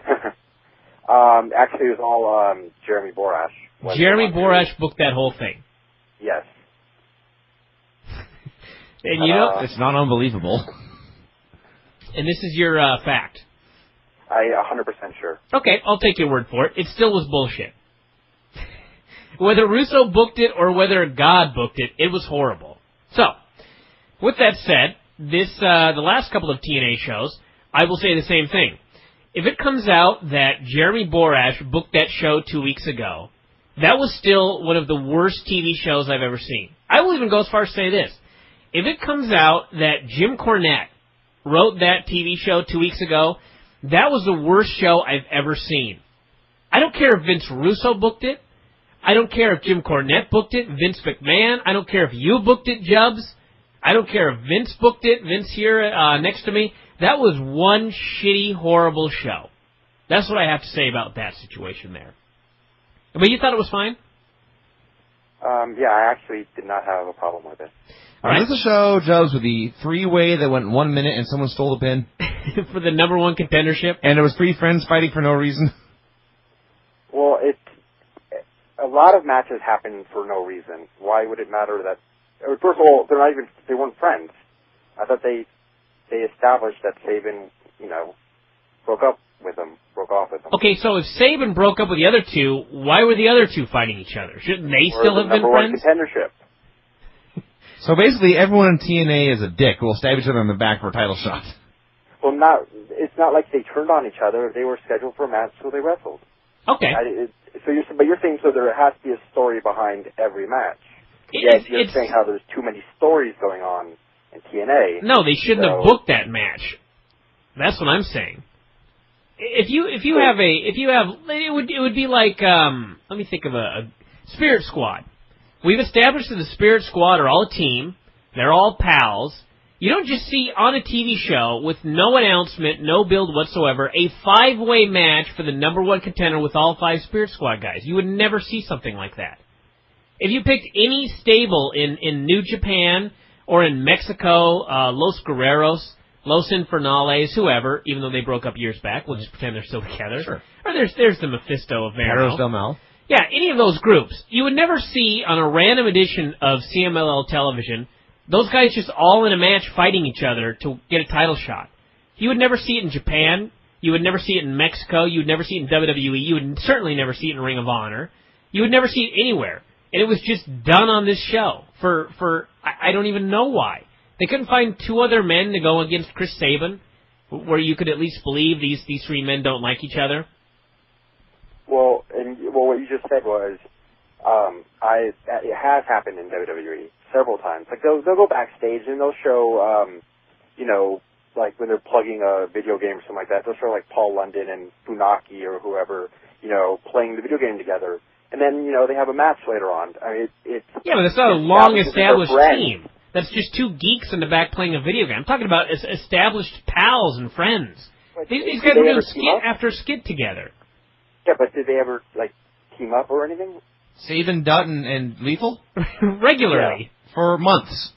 Actually, it was all Jeremy Borash. Jeremy Borash booked that whole thing. Yes. And you know, it's not unbelievable. And this is your fact. I'm 100% sure. Okay, I'll take your word for it. It still was bullshit. Whether Russo booked it or whether God booked it, it was horrible. So, with that said, the last couple of TNA shows, I will say the same thing. If it comes out that Jeremy Borash booked that show 2 weeks ago, that was still one of the worst TV shows I've ever seen. I will even go as far as to say this. If it comes out that Jim Cornette wrote that TV show 2 weeks ago, that was the worst show I've ever seen. I don't care if Vince Russo booked it. I don't care if Jim Cornette booked it, Vince McMahon. I don't care if you booked it, Jubbz. I don't care if Vince booked it, Vince here next to me. That was one shitty, horrible show. That's what I have to say about that situation there. But you thought it was fine? Yeah, I actually did not have a problem with it. All right. This is a show, Jubbz, with the three-way that went 1 minute and someone stole the pin. For the #1 contendership? And it was 3 friends fighting for no reason. Well, a lot of matches happen for no reason. Why would it matter that... First of all, they weren't friends. I thought they established that Sabin, broke off with them. Okay, so if Sabin broke up with the other two, why were the other two fighting each other? Shouldn't they still have been friends? Contendership. So basically, everyone in TNA is a dick who will stab each other in the back for a title shot. Well, it's not like they turned on each other. They were scheduled for a match, so they wrestled. Okay. But you're saying so there has to be a story behind every match. Yes, you're saying how there's too many stories going on in TNA. No, they shouldn't have booked that match. That's what I'm saying. If you have it would be like let me think of a Spirit Squad. We've established that the Spirit Squad are all a team. They're all pals. You don't just see on a TV show with no announcement, no build whatsoever, a 5-way match for the number 1 contender with all 5 Spirit Squad guys. You would never see something like that. If you picked any stable in New Japan or in Mexico, Los Guerreros, Los Infernales, whoever, even though they broke up years back, we'll just pretend they're still together. Sure. Or there's the Mephisto of Mero. Del Mal. Yeah, any of those groups. You would never see on a random edition of CMLL television those guys just all in a match fighting each other to get a title shot. You would never see it in Japan. You would never see it in Mexico. You would never see it in WWE. You would certainly never see it in Ring of Honor. You would never see it anywhere. And it was just done on this show for I don't even know why. They couldn't find 2 other men to go against Chris Sabin, where you could at least believe these 3 men don't like each other. Well, what you just said was, it has happened in WWE several times. Like they'll go backstage and they'll show, like when they're plugging a video game or something like that, they'll show like Paul London and Funaki or whoever, playing the video game together. And then, they have a match later on. I mean, it's... Yeah, but it's not a long-established team. That's just 2 geeks in the back playing a video game. I'm talking about established pals and friends. These guys were doing skit after skit together. Yeah, but did they ever, team up or anything? Sabin, Dutton, and Lethal? Yeah. Regularly. For months.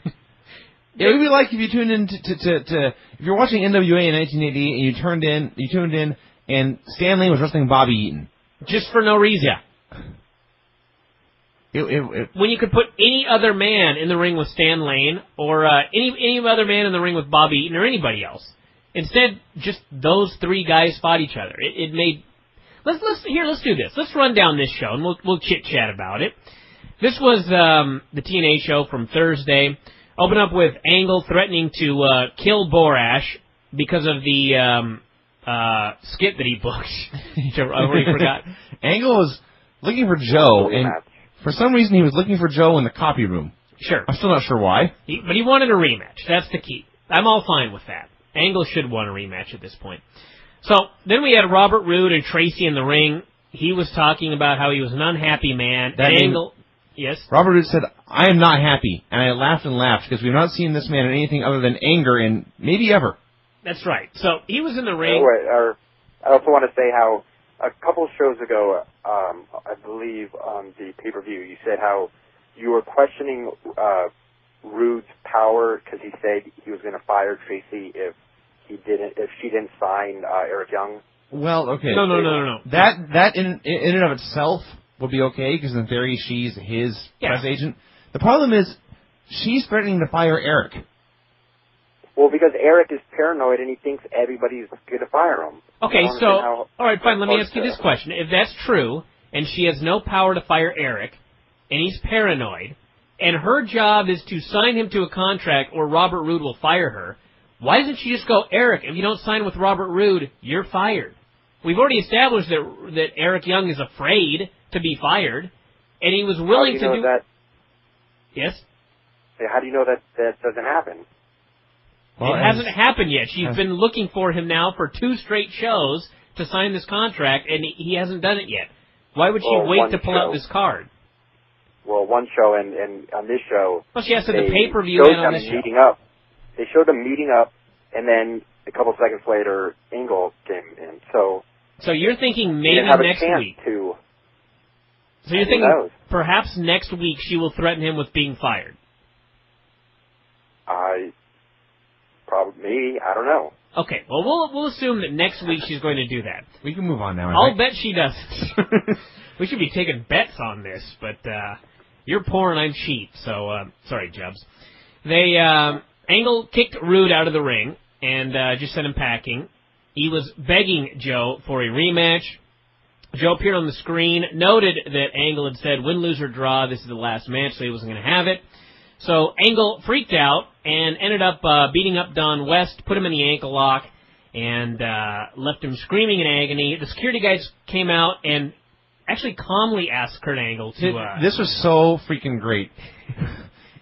It would be like if you tuned in to if you're watching NWA in 1980 and you tuned in and Stan Lane was wrestling Bobby Eaton. Just for no reason. Yeah. When you could put any other man in the ring with Stan Lane or any other man in the ring with Bobby Eaton or anybody else. Instead, just those 3 guys fought each other. It made... Let's do this. Let's run down this show and we'll chit-chat about it. This was the TNA show from Thursday. Open up with Angle threatening to kill Borash because of the skit that he booked. I already forgot. Angle was looking for Joe, and for some reason he was looking for Joe in the copy room. Sure. I'm still not sure why. But he wanted a rematch. That's the key. I'm all fine with that. Angle should want a rematch at this point. So then we had Robert Roode and Tracy in the ring. He was talking about how he was an unhappy man. Angle... Yes? Robert Roode said, I am not happy. And I laughed and laughed because we've not seen this man in anything other than anger in maybe ever. That's right. So he was in the ring. I also want to say how a couple of shows ago, I believe on the pay-per-view, you said how you were questioning Roode's power because he said he was going to fire Tracy if she didn't sign Eric Young. Well, okay. No. That in and of itself would be okay, because in theory she's his press agent. The problem is, she's threatening to fire Eric. Well, because Eric is paranoid and he thinks everybody's going to fire him. Okay, so, all right, fine, let me ask you this question. If that's true, and she has no power to fire Eric, and he's paranoid, and her job is to sign him to a contract or Robert Roode will fire her, why doesn't she just go, Eric, if you don't sign with Robert Roode, you're fired? We've already established that Eric Young is afraid to be fired, and he was willing to do that. Yes? How do you know that doesn't happen? Well, it hasn't happened yet. She's been looking for him now for 2 straight shows to sign this contract, and he hasn't done it yet. Why would she wait to pull out this card? Well, one show, and on this show... Well, she has to the pay-per-view and on this show. Meeting up. They showed them meeting up, and then a couple seconds later, Angle came in. So you're thinking maybe next week. So you're thinking perhaps next week she will threaten him with being fired. Probably, I don't know. Okay, well, we'll assume that next week she's going to do that. We can move on now. I'll bet she doesn't. We should be taking bets on this, but you're poor and I'm cheap, so sorry, Jubbz. Angle kicked Roode out of the ring and just sent him packing. He was begging Joe for a rematch. Joe appeared on the screen, noted that Angle had said, win, lose, or draw, this is the last match, so he wasn't going to have it. So Angle freaked out and ended up beating up Don West, put him in the ankle lock, and left him screaming in agony. The security guys came out and actually calmly asked Kurt Angle to... This was so freaking great.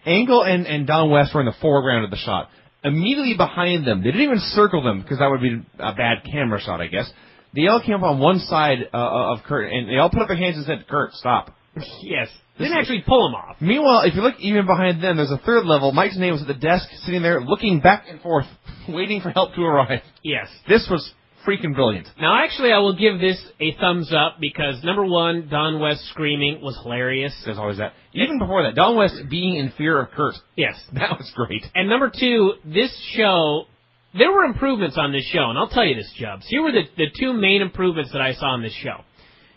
Angle and Don West were in the foreground of the shot. immediately behind them. They didn't even circle them because that would be a bad camera shot, I guess. They all came up on one side of Kurt, and they all put up their hands and said, "Kurt, stop." Yes. They didn't actually pull him off. Meanwhile, if you look even behind them, there's a third level. Mike Tenay was at the desk, sitting there, looking back and forth, waiting for help to arrive. Yes. This was freaking brilliant. Now, actually, I will give this a thumbs up because, number one, Don West screaming was hilarious. There's always that. Even before that, Don West being in fear of Kurt. Yes. That was great. And number two, this show, there were improvements on this show, and I'll tell you this, Jubbz. Here were the two main improvements that I saw on this show.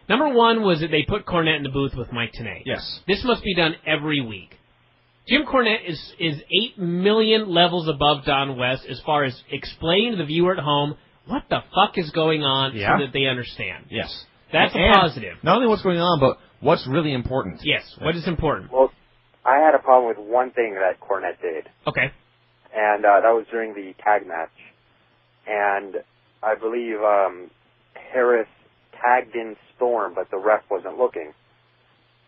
Number one was that they put Cornette in the booth with Mike Tenay. Yes. This must be done every week. Jim Cornette is 8 million levels above Don West as far as explaining to the viewer at home what the fuck is going on so that they understand. Yes. That's a positive. Not only what's going on, but what's really important. Yes, what is important. Well, I had a problem with one thing that Cornette did. Okay. And that was during the tag match. And I believe Harris tagged in Storm, but the ref wasn't looking.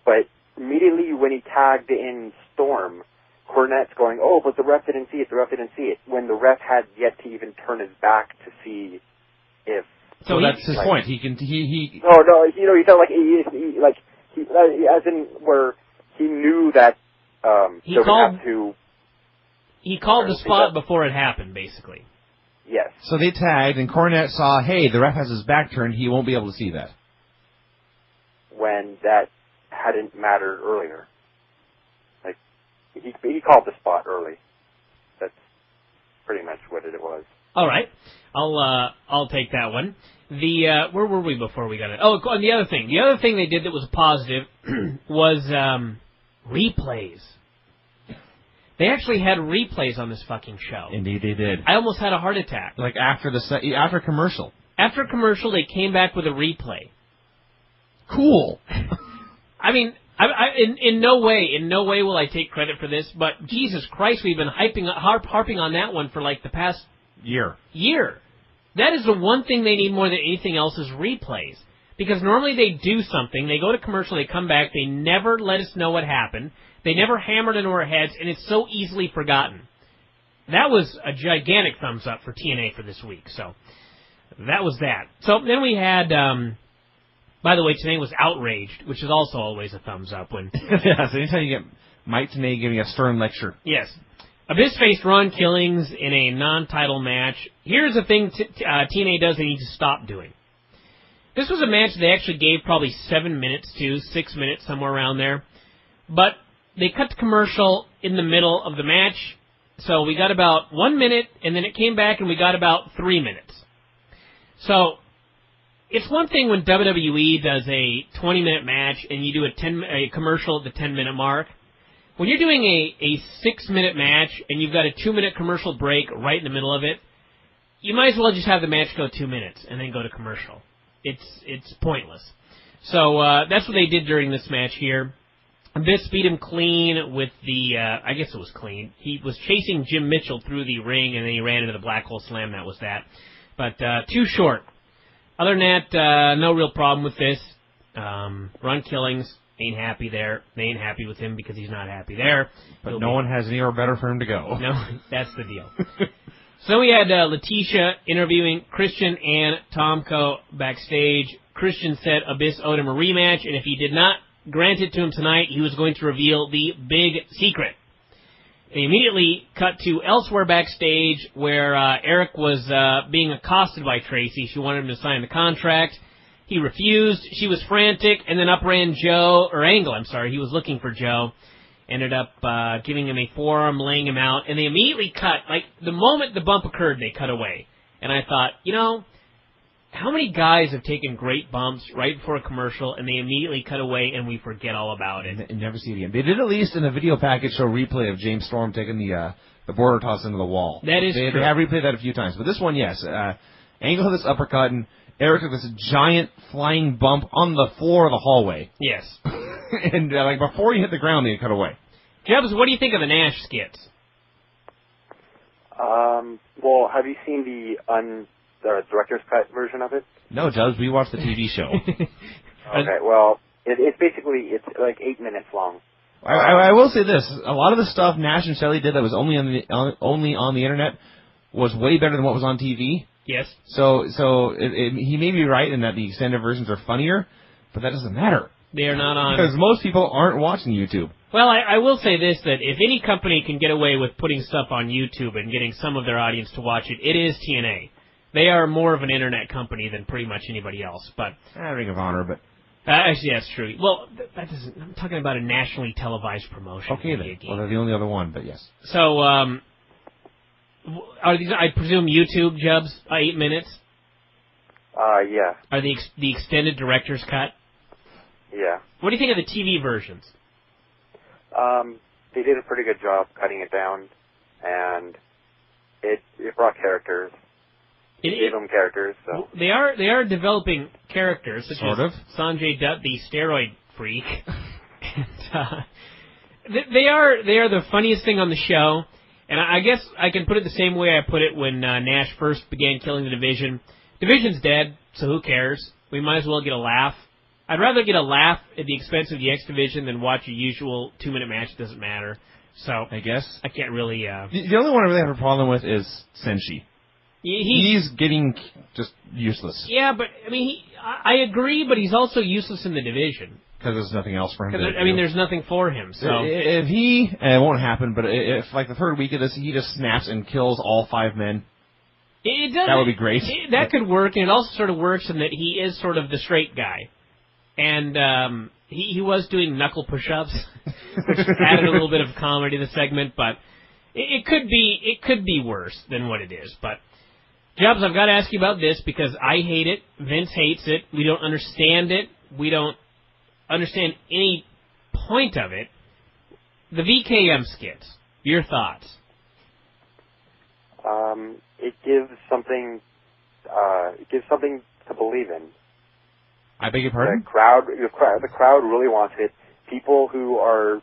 But immediately when he tagged in Storm, Cornette's going, "Oh, but the ref didn't see it, the ref didn't see it," when the ref had yet to even turn his back to see if... So that's his point. He can... No, he felt like as in where he knew that he called the spot before it happened, basically. Yes. So they tagged, and Cornette saw, hey, the ref has his back turned, he won't be able to see that. When that hadn't mattered earlier. Like, he called the spot early. That's pretty much what it was. All right. I'll take that one. Where were we before we got it? Oh, and the other thing. The other thing they did that was positive was replays. They actually had replays on this fucking show. Indeed, they did. I almost had a heart attack. Like after commercial. After commercial, they came back with a replay. Cool. I mean, in no way will I take credit for this, but Jesus Christ, we've been harping on that one for like the past year. That is the one thing they need more than anything else is replays. Because normally they do something, they go to commercial, they come back, they never let us know what happened. They never hammered into our heads, and it's so easily forgotten. That was a gigantic thumbs up for TNA for this week. So that was that. So then we had, by the way, TNA was outraged, which is also always a thumbs up. When yeah, so anytime you get Mike TNA giving a stern lecture. Yes. Abyss faced Ron Killings in a non-title match. Here's the thing TNA does they need to stop doing. This was a match they actually gave probably 7 minutes to, 6 minutes, somewhere around there. But they cut to commercial in the middle of the match, so we got about 1 minute, and then it came back and we got about 3 minutes. So, it's one thing when WWE does a 20-minute match and you do a commercial at the 10-minute mark. When you're doing a 6-minute match and you've got a 2-minute commercial break right in the middle of it, you might as well just have the match go 2 minutes and then go to commercial. It's pointless. So, that's what they did during this match here. Abyss beat him clean with I guess it was clean. He was chasing Jim Mitchell through the ring, and then he ran into the Black Hole Slam. That was that. But too short. Other than that, no real problem with this. Ron Killings ain't happy there. They ain't happy with him because he's not happy there. But no one has anywhere better for him to go. No, that's the deal. So we had Letitia interviewing Christian and Tomko backstage. Christian said Abyss owed him a rematch, and if he did not grant it to him tonight, he was going to reveal the big secret. They immediately cut to elsewhere backstage where Eric was being accosted by Tracy. She wanted him to sign the contract. He refused. She was frantic, and then up ran Angle. He was looking for Joe. Ended up giving him a forearm, laying him out, and they immediately cut. Like, the moment the bump occurred, they cut away. And I thought, how many guys have taken great bumps right before a commercial, and they immediately cut away, and we forget all about it? And never see it again. They did at least in a video package show replay of James Storm taking the border toss into the wall. That is true. They have replayed that a few times. But this one, yes. Angle had this uppercut, and Eric took this giant flying bump on the floor of the hallway. Yes. And before he hit the ground, they cut away. Jubbz, what do you think of the Nash skits? Well, have you seen the director's cut version of it? No, Jubbz, we watched the TV show. Okay, well, it's basically, it's like 8 minutes long. I will say this: a lot of the stuff Nash and Shelley did that was only on the internet was way better than what was on TV. Yes. So he may be right in that the extended versions are funnier, but that doesn't matter. They are not on... Because most people aren't watching YouTube. Well, I will say this, that if any company can get away with putting stuff on YouTube and getting some of their audience to watch it, it is TNA. They are more of an internet company than pretty much anybody else. But Ring of Honor, but... actually, that's true. Well, that doesn't... I'm talking about a nationally televised promotion. Okay, then. Well, they're the only other one, but yes. So, are these, I presume, YouTube, Jubbz, 8 minutes? Yeah. Are the extended director's cut? Yeah. What do you think of the TV versions? They did a pretty good job cutting it down, and it brought characters. It gave them characters. So. They are developing characters, such sort as of. Sanjay Dutt, the steroid freak. And, they are the funniest thing on the show, and I guess I can put it the same way I put it when Nash first began killing the division. Division's dead, so who cares? We might as well get a laugh. I'd rather get a laugh at the expense of the X Division than watch a usual 2-minute match. It doesn't matter. So I guess I can't really. The only one I really have a problem with is Senshi. He's getting just useless. Yeah, but I mean, I agree, but he's also useless in the division because there's nothing else for him. I mean, there's nothing for him. So if he, and it won't happen, but if like the third week of this, he just snaps and kills all 5 men. It does. That would be great. That could work, and it also sort of works in that he is sort of the straight guy. And he was doing knuckle push-ups, which added a little bit of comedy to the segment, but it could be worse than what it is. But Jubbz, I've got to ask you about this because I hate it. Vince hates it. We don't understand it. We don't understand any point of it. The VKM skits. Your thoughts? It gives something. It gives something to believe in. I beg your pardon? The crowd really wants it. People who are,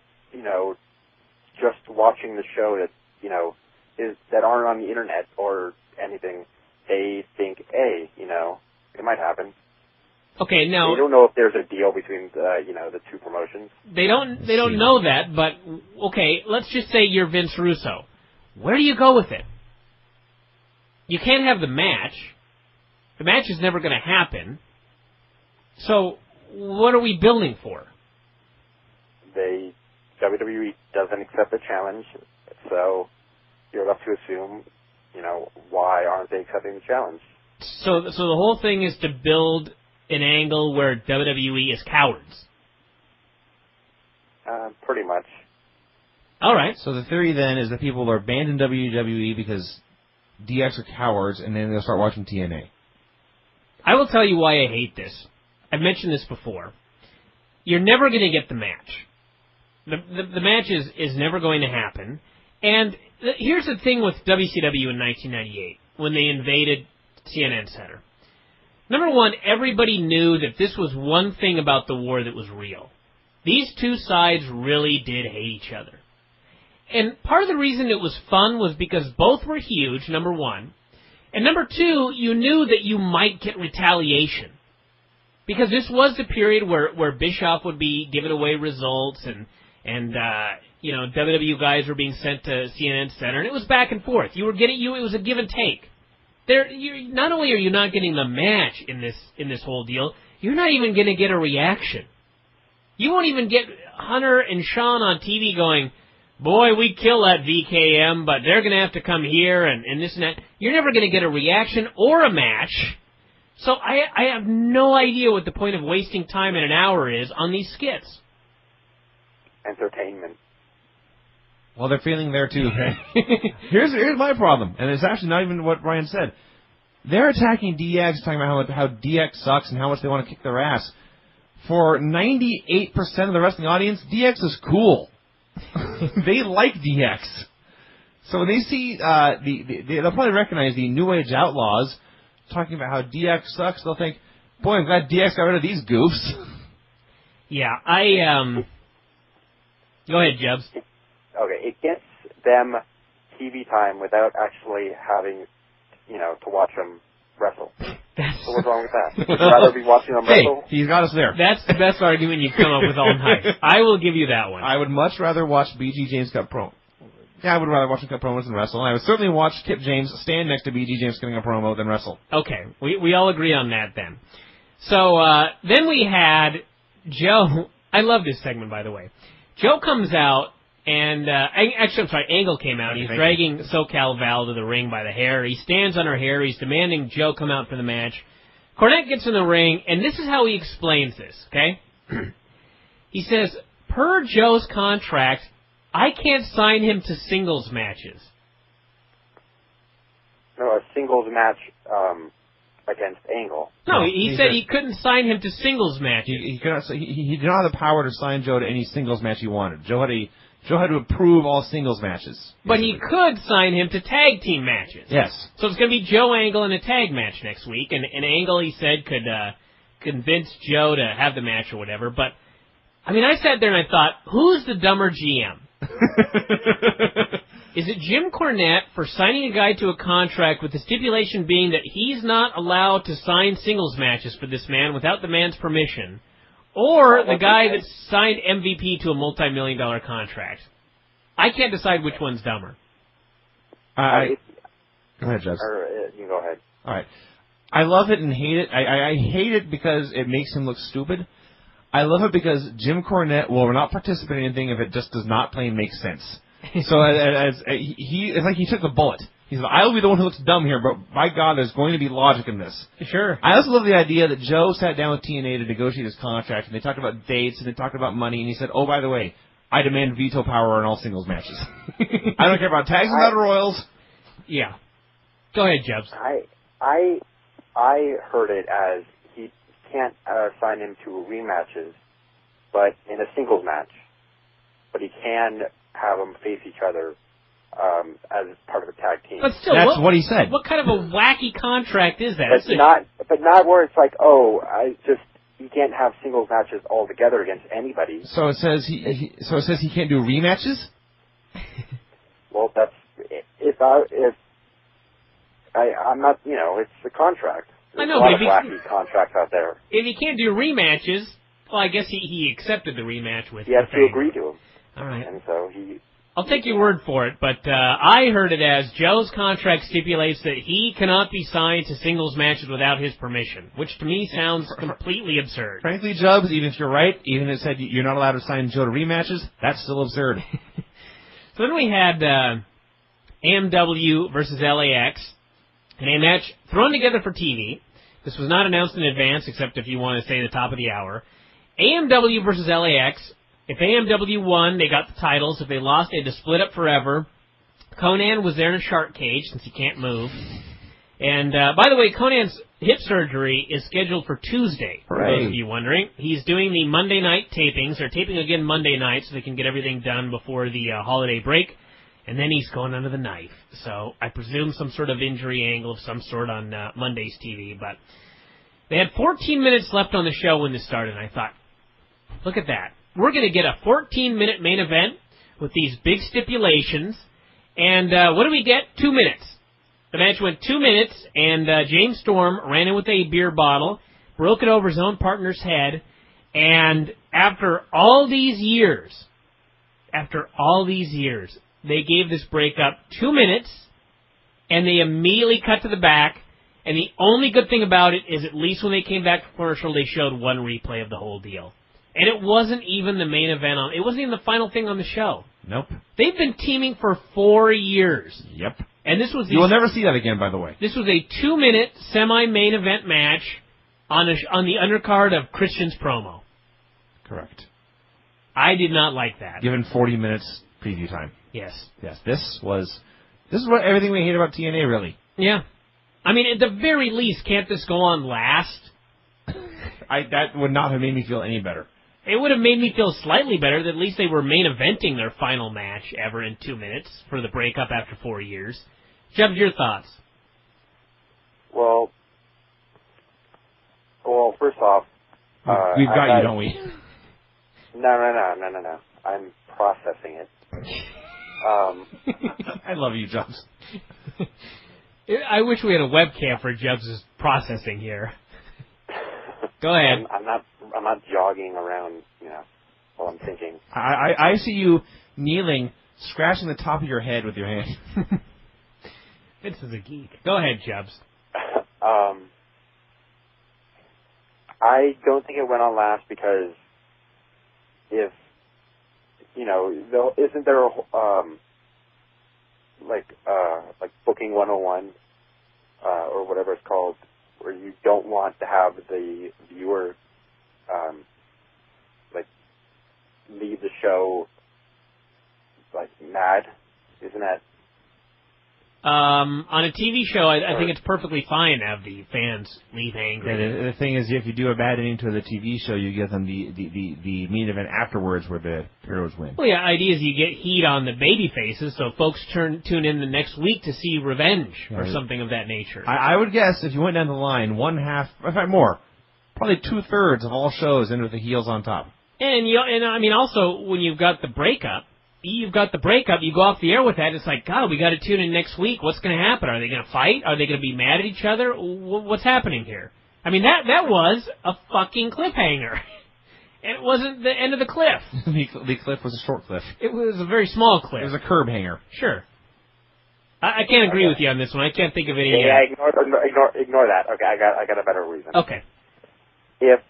just watching the show that aren't on the internet or anything, they think, hey, it might happen. Okay, now they don't know if there's a deal between the two promotions. They don't know that, but okay, let's just say you're Vince Russo. Where do you go with it? You can't have the match. The match is never going to happen. So, what are we building for? WWE doesn't accept the challenge, so you're left to assume, why aren't they accepting the challenge? So the whole thing is to build an angle where WWE is cowards. Pretty much. All right. So the theory then is that people are banned in WWE because DX are cowards, and then they'll start watching TNA. I will tell you why I hate this. I've mentioned this before. You're never going to get the match. The match is never going to happen. And here's the thing with WCW in 1998, when they invaded CNN Center. Number one, everybody knew that this was one thing about the war that was real. These two sides really did hate each other. And part of the reason it was fun was because both were huge, number one. And number two, you knew that you might get retaliation. Because this was the period where Bischoff would be giving away results and WWE guys were being sent to CNN Center, and it was back and forth. It was a give and take. Not only are you not getting the match in this whole deal, you're not even going to get a reaction. You won't even get Hunter and Sean on TV going, boy, we kill that VKM, but they're going to have to come here and this and that. You're never going to get a reaction or a match. So I have no idea what the point of wasting time in an hour is on these skits. Entertainment. Well, they're feeling there too. Here's my problem, and it's actually not even what Bryan said. They're attacking DX, talking about how DX sucks and how much they want to kick their ass. For 98% of the wrestling audience, DX is cool. They like DX. So when they see they'll probably recognize the New Age Outlaws talking about how DX sucks. They'll think, boy, I'm glad DX got rid of these goofs. Yeah, Go ahead, Jubbz. Okay, it gets them TV time without actually having, to watch them wrestle. So what's wrong with that? Would you rather be watching them Hey, wrestle? he's got us there. That's the best argument you've come up with all night. I will give you that one. I would much rather watch BG James cut promo. Yeah, I would rather watch him cut promos than wrestle. I would certainly watch Kip James stand next to BG James cutting a promo than wrestle. Okay, we all agree on that then. So then we had Joe. I love this segment, by the way. Joe comes out, and actually, I'm sorry, Angle came out. He's dragging SoCal Val to the ring by the hair. He stands on her hair. He's demanding Joe come out for the match. Cornette gets in the ring, and this is how he explains this, okay? He says, per Joe's contract, I can't sign him to singles matches. No, a singles match against Angle. No, he said he couldn't sign him to singles matches. He did not have the power to sign Joe to any singles match he wanted. Joe had to approve all singles matches. But he could sign him to tag team matches. Yes. So it's going to be Joe Angle in a tag match next week, and Angle, he said, could convince Joe to have the match or whatever. But, I mean, I sat there and I thought, who's the dumber GM? Is it Jim Cornette for signing a guy to a contract with the stipulation being that he's not allowed to sign singles matches for this man without the man's permission? Or the guy that signed MVP to a multi-million-dollar contract? I can't decide which one's dumber. Go ahead, Jubbz. You can go ahead. All right. I love it and hate it. I hate it because it makes him look stupid. I love it because Jim Cornette will not participate in anything if it just does not plain make sense. So it's like he took the bullet. He said, I'll be the one who looks dumb here, but by God, there's going to be logic in this. Sure. I also love the idea that Joe sat down with TNA to negotiate his contract, and they talked about dates, and they talked about money, and he said, oh, by the way, I demand veto power in all singles matches. I don't care about tags and battle royals. Yeah. Go ahead, Jubbz. I heard it as he can't sign him to rematches, but in a singles match. But he can have them face each other as part of a tag team. But still, that's what he said. What kind of a wacky contract is that? But not where it's like, you can't have singles matches all together against anybody. So it says he can't do rematches? Well, that's I'm not, it's the contract. There's I know, a lot but of wacky contracts out there. If he can't do rematches, well, I guess he accepted the rematch with. He has to agree to them. All right. And so I'll take your word for it, but I heard it as Joe's contract stipulates that he cannot be signed to singles matches without his permission, which to me sounds completely absurd. Frankly, Jubbz, even if you're right, even if it said you're not allowed to sign Joe to rematches, that's still absurd. So then we had AMW versus LAX, in a match thrown together for TV. This was not announced in advance, except if you want to say the top of the hour. AMW versus LAX. If AMW won, they got the titles. If they lost, they had to split up forever. Conan was there in a shark cage since he can't move. And, by the way, Conan's hip surgery is scheduled for Tuesday, for those of you wondering. He's doing the Monday night tapings. They're taping again Monday night so they can get everything done before the holiday break. And then he's going under the knife. So I presume some sort of injury angle of some sort on Monday's TV. But they had 14 minutes left on the show when this started, and I thought, look at that. We're going to get a 14-minute main event with these big stipulations. And what do we get? 2 minutes. The match went 2 minutes, and James Storm ran in with a beer bottle, broke it over his own partner's head, and after all these years, they gave this breakup 2 minutes, and they immediately cut to the back, and the only good thing about it is at least when they came back to commercial, they showed one replay of the whole deal. And it wasn't even the main event it wasn't even the final thing on the show. Nope. They've been teaming for 4 years. Yep. And this was you will never see that again, by the way. This was a 2-minute semi-main event match on the undercard of Christian's promo. Correct. I did not like that. Given 40 minutes preview time. Yes. Yes. This is what everything we hate about TNA, really. Yeah. I mean, at the very least, can't this go on last? That would not have made me feel any better. It would have made me feel slightly better that at least they were main eventing their final match ever in 2 minutes for the breakup after 4 years. Jubbz, your thoughts? Well, first off, we've got you, don't we? No. I'm processing it. I love you, Jubbz. I wish we had a webcam for Jubbz' processing here. Go ahead. I'm not jogging around, while I'm thinking. I see you kneeling, scratching the top of your head with your hand. Vince is a geek. Go ahead, Jubbz. I don't think it went on last because if, isn't there like booking 101 or whatever it's called, where you don't want to have the viewer leave the show mad? Isn't that? On a TV show, I think it's perfectly fine to have the fans leave angry. Yeah, the thing is, if you do a bad ending to the TV show, you give them the main event afterwards where the heroes win. Well, yeah, idea is you get heat on the baby faces, so folks tune in the next week to see revenge or something of that nature. I would guess if you went down the line, one half, in fact more, probably 2/3 of all shows end with the heels on top. And also when you've got the breakup, you go off the air with that, it's like, God, we got to tune in next week. What's going to happen? Are they going to fight? Are they going to be mad at each other? What's happening here? I mean, that was a fucking cliffhanger. And it wasn't the end of the cliff. The cliff was a short cliff. It was a very small cliff. It was a curb hanger. Sure. I can't agree with you on this one. I can't think of any... Yeah, ignore that. Okay, I got a better reason. Okay. If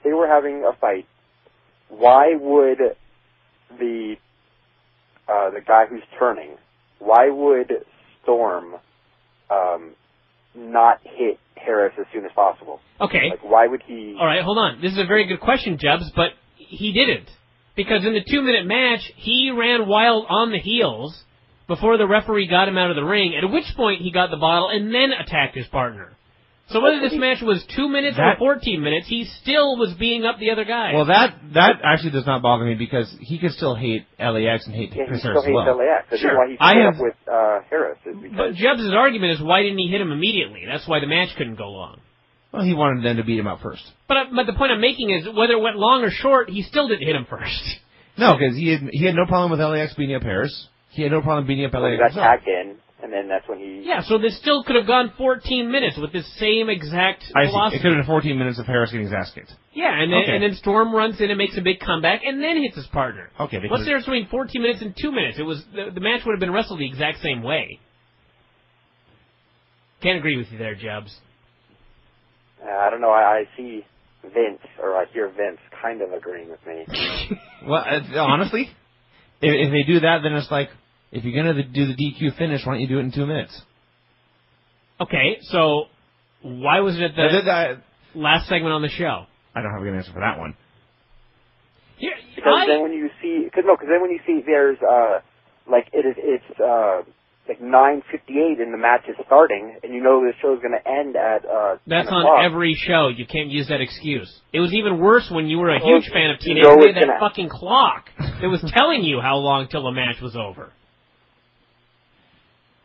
they were having a fight, why would the guy who's turning, why would Storm not hit Harris as soon as possible? Okay. Why would he... All right, hold on. This is a very good question, Jubbz, but he didn't. Because in the 2-minute match, he ran wild on the heels before the referee got him out of the ring, at which point he got the bottle and then attacked his partner. So whether this match was 2 minutes or 14 minutes, he still was beating up the other guy. Well, that actually does not bother me because he could still hate LAX and hate Chris Harris as well. He still hates LAX. That's sure. why he put up with Harris. But Jubbs' argument is, why didn't he hit him immediately? That's why the match couldn't go long. Well, he wanted them to beat him up first. But the point I'm making is, whether it went long or short, he still didn't hit him first. No, because he had no problem with LAX beating up Harris. He had no problem beating up LAX. He got tagged in. And then that's when he... Yeah, so this still could have gone 14 minutes with this same exact philosophy. It could have been 14 minutes of Harris getting his ass kicked. Yeah, and then Storm runs in and makes a big comeback and then hits his partner. Okay. What's the difference between 14 minutes and 2 minutes? It was the match would have been wrestled the exact same way. Can't agree with you there, Jubbz. I don't know. I see Vince, or I hear Vince kind of agreeing with me. Well, honestly, if they do that, then it's like, if you're going to do the DQ finish, why don't you do it in 2 minutes? Okay, so why was it the last segment on the show? I don't have a good answer for that one. Yeah, because then when you see, there's it's 9:58 and the match is starting, and you know the show's going to end at. That's on every show. You can't use that excuse. It was even worse when you were a huge fan of TNA. You had that fucking clock that was telling you how long till the match was over.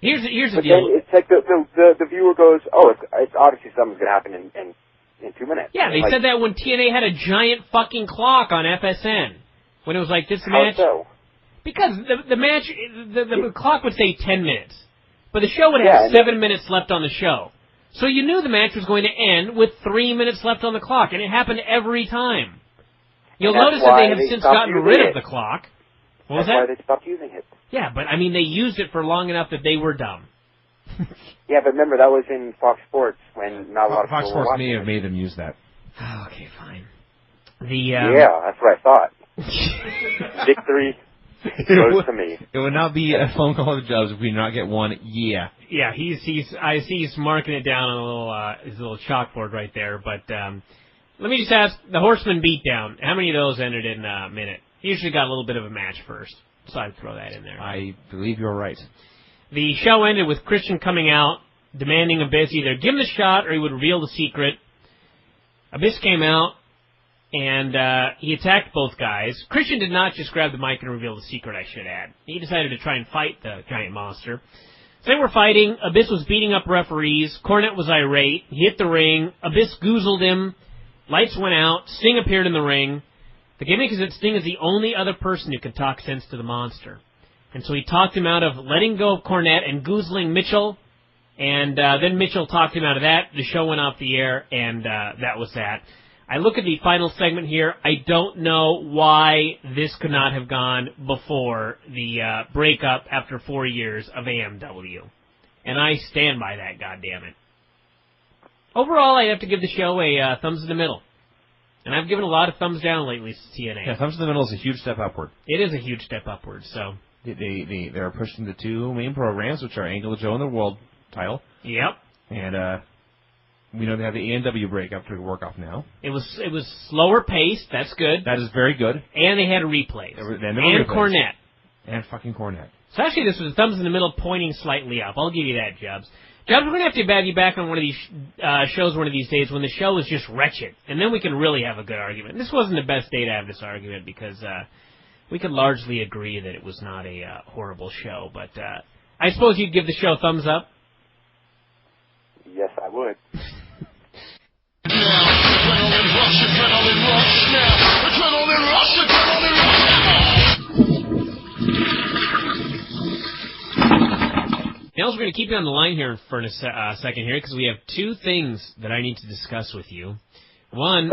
Here's the deal. Then it's like the viewer goes, oh, it's obviously something's going to happen in 2 minutes. Yeah, they said that when TNA had a giant fucking clock on FSN. When it was like, this match... How so? Because the match, the clock would say 10 minutes. But the show would have 7 minutes left on the show. So you knew the match was going to end with 3 minutes left on the clock, and it happened every time. You'll notice that they have since gotten rid of the clock. What was that? That's why they stopped using it. Yeah, but I mean, they used it for long enough that they were dumb. Yeah, but remember, that was in Fox Sports when not a lot of Fox people were Sports watching may have made them use that. Oh, okay, fine. Yeah, that's what I thought. Victory goes to me. It would not be a phone call to Jubbz if we did not get one. Yeah. Yeah, I see he's marking it down on his little chalkboard right there. But let me just ask, the Horseman beatdown. How many of those ended in a minute? He usually got a little bit of a match first, so I'd throw that in there. I believe you're right. The show ended with Christian coming out, demanding Abyss either give him the shot or he would reveal the secret. Abyss came out, and he attacked both guys. Christian did not just grab the mic and reveal the secret, I should add. He decided to try and fight the giant monster. So they were fighting. Abyss was beating up referees. Cornette was irate. He hit the ring. Abyss goozled him. Lights went out. Sting appeared in the ring. The gimmick is that Sting is the only other person who can talk sense to the monster. And so he talked him out of letting go of Cornette and goozling Mitchell And then Mitchell talked him out of that. The show went off the air, and that was that. I look at the final segment here. I don't know why this could not have gone before the breakup after 4 years of AMW. And I stand by that, goddammit. Overall, I have to give the show a thumbs in the middle. And I've given a lot of thumbs down lately to TNA. Yeah, thumbs in the middle is a huge step upward. It is a huge step upward, so. They're pushing the two main programs, which are Angle Joe and the World title. Yep. And we know they have the AMW breakup to work off now. It was slower paced. That's good. That is very good. And they had a replay. And Cornette. And fucking Cornette. So actually, this was thumbs in the middle, pointing slightly up. I'll give you that, Jubbz. Jubbz, we're going to have to have you back on one of these shows one of these days when the show is just wretched. And then we can really have a good argument. This wasn't the best day to have this argument because we could largely agree that it was not a horrible show. But I suppose you'd give the show a thumbs up? Yes, I would. Nailz, we're going to keep you on the line here for a second here because we have two things that I need to discuss with you. One,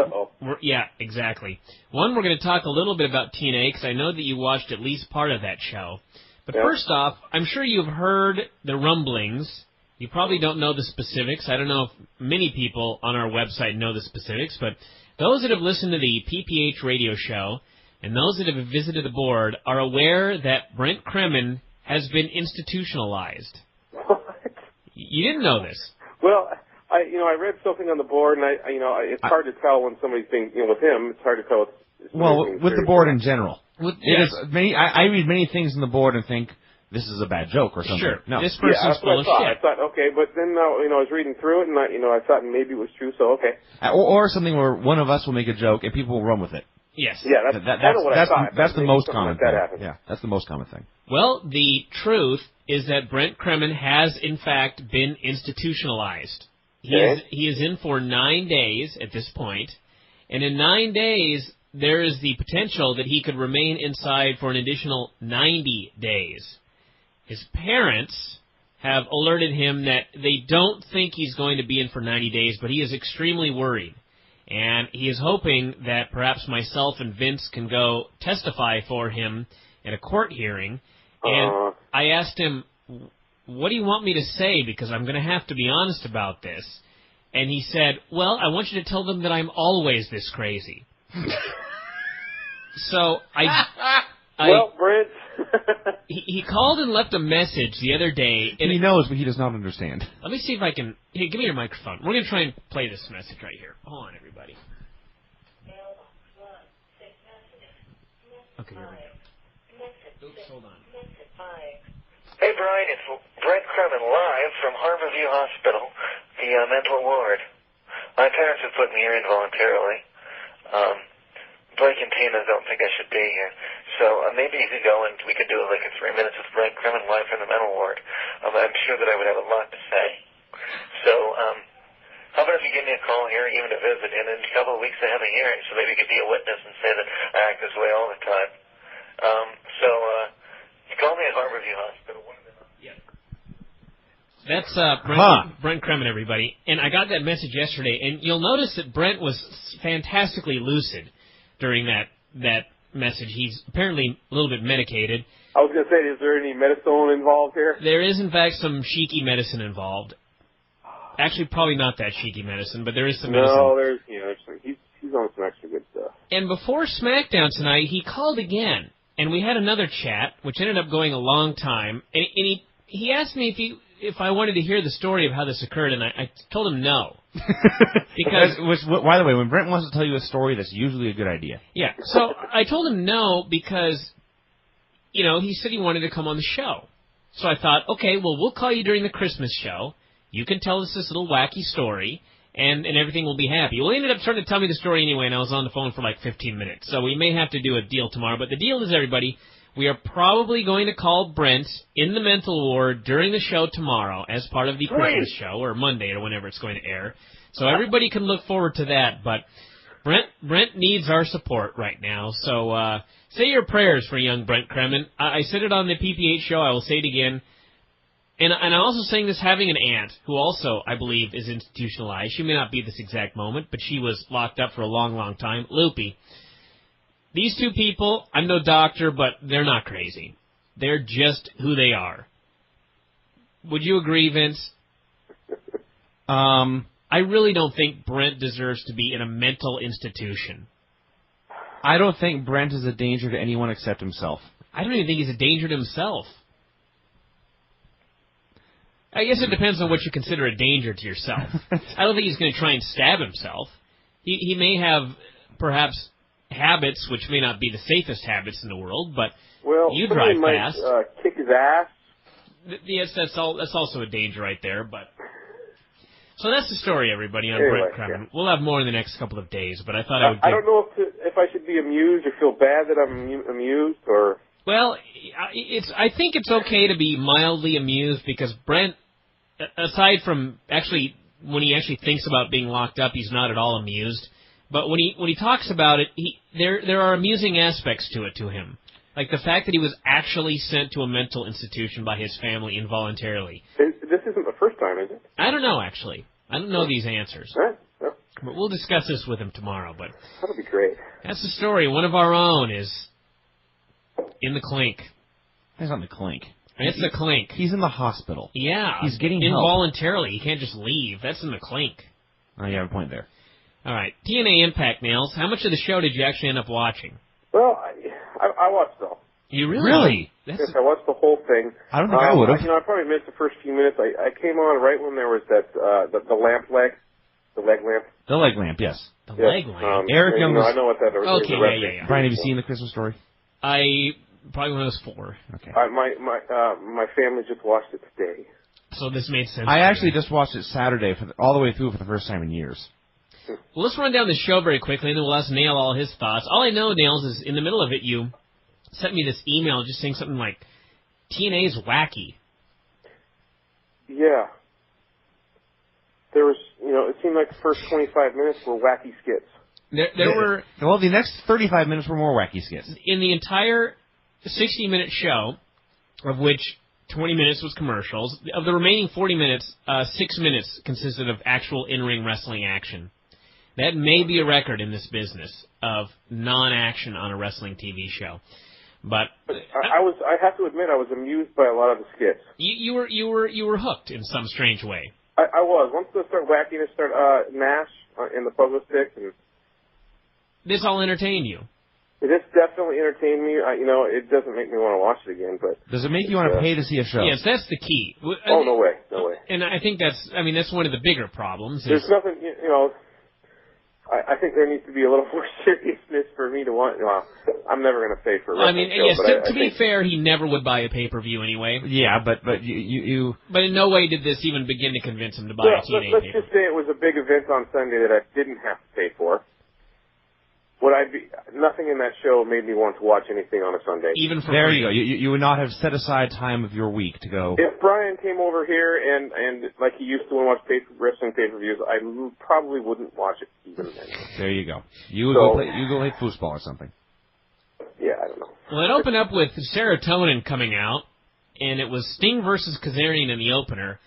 yeah, exactly. One, we're going to talk a little bit about TNA because I know that you watched at least part of that show. But first off, I'm sure you've heard the rumblings. You probably don't know the specifics. I don't know if many people on our website know the specifics, but those that have listened to the PPH radio show and those that have visited the board are aware that Brent Kremen has been institutionalized. What? You didn't know this. Well, I read something on the board, and it's hard to tell when somebody's being, with him, it's hard to tell. With the board in general. Yes. I read many things in the board and think, this is a bad joke or something. Sure. No. This person's full of shit. I thought, okay, but then, I was reading through it, and I thought maybe it was true, so okay. Or something where one of us will make a joke and people will run with it. Yes. Yeah, that's kind of what I thought. That's the most common thing. Yeah, that's the most common thing. Well, the truth is that Brent Kremen has, in fact, been institutionalized. He is in for 9 days at this point, and in 9 days, there is the potential that he could remain inside for an additional 90 days. His parents have alerted him that they don't think he's going to be in for 90 days, but he is extremely worried. And he is hoping that perhaps myself and Vince can go testify for him at a court hearing. And I asked him, what do you want me to say? Because I'm going to have to be honest about this. And he said, well, I want you to tell them that I'm always this crazy. So well, Brent. he called and left a message the other day. And he knows, but he does not understand. Let me see if I can... Hey, give me your microphone. We're going to try and play this message right here. Hold on, everybody. Okay, here we go. Oops, hold on. Hey, Brian, it's Brent Kremen live from Harborview Hospital, the mental ward. My parents have put me here involuntarily. Blake and Tina don't think I should be here. So maybe you could go and we could do like a 3 minutes with Brent Kremen live from the mental ward. I'm sure that I would have a lot to say. So how about if you give me a call here, even to visit, and in a couple of weeks I have a hearing, so maybe you could be a witness and say that I act this way all the time. You call me at Harborview Hospital. Yeah. That's Brent Kremen, everybody. And I got that message yesterday, and you'll notice that Brent was fantastically lucid during that message. He's apparently a little bit medicated. I was going to say, is there any medicine involved here? There is, in fact, some cheeky medicine involved. Actually, probably not that cheeky medicine, but there is some medicine. No, he's on some extra good stuff. And before SmackDown tonight, he called again, and we had another chat, which ended up going a long time. And he asked me if I wanted to hear the story of how this occurred, and I told him no. Because, by the way, when Brent wants to tell you a story, that's usually a good idea. Yeah. So I told him no because, he said he wanted to come on the show. So I thought, okay, well, we'll call you during the Christmas show. You can tell us this little wacky story, and everything will be happy. Well, he ended up trying to tell me the story anyway, and I was on the phone for like 15 minutes. So we may have to do a deal tomorrow. But the deal is, everybody, we are probably going to call Brent in the mental ward during the show tomorrow as part of the Christmas show, or Monday, or whenever it's going to air. So everybody can look forward to that. But Brent needs our support right now. So say your prayers for young Brent Kremen. I said it on the PPH show. I will say it again. And I'm also saying this having an aunt who also, I believe, is institutionalized. She may not be at this exact moment, but she was locked up for a long, long time. Loopy. These two people, I'm no doctor, but they're not crazy. They're just who they are. Would you agree, Vince? I really don't think Brent deserves to be in a mental institution. I don't think Brent is a danger to anyone except himself. I don't even think he's a danger to himself. I guess it depends on what you consider a danger to yourself. I don't think he's going to try and stab himself. He may have, perhaps, habits which may not be the safest habits in the world, but you drive fast. Kick his ass. Yes, that's also a danger right there, but... So that's the story, everybody, on Brent Kremen. We'll have more in the next couple of days, but I thought I would... I don't know if I should be amused or feel bad that I'm amused, or... Well, I think it's okay to be mildly amused, because Brent, aside from when he actually thinks about being locked up, he's not at all amused. But when he talks about it, there are amusing aspects to him. Like the fact that he was actually sent to a mental institution by his family involuntarily. This isn't the first time, is it? I don't know, actually. I don't know these answers. Yep. But we'll discuss this with him tomorrow. But that'll be great. That's the story. One of our own is in the clink. He's on the clink. It's the clink. He's in the hospital. Yeah. He's getting involuntarily. He can't just leave. That's in the clink. Oh, you have a point there. All right. TNA Impact, Nailz. How much of the show did you actually end up watching? Well, I watched it all. You really? Really? Yes, I watched the whole thing. I don't think I would have. I probably missed the first few minutes. I came on right when there was that the leg lamp. The leg lamp, yes. The leg lamp. Eric Young was... I know what that is. Okay, yeah. Brian, have you seen the Christmas Story? Probably when I was 4. Okay. My family just watched it today. So this made sense. I actually just watched it Saturday all the way through for the first time in years. Well, let's run down the show very quickly, and then we'll ask Nail all his thoughts. All I know, Nails, is in the middle of it, you sent me this email just saying something like, TNA's wacky. Yeah. There was, it seemed like the first 25 minutes were wacky skits. There were... Well, the next 35 minutes were more wacky skits. In the entire 60-minute show, of which 20 minutes was commercials, of the remaining 40 minutes, 6 minutes consisted of actual in-ring wrestling action. That may be a record in this business of non-action on a wrestling TV show. But I have to admit, I was amused by a lot of the skits. You were hooked in some strange way. I was. Once they start wackiness, Nash in the pogo stick, and this all entertained you. This definitely entertained me. It doesn't make me want to watch it again, but does it make you want to pay to see a show? Yes, that's the key. Oh, no way. And I think that's one of the bigger problems. There's nothing, I think there needs to be a little more seriousness for me to want. Well, I'm never going to pay for a wrestling show. Yes, to be fair, he never would buy a pay-per-view anyway. Yeah, but you. But in no way did this even begin to convince him to buy a TNA pay-per-view. Let's just say it was a big event on Sunday that I didn't have to pay for. Nothing in that show made me want to watch anything on a Sunday. Even for there free. you go. You would not have set aside time of your week to go. If Brian came over here and like he used to when watch wrestling pay-per-views, I probably wouldn't watch it even then. There you go. You would go play foosball or something. Yeah, I don't know. Well, it opened up with Serotonin coming out, and it was Sting versus Kazarian in the opener.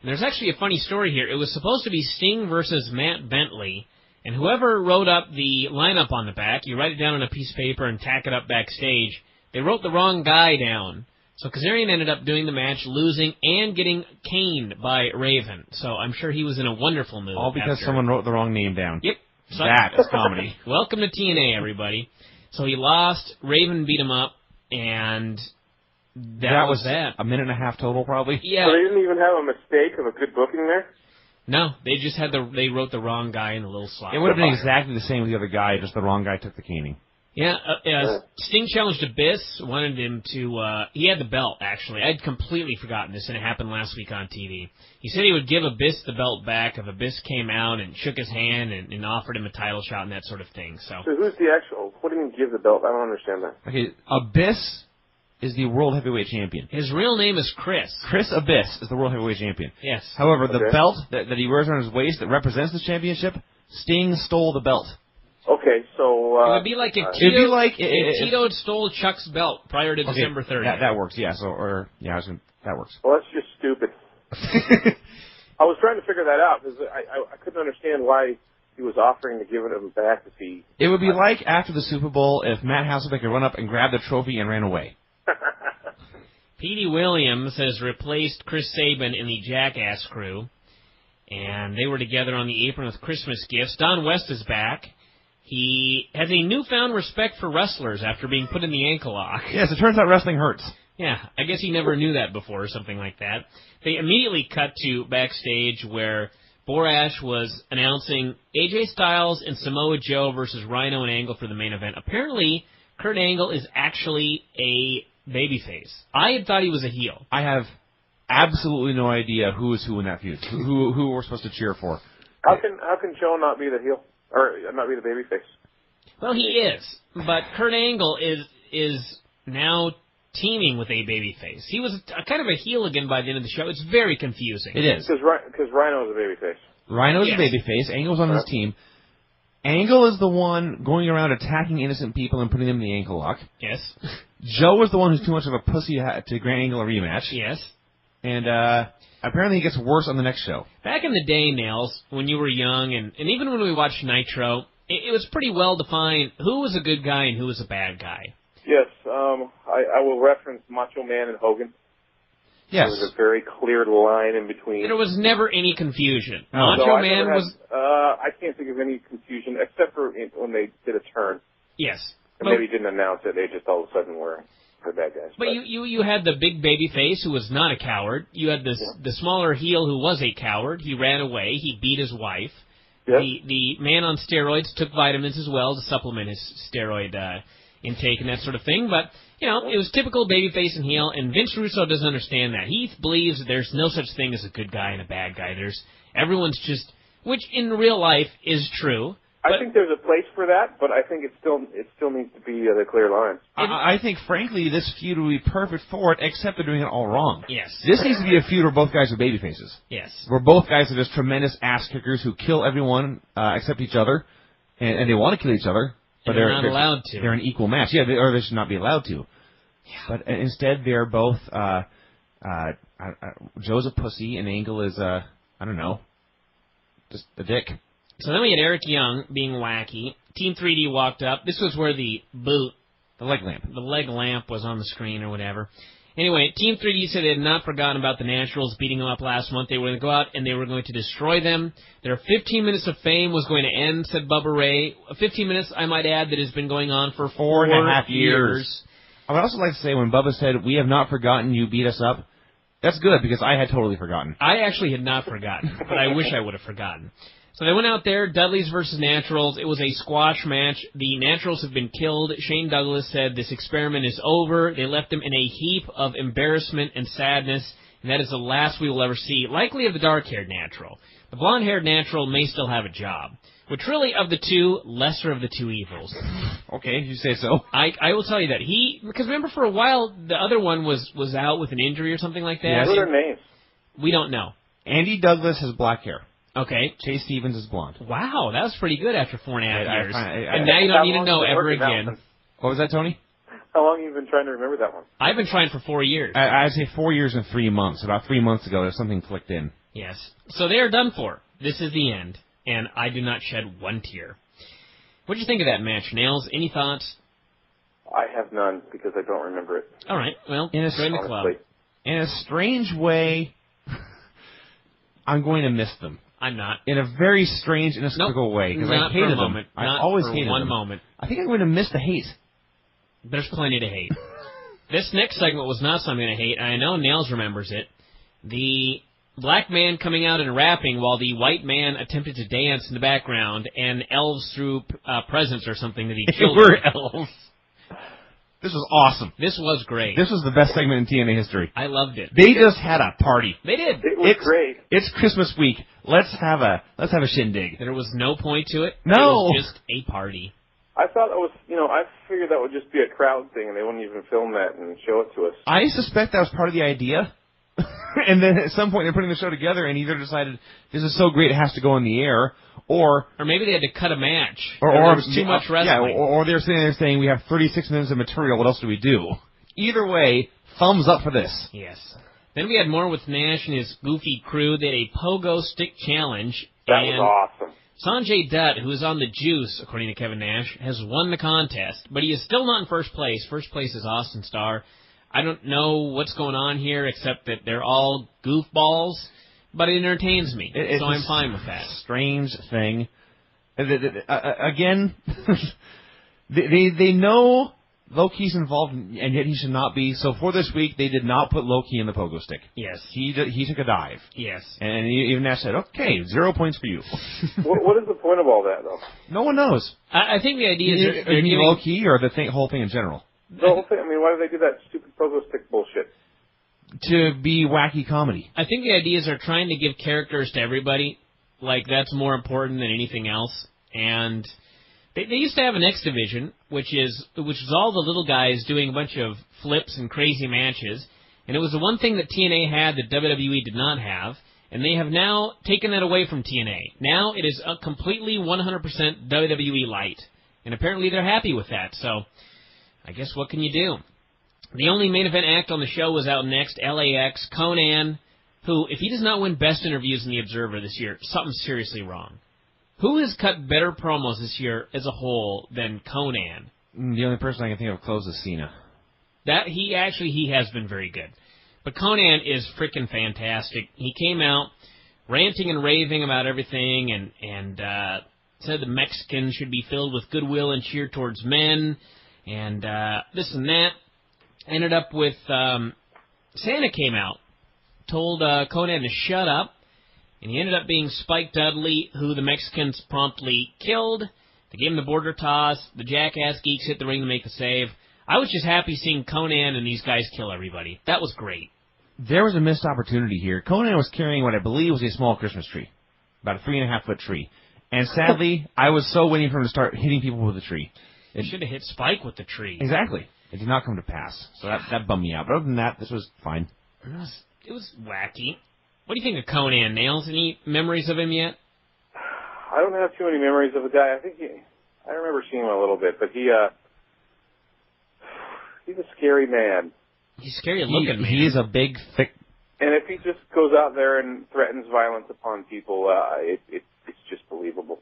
And there's actually a funny story here. It was supposed to be Sting versus Matt Bentley. And whoever wrote up the lineup on the back, you write it down on a piece of paper and tack it up backstage, they wrote the wrong guy down. So Kazarian ended up doing the match, losing, and getting caned by Raven. So I'm sure he was in a wonderful mood. All because someone wrote the wrong name down. Yep. So that is comedy. Welcome to TNA, everybody. So he lost, Raven beat him up, and that was that. A minute and a half total, probably? Yeah. So they didn't even have a mistake of a good booking there? No, they just they wrote the wrong guy in the little slot. It would have been exactly the same with the other guy, just the wrong guy took the caning. Yeah, Sting challenged Abyss, wanted him to, he had the belt, actually. I'd completely forgotten this, and it happened last week on TV. He said he would give Abyss the belt back if Abyss came out and shook his hand and offered him a title shot and that sort of thing. So who's the actual, what do you mean give the belt? I don't understand that. Okay, Abyss is the World Heavyweight Champion. His real name is Chris. Chris Abyss is the World Heavyweight Champion. Yes. However, the belt that he wears on his waist that represents the championship, Sting stole the belt. Okay, so it would be like if Tito stole Chuck's belt prior to December 30th. That works. Yeah. That works. Well, that's just stupid. I was trying to figure that out because I couldn't understand why he was offering to give it him back if he... It would be like after the Super Bowl if Matt Hasselbeck had run up and grabbed the trophy and ran away. Petey Williams has replaced Chris Sabin in the Jackass crew, and they were together on the apron with Christmas gifts. Don West is back. He has a newfound respect for wrestlers after being put in the ankle lock. Yes, it turns out wrestling hurts. Yeah, I guess he never knew that before or something like that. They immediately cut to backstage where Borash was announcing AJ Styles and Samoa Joe versus Rhino and Angle for the main event. Apparently, Kurt Angle is actually a babyface. I had thought he was a heel. I have absolutely no idea who is who in that feud. Who we're supposed to cheer for. How can Joe not be the heel or not be the babyface? Well, he is, but Kurt Angle is now teaming with a babyface. He was kind of a heel again by the end of the show. It's very confusing. It is. Because Rhino's a babyface. Rhino's a babyface. Angle's on his team. Angle is the one going around attacking innocent people and putting them in the ankle lock. Yes. Joe is the one who's too much of a pussy to grant Angle a rematch. Yes. And apparently he gets worse on the next show. Back in the day, Nailz, when you were young, and even when we watched Nitro, it was pretty well defined who was a good guy and who was a bad guy. Yes, I will reference Macho Man and Hogan. Yes. There was a very clear line in between. There was never any confusion. No. Macho Man was... I can't think of any confusion, except for when they did a turn. Yes. And maybe didn't announce it, they just all of a sudden were the bad guys. But you had the big baby face who was not a coward. You had the smaller heel who was a coward. He ran away. He beat his wife. Yep. The man on steroids took vitamins as well to supplement his steroid intake and that sort of thing. But, you know, it was typical babyface and heel, and Vince Russo doesn't understand that. He believes that there's no such thing as a good guy and a bad guy. Everyone's just, which in real life is true. I think there's a place for that, but I think it still needs to be the clear line. I think, frankly, this feud would be perfect for it, except they're doing it all wrong. Yes. This needs to be a feud where both guys are babyfaces. Yes. Where both guys are just tremendous ass kickers who kill everyone except each other, and they want to kill each other. But they're not allowed to. They're an equal match. Yeah, or they should not be allowed to. Yeah. But instead, they're both... Joe's a pussy, and Angle is, I don't know, just a dick. So then we had Eric Young being wacky. Team 3D walked up. This was where the leg lamp was on the screen or whatever. Anyway, Team 3D said they had not forgotten about the Naturals beating them up last month. They were going to go out and they were going to destroy them. Their 15 minutes of fame was going to end, said Bubba Ray. 15 minutes, I might add, that has been going on for 4.5 years. I would also like to say when Bubba said, "We have not forgotten you beat us up," that's good because I had totally forgotten. I actually had not forgotten, but I wish I would have forgotten. So they went out there, Dudleys versus Naturals. It was a squash match. The Naturals have been killed. Shane Douglas said this experiment is over. They left them in a heap of embarrassment and sadness, and that is the last we will ever see, likely of the dark-haired Natural. The blonde-haired Natural may still have a job, which really, of the two, lesser of the two evils. Okay, you say so. I will tell you that. Because remember for a while, the other one was out with an injury or something like that? Yeah, what are their names? We don't know. Andy Douglas has black hair. Okay. Chase Stevens is blonde. Wow, that was pretty good after 4.5 years. And now you don't need to know ever again. What was that, Tony? How long have you been trying to remember that one? I've been trying for 4 years. I'd say 4 years and 3 months. About 3 months ago, there's something clicked in. Yes. So they are done for. This is the end. And I do not shed one tear. What did you think of that match, Nailz? Any thoughts? I have none because I don't remember it. All right. Well, join the club. In a strange way, I'm going to miss them. I'm not. In a very strange, inexplicable way, because I hated them. I always hated them. Not for one moment. I think I'm going to miss the hate. There's plenty to hate. This next segment was not something to hate. I know Nailz remembers it. The black man coming out and rapping while the white man attempted to dance in the background, and elves threw presents or something that he killed. They were elves. This was awesome. This was great. This was the best segment in TNA history. I loved it. They just had a party. They did. It was great. It's Christmas week. Let's have a shindig. There was no point to it. No. It was just a party. I thought that was, I figured that would just be a crowd thing and they wouldn't even film that and show it to us. I suspect that was part of the idea. And then at some point they're putting the show together and either decided this is so great it has to go on the air, or maybe they had to cut a match. Or there was too much wrestling. Yeah, or they're sitting there saying we have 36 minutes of material. What else do we do? Either way, thumbs up for this. Yes. Then we had more with Nash and his goofy crew. They had a pogo stick challenge. That was awesome. Sanjay Dutt, who is on the juice, according to Kevin Nash, has won the contest, but he is still not in first place. First place is Austin Starr. I don't know what's going on here, except that they're all goofballs, but it entertains me, so I'm fine with that. Strange thing. Again, they know Loki's involved, and yet he should not be. So for this week, they did not put Loki in the pogo stick. Yes. He took a dive. Yes. And even Nash said, okay, 0 points for you. What is the point of all that, though? No one knows. I think the idea is they're giving Loki or the whole thing in general. The whole thing. I mean, why do they do that stupid pogo stick bullshit? To be wacky comedy. I think the ideas are trying to give characters to everybody. Like, that's more important than anything else. And they used to have an X division, which is all the little guys doing a bunch of flips and crazy matches. And it was the one thing that TNA had that WWE did not have. And they have now taken that away from TNA. Now it is a completely 100% WWE light. And apparently they're happy with that. So I guess what can you do? The only main event act on the show was out next, LAX, Konnan, who, if he does not win Best Interviews in The Observer this year, something's seriously wrong. Who has cut better promos this year as a whole than Konnan? The only person I can think of close is Cena. He has been very good. But Konnan is freaking fantastic. He came out ranting and raving about everything and said the Mexicans should be filled with goodwill and cheer towards men. And this and that. Ended up with Santa came out, told Konnan to shut up, and he ended up being Spike Dudley, who the Mexicans promptly killed. They gave him the border toss. The Jackass geeks hit the ring to make the save. I was just happy seeing Konnan and these guys kill everybody. That was great. There was a missed opportunity here. Konnan was carrying what I believe was a small Christmas tree, about a 3.5-foot tree. And sadly, I was so waiting for him to start hitting people with the tree. It should have hit Spike with the tree. Exactly. It did not come to pass, so that bummed me out. But other than that, this was fine. It was wacky. What do you think of Konnan, Nailz? Any memories of him yet? I don't have too many memories of the guy. I remember seeing him a little bit, but he's a scary man. He's scary looking, man. He is a big, thick... And if he just goes out there and threatens violence upon people, it's just believable.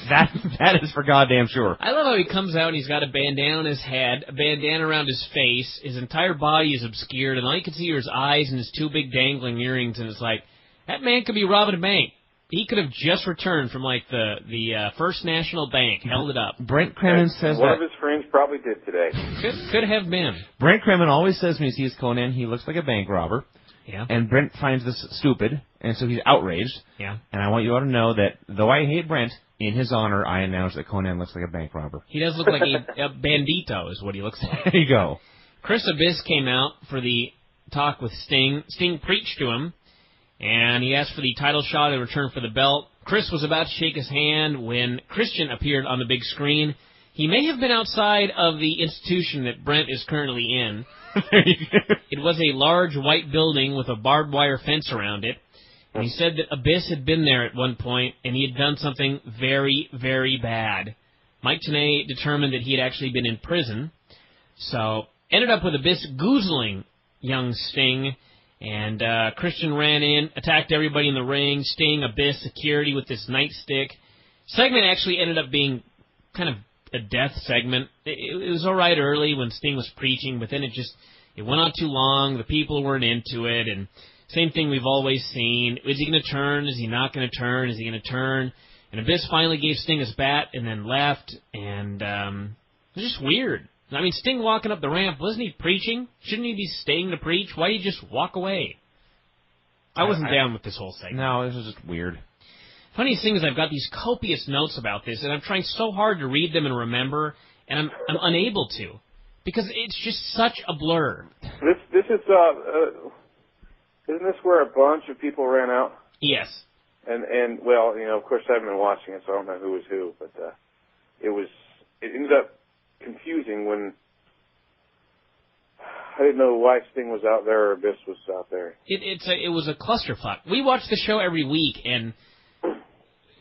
That is for goddamn sure. I love how he comes out and he's got a bandana on his head, a bandana around his face, his entire body is obscured, and all you can see are his eyes and his two big dangling earrings, and it's like, that man could be robbing a bank. He could have just returned from, like, the First National Bank, held it up. Brent Kremen says one of his friends probably did today. Could have been. Brent Kremen always says when he sees Konnan, he looks like a bank robber. Yeah. And Brent finds this stupid, and so he's outraged. Yeah. And I want you all to know that, though I hate Brent, in his honor, I announce that Konnan looks like a bank robber. He does look like a bandito is what he looks like. There you go. Chris Abyss came out for the talk with Sting. Sting preached to him, and he asked for the title shot in return for the belt. Chris was about to shake his hand when Christian appeared on the big screen. He may have been outside of the institution that Brent is currently in. It was a large white building with a barbed wire fence around it. And he said that Abyss had been there at one point, and he had done something very, very bad. Mike Tenay determined that he had actually been in prison. So, ended up with Abyss goozling young Sting. And Christian ran in, attacked everybody in the ring. Sting, Abyss, security with this nightstick. Segment actually ended up being kind of a death segment. It was all right early when Sting was preaching, but then it went on too long. The people weren't into it, and same thing we've always seen. Is he going to turn? Is he not going to turn? Is he going to turn? And Abyss finally gave Sting his bat and then left, and it was just weird. I mean, Sting walking up the ramp, wasn't he preaching? Shouldn't he be staying to preach? Why did he just walk away? I wasn't down with this whole segment. No, this was just weird. Funniest thing is I've got these copious notes about this, and I'm trying so hard to read them and remember, and I'm unable to, because it's just such a blur. This is isn't this where a bunch of people ran out? Yes. And well, you know, of course I haven't been watching it, so I don't know who was who, but it ended up confusing when I didn't know why Sting was out there or Abyss was out there. It was a clusterfuck. We watch the show every week, and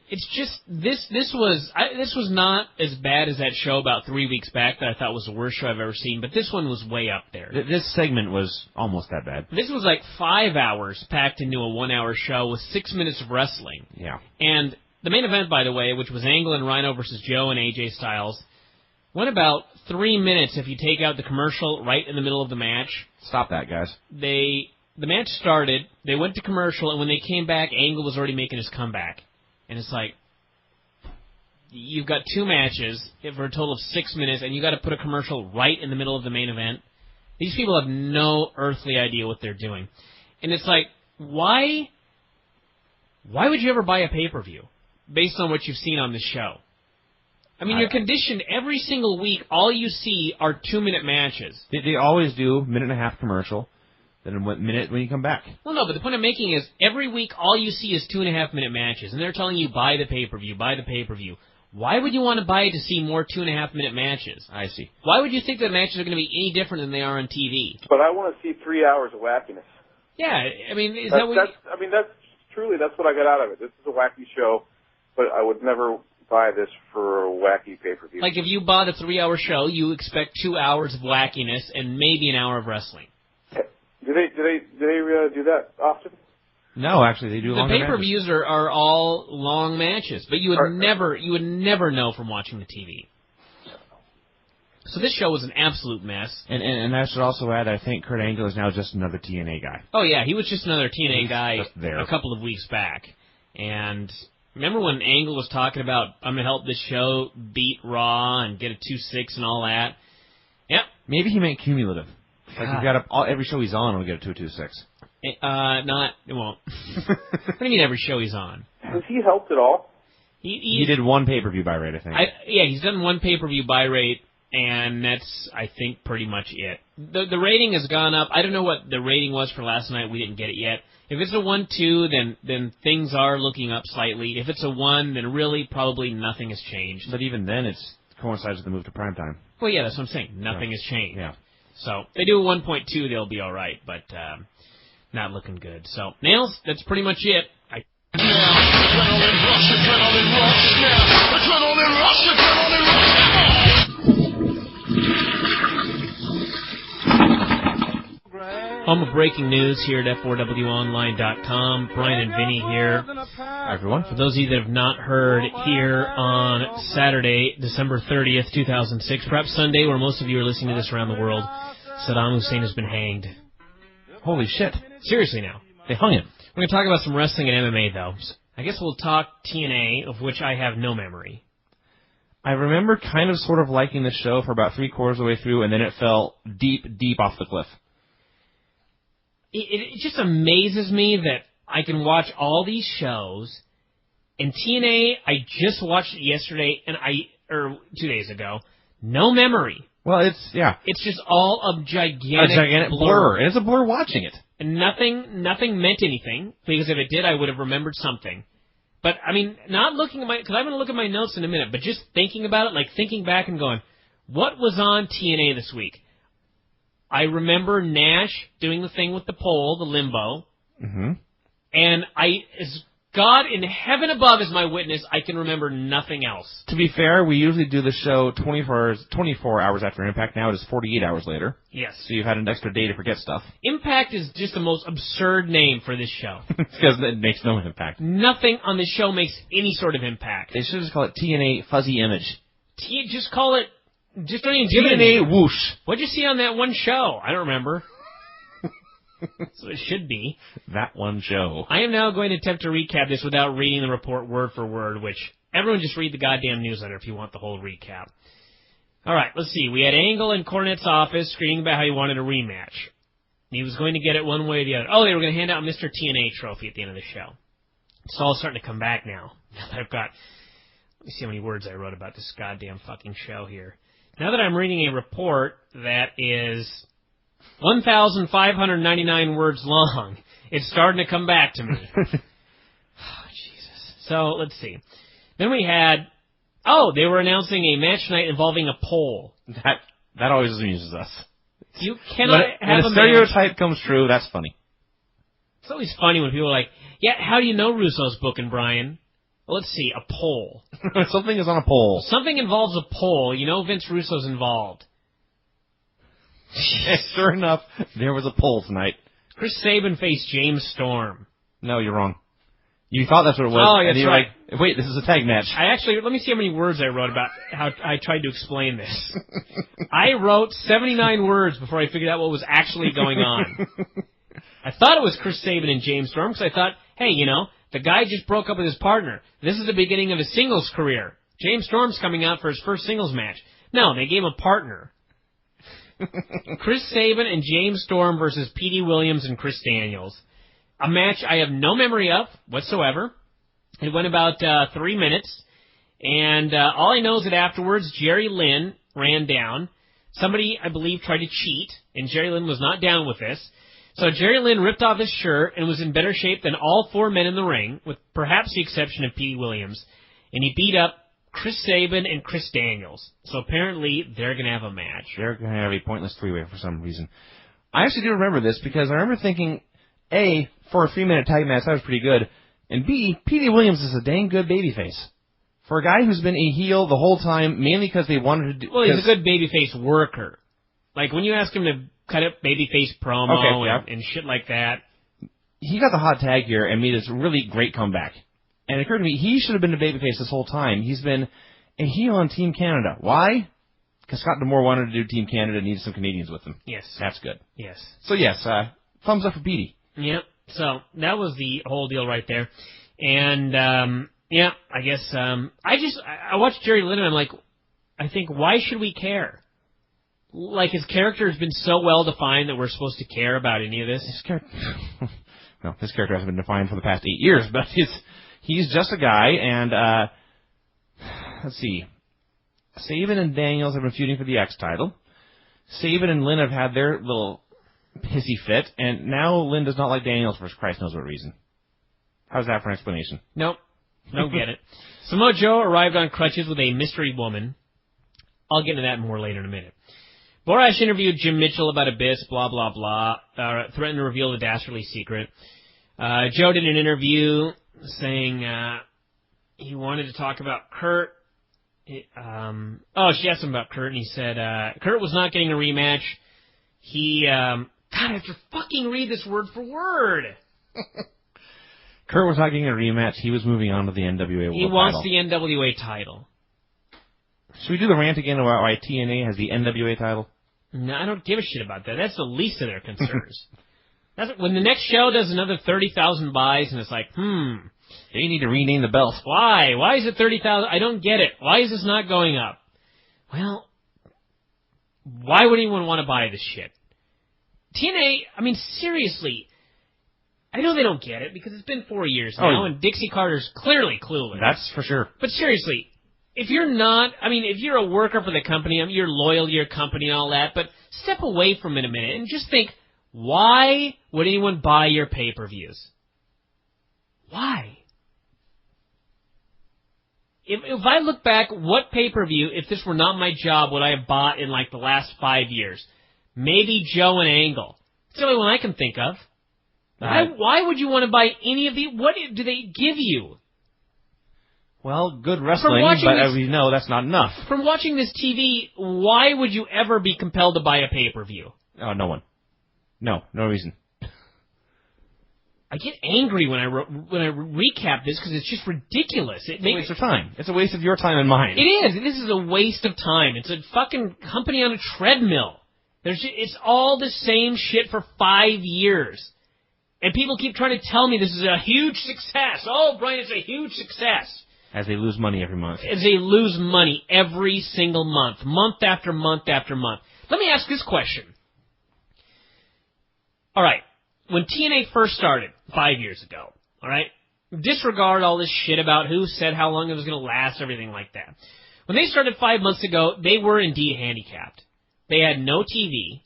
it's just this was not as bad as that show about 3 weeks back that I thought was the worst show I've ever seen, but this one was way up there. This segment was almost that bad. This was like 5 hours packed into a 1 hour show with 6 minutes of wrestling. Yeah. And the main event, by the way, which was Angle and Rhino versus Joe and AJ Styles, went about 3 minutes if you take out the commercial right in the middle of the match. Stop that, guys. The match started, they went to commercial, and when they came back, Angle was already making his comeback. And it's like, you've got 2 matches for a total of 6 minutes, and you got to put a commercial right in the middle of the main event. These people have no earthly idea what they're doing. And it's like, why would you ever buy a pay-per-view based on what you've seen on this show? I mean, you're conditioned every single week. All you see are 2-minute matches. They always do minute-and-a-half commercial, then a minute when you come back. Well, no, but the point I'm making is every week all you see is 2.5-minute matches, and they're telling you buy the pay-per-view, buy the pay-per-view. Why would you want to buy it to see more 2.5-minute matches? I see. Why would you think that matches are going to be any different than they are on TV? But I want to see 3 hours of wackiness. Yeah, I mean, that's what I got out of it. This is a wacky show, but I would never buy this for a wacky pay-per-view. Like if you bought a 3-hour show, you expect 2 hours of wackiness and maybe an hour of wrestling. Do they do that often? No, actually, they do longer matches. The pay-per-views are all long matches, but you would never know from watching the TV. So this show was an absolute mess. And I should also add, I think Kurt Angle is now just another TNA guy. Oh yeah, he was just another TNA guy a couple of weeks back. And remember when Angle was talking about, I'm going to help this show beat Raw and get a 2-6 and all that? Yep. Maybe he meant cumulative. Like you've got every show he's on will get a 2-2-6. It won't. What do you mean every show he's on? Has he helped at all? He did 1 pay-per-view buy rate, I think. He's done 1 pay-per-view buy rate, and that's, I think, pretty much it. The rating has gone up. I don't know what the rating was for last night. We didn't get it yet. If it's a 1-2, then things are looking up slightly. If it's a 1, then really probably nothing has changed. But even then, it coincides with the move to primetime. Well, yeah, that's what I'm saying. Nothing has changed. Yeah. So they do a 1.2, they'll be all right, but not looking good. So Nailz, that's pretty much it. Home of breaking news here at F4WOnline.com. Bryan and Vinny here. Hi, everyone. For those of you that have not heard, here on Saturday, December 30th, 2006, perhaps Sunday, where most of you are listening to this around the world, Saddam Hussein has been hanged. Holy shit. Seriously now. They hung him. We're going to talk about some wrestling and MMA, though. I guess we'll talk TNA, of which I have no memory. I remember kind of sort of liking the show for about 3/4 of the way through, and then it fell deep, deep off the cliff. It just amazes me that I can watch all these shows, and TNA, I just watched it yesterday, or 2 days ago, no memory. Well, it's just all a gigantic blur. And it's a blur watching it. And nothing meant anything, because if it did, I would have remembered something. But, I mean, not looking at because I'm going to look at my notes in a minute, but just thinking about it, like thinking back and going, what was on TNA this week? I remember Nash doing the thing with the pole, the limbo. Mm-hmm. And as God in heaven above is my witness, I can remember nothing else. To be fair, we usually do the show 24 hours after Impact. Now it is 48 hours later. Yes. So you've had an extra day to forget stuff. Impact is just the most absurd name for this show. Because it makes no impact. Nothing on this show makes any sort of impact. They should just call it TNA Fuzzy Image. Just call it... Just don't even give it TNA Whoosh. What'd you see on that one show? I don't remember. So it should be. That one show. I am now going to attempt to recap this without reading the report word for word, which everyone just read the goddamn newsletter if you want the whole recap. All right, let's see. We had Angle in Cornette's office screaming about how he wanted a rematch. He was going to get it one way or the other. Oh, they were going to hand out Mr. TNA trophy at the end of the show. It's all starting to come back now. I've got... Let me see how many words I wrote about this goddamn fucking show here. Now that I'm reading a report that is 1,599 words long, it's starting to come back to me. Oh, Jesus. So, let's see. Then we had, they were announcing a match night involving a pole. That always amuses us. You cannot have when a stereotype comes true, that's funny. It's always funny when people are like, yeah, how do you know Russo's booking Bryan? Well, let's see, a poll. Something is on a poll. Something involves a poll. You know Vince Russo's involved. Sure enough, there was a poll tonight. Chris Sabin faced James Storm. No, you're wrong. You thought that's what it was. Oh, that's and you're right. like, wait, this is a tag match. Let me see how many words I wrote about how I tried to explain this. I wrote 79 words before I figured out what was actually going on. I thought it was Chris Sabin and James Storm because I thought, hey, the guy just broke up with his partner. This is the beginning of his singles career. James Storm's coming out for his first singles match. No, they gave him a partner. Chris Sabin and James Storm versus Petey Williams and Chris Daniels. A match I have no memory of whatsoever. It went about 3 minutes. And all I know is that afterwards, Jerry Lynn ran down. Somebody, I believe, tried to cheat, and Jerry Lynn was not down with this. So Jerry Lynn ripped off his shirt and was in better shape than all 4 men in the ring, with perhaps the exception of Petey Williams. And he beat up Chris Sabin and Chris Daniels. So apparently they're going to have a match. They're going to have a pointless three-way for some reason. I actually do remember this because I remember thinking, A, for a 3-minute tag match, that was pretty good. And B, Petey Williams is a dang good babyface. For a guy who's been a heel the whole time, mainly because they wanted to do... Well, he's a good babyface worker. Like, when you ask him to cut up babyface promo and shit like that... He got the hot tag here and made this really great comeback. And it occurred to me, he should have been a babyface this whole time. He's been a heel on Team Canada. Why? Because Scott D'Amore wanted to do Team Canada and needed some Canadians with him. Yes. That's good. Yes. So, yes, thumbs up for Petey. Yep. So, that was the whole deal right there. And, I guess, I watched Jerry Lynn and I'm like, I think, why should we care? Like, his character has been so well defined that we're supposed to care about any of this? His character hasn't been defined for the past 8 years, but he's just a guy, and, let's see. Sabin and Daniels have been feuding for the X title. Sabin and Lynn have had their little pissy fit, and now Lynn does not like Daniels for Christ knows what reason. How's that for an explanation? Nope. Don't get it. Samoa Joe arrived on crutches with a mystery woman. I'll get into that more later in a minute. Borash interviewed Jim Mitchell about Abyss, blah, blah, blah, threatened to reveal the Dastardly secret. Joe did an interview saying he wanted to talk about Kurt. She asked him about Kurt, and he said Kurt was not getting a rematch. God, I have to fucking read this word for word. Kurt was not getting a rematch. He was moving on to the NWA World Title. He wants the NWA title. Should we do the rant again about why TNA has the NWA title? No, I don't give a shit about that. That's the least of their concerns. When the next show does another 30,000 buys, and it's like, they need to rename the belt. Why? Why is it 30,000? I don't get it. Why is this not going up? Well, why would anyone want to buy this shit? TNA, I mean, seriously, I know they don't get it because it's been 4 years now, and Dixie Carter's clearly clueless. That's for sure. But seriously, if you're a worker for the company, you're loyal to your company and all that, but step away from it a minute and just think, why would anyone buy your pay-per-views? Why? If I look back, what pay-per-view, if this were not my job, would I have bought in like the last 5 years? Maybe Joe and Angle. It's the only one I can think of. Why would you want to buy any of the... What do they give you? Well, good wrestling, but as we know, that's not enough. From watching this TV, why would you ever be compelled to buy a pay-per-view? Oh, no one. No reason. I get angry when I recap this because it's just ridiculous. It's a waste of time. It's a waste of your time and mine. It is. This is a waste of time. It's a fucking company on a treadmill. It's all the same shit for 5 years. And people keep trying to tell me this is a huge success. Oh, Bryan, it's a huge success. As they lose money every month. As they lose money every single month after month after month. Let me ask this question. All right, when TNA first started 5 years ago, all right, disregard all this shit about who said how long it was going to last, everything like that. When they started 5 months ago, they were indeed handicapped. They had no TV.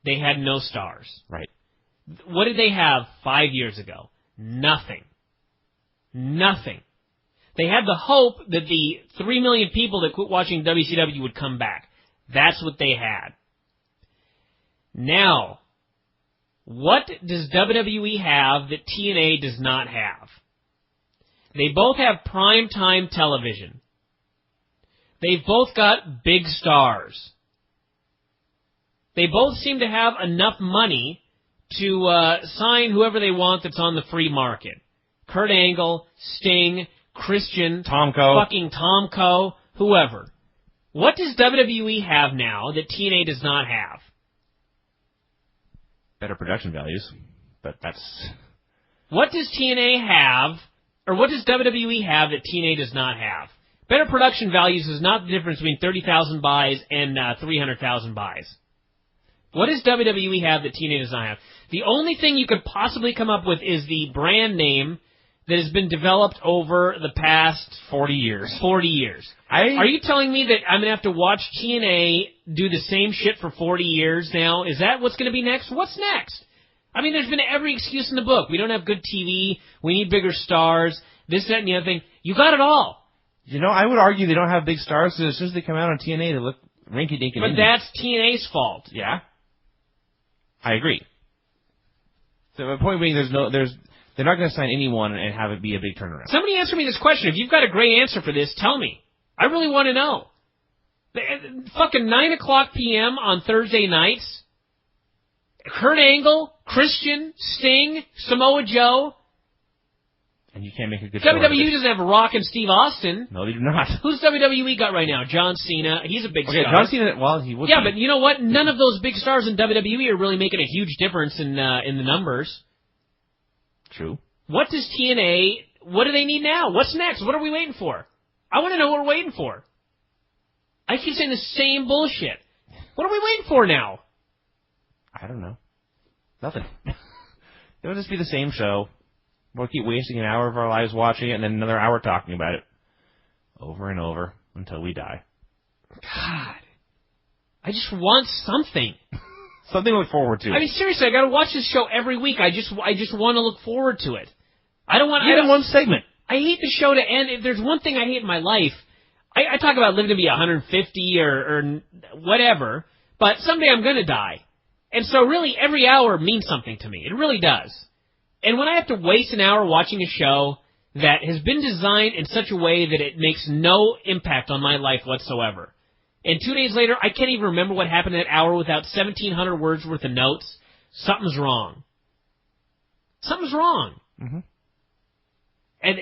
They had no stars. Right. What did they have 5 years ago? Nothing. Nothing. They had the hope that the 3 million people that quit watching WCW would come back. That's what they had. Now, what does WWE have that TNA does not have? They both have primetime television. They've both got big stars. They both seem to have enough money to sign whoever they want that's on the free market. Kurt Angle, Sting, Christian, Tomko, fucking Tomko, whoever. What does WWE have now that TNA does not have? Better production values, but that's... What does TNA have, or what does WWE have that TNA does not have? Better production values is not the difference between 30,000 buys and 300,000 buys. What does WWE have that TNA does not have? The only thing you could possibly come up with is the brand name that has been developed over the past 40 years. 40 years. Are you telling me that I'm going to have to watch TNA do the same shit for 40 years now? Is that what's going to be next? What's next? I mean, there's been every excuse in the book. We don't have good TV. We need bigger stars. This, that, and the other thing. You got it all. You know, I would argue they don't have big stars because as soon as they come out on TNA, they look rinky-dink. But that's TNA's fault. Yeah. I agree. So the point being, they're not going to sign anyone and have it be a big turnaround. Somebody answer me this question. If you've got a great answer for this, tell me. I really want to know. Fucking 9 o'clock p.m. on Thursday nights. Kurt Angle, Christian, Sting, Samoa Joe. And you can't make a good story. WWE doesn't have Rock and Steve Austin. No, they do not. Who's WWE got right now? John Cena. He's a big star. John Cena, well, he would be. But you know what? None of those big stars in WWE are really making a huge difference in the numbers. True. What does TNA, what do they need now? What's next? What are we waiting for? I want to know what we're waiting for. I keep saying the same bullshit. What are we waiting for now? I don't know. Nothing. It'll just be the same show. We'll keep wasting an hour of our lives watching it and then another hour talking about it. Over and over until we die. God. I just want something. Something to look forward to. I mean, seriously, I got to watch this show every week. I just want to look forward to it. I don't want. Even one segment. I hate the show to end. If there's one thing I hate in my life, I talk about living to be 150 or whatever, but someday I'm going to die, and so really every hour means something to me. It really does. And when I have to waste an hour watching a show that has been designed in such a way that it makes no impact on my life whatsoever. And 2 days later, I can't even remember what happened in that hour without 1,700 words worth of notes. Something's wrong. Something's wrong. Mm-hmm. And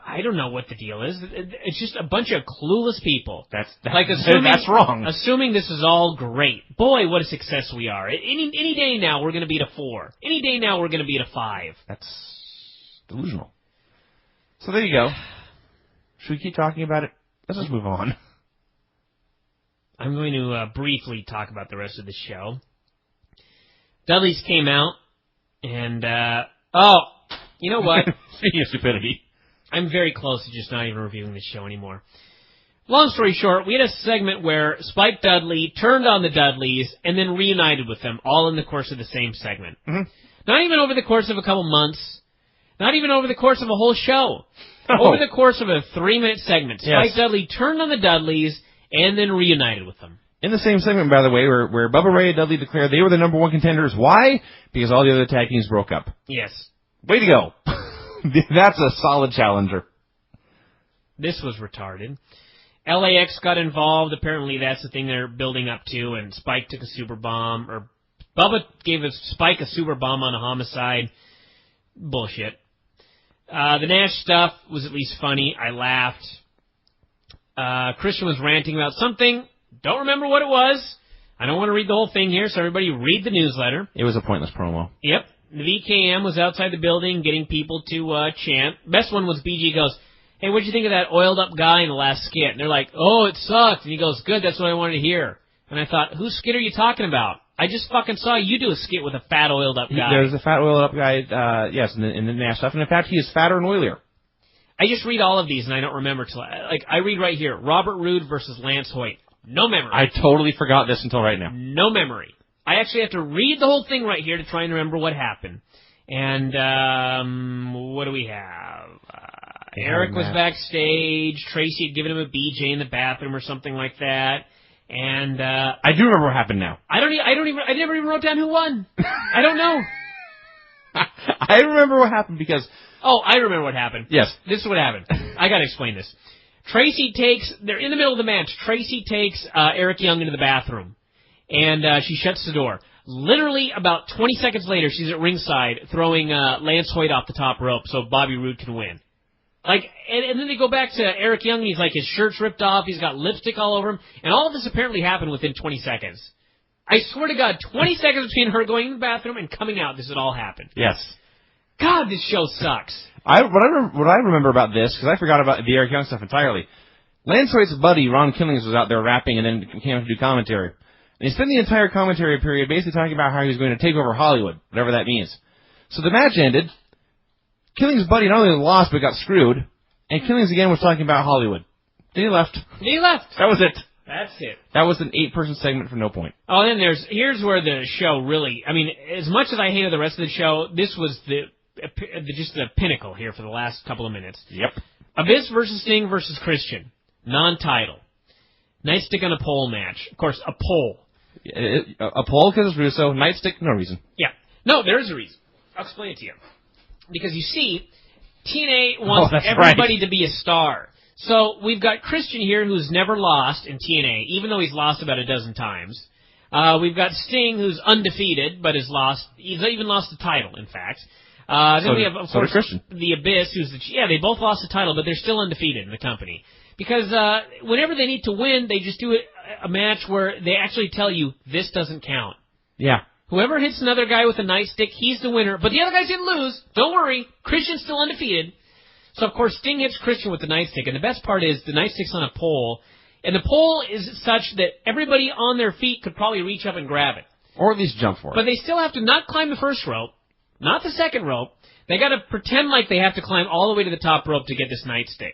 I don't know what the deal is. It's just a bunch of clueless people. That's wrong. Assuming this is all great. Boy, what a success we are. Any day now, we're going to be at a 4. Any day now, we're going to be at a 5. That's delusional. So there you go. Should we keep talking about it? Let's just move on. I'm going to briefly talk about the rest of the show. Dudley's came out, and, you know what? Speaking of stupidity. I'm very close to just not even reviewing this show anymore. Long story short, we had a segment where Spike Dudley turned on the Dudleys and then reunited with them, all in the course of the same segment. Mm-hmm. Not even over the course of a couple months. Not even over the course of a whole show. Oh. Over the course of a 3-minute segment. Spike Dudley turned on the Dudleys and then reunited with them. In the same segment, by the way, where Bubba Ray and Dudley declared they were the number 1 contenders. Why? Because all the other tag teams broke up. Yes. Way to go. That's a solid challenger. This was retarded. LAX got involved. Apparently that's the thing they're building up to, and Spike took a super bomb, or Bubba gave Spike a super bomb on a homicide. Bullshit. The Nash stuff was at least funny. I laughed. Christian was ranting about something. Don't remember what it was. I don't want to read the whole thing here, so everybody read the newsletter. It was a pointless promo. Yep. The VKM was outside the building getting people to chant. Best one was BG goes, "Hey, what'd you think of that oiled up guy in the last skit?" And they're like, "Oh, it sucked." And he goes, "Good, that's what I wanted to hear." And I thought, whose skit are you talking about? I just fucking saw you do a skit with a fat oiled up guy. There's a fat oiled up guy, yes, in the Nash stuff. And in fact, he is fatter and oilier. I just read all of these and I don't remember till I read right here. Robert Roode versus Lance Hoyt. No memory. I totally forgot this until right now. No memory. I actually have to read the whole thing right here to try and remember what happened. And what do we have? Eric was backstage. Tracy had given him a BJ in the bathroom or something like that. And I do remember what happened now. I never even wrote down who won. I don't know. I remember what happened because... Oh, I remember what happened. Yes. This is what happened. I gotta explain this. They're in the middle of the match. Tracy takes Eric Young into the bathroom, and she shuts the door. Literally about 20 seconds later, she's at ringside throwing Lance Hoyt off the top rope so Bobby Roode can win. And then they go back to Eric Young, and he's like, his shirt's ripped off, he's got lipstick all over him, and all of this apparently happened within 20 seconds. I swear to God, 20 seconds between her going in the bathroom and coming out, this had all happened. Yes. God, this show sucks. What I remember about this, because I forgot about the Eric Young stuff entirely, Lance Hoyt's buddy, Ron Killings, was out there rapping and then came out to do commentary. And he spent the entire commentary period basically talking about how he was going to take over Hollywood, whatever that means. So the match ended. Killings' buddy not only lost, but got screwed. And Killings again was talking about Hollywood. Then he left. That was it. That's it. That was an 8-person segment for no point. Oh, and then here's where the show really, I mean, as much as I hated the rest of the show, this was just the pinnacle here for the last couple of minutes. Yep. Abyss versus Sting versus Christian. Non-title. Nightstick on a pole match. Of course, a pole. A pole because it's Russo. Nightstick, no reason. Yeah. No, there is a reason. I'll explain it to you. Because you see, TNA wants everybody to be a star. So we've got Christian here who's never lost in TNA, even though he's lost about a dozen times. We've got Sting who's undefeated, but has lost. He's even lost the title, in fact. Then we have, of course, the Abyss, who's they both lost the title, but they're still undefeated in the company. Because whenever they need to win, they just do a match where they actually tell you, this doesn't count. Yeah. Whoever hits another guy with a nightstick, he's the winner. But the other guys didn't lose. Don't worry. Christian's still undefeated. So, of course, Sting hits Christian with the nightstick. And the best part is the nightstick's on a pole. And the pole is such that everybody on their feet could probably reach up and grab it. Or at least jump for it. But they still have to not climb the first rope, not the second rope. They got to pretend like they have to climb all the way to the top rope to get this nightstick.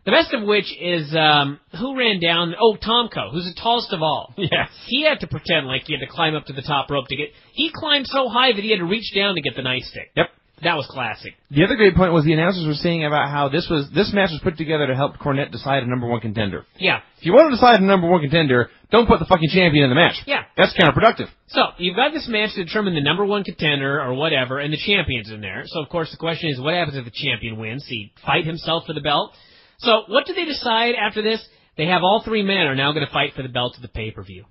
The best of which is, who ran down? Oh, Tomko, who's the tallest of all. Yes. He had to pretend like he had to climb up to the top rope to get... He climbed so high that he had to reach down to get the nightstick. Yep. That was classic. The other great point was the announcers were saying about how this match was put together to help Cornette decide a number one contender. Yeah. If you want to decide a number one contender, don't put the fucking champion in the match. Yeah. That's counterproductive. So, you've got this match to determine the number one contender or whatever, and the champion's in there. So, of course, the question is, what happens if the champion wins? Does he fight himself for the belt? So, what do they decide after this? They have all three men are now going to fight for the belt at the pay-per-view.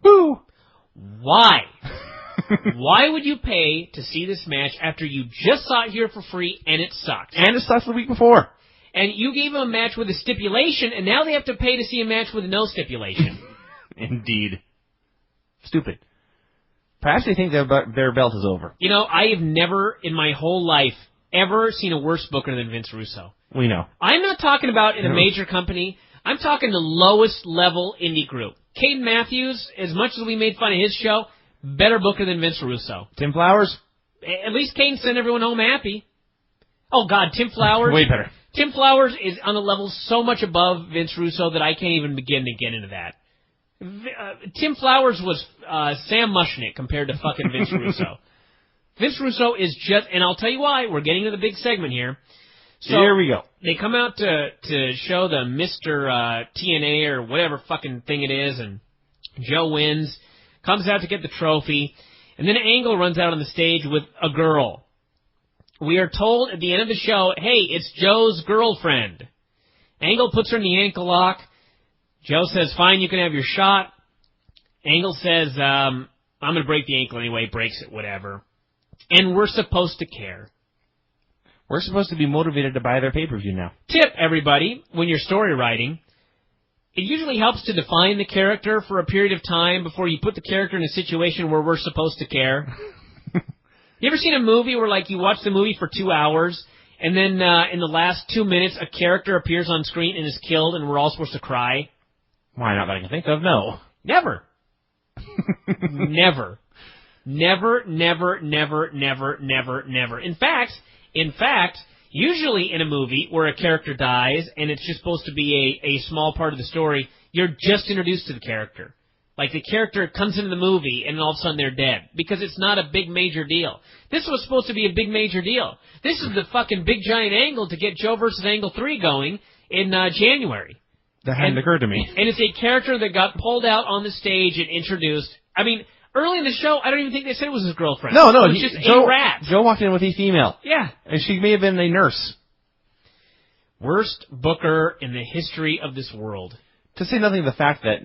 Woo! Why? Why would you pay to see this match after you just saw it here for free and it sucked? And it sucked the week before. And you gave them a match with a stipulation, and now they have to pay to see a match with no stipulation. Indeed. Stupid. Perhaps they think their belt is over. You know, I have never in my whole life ever seen a worse booker than Vince Russo. We know. I'm not talking about in a major company. I'm talking the lowest level indie group. Caden Matthews, as much as we made fun of his show, better booker than Vince Russo. Tim Flowers? At least Caden sent everyone home happy. Oh, God, Tim Flowers. Way better. Tim Flowers is on a level so much above Vince Russo that I can't even begin to get into that. Tim Flowers was Sam Mushnick compared to fucking Vince Russo. Vince Russo is just, and I'll tell you why, we're getting to the big segment here. So here we go. They come out to show the Mr. TNA or whatever fucking thing it is, and Joe wins, comes out to get the trophy, and then Angle runs out on the stage with a girl. We are told at the end of the show, hey, it's Joe's girlfriend. Angle puts her in the ankle lock. Joe says, fine, you can have your shot. Angle says, I'm going to break the ankle anyway, breaks it, whatever. And we're supposed to care. We're supposed to be motivated to buy their pay-per-view now. Tip, everybody, when you're story writing, it usually helps to define the character for a period of time before you put the character in a situation where we're supposed to care. You ever seen a movie where, like, you watch the movie for 2 hours, and then in the last 2 minutes, a character appears on screen and is killed, and we're all supposed to cry? Why, not that I can think of, no. Never. Never. Never, never, never, never, never, never. In fact, usually in a movie where a character dies and it's just supposed to be a small part of the story, you're just introduced to the character. Like, the character comes into the movie and all of a sudden they're dead. Because it's not a big major deal. This was supposed to be a big major deal. This is the fucking big giant angle to get Joe versus Angle 3 going in January. That hadn't occurred to me. And it's a character that got pulled out on the stage and introduced. I mean, early in the show, I don't even think they said it was his girlfriend. No, it was just a rat. Joe walked in with a female. Yeah. And she may have been a nurse. Worst booker in the history of this world. To say nothing of the fact that,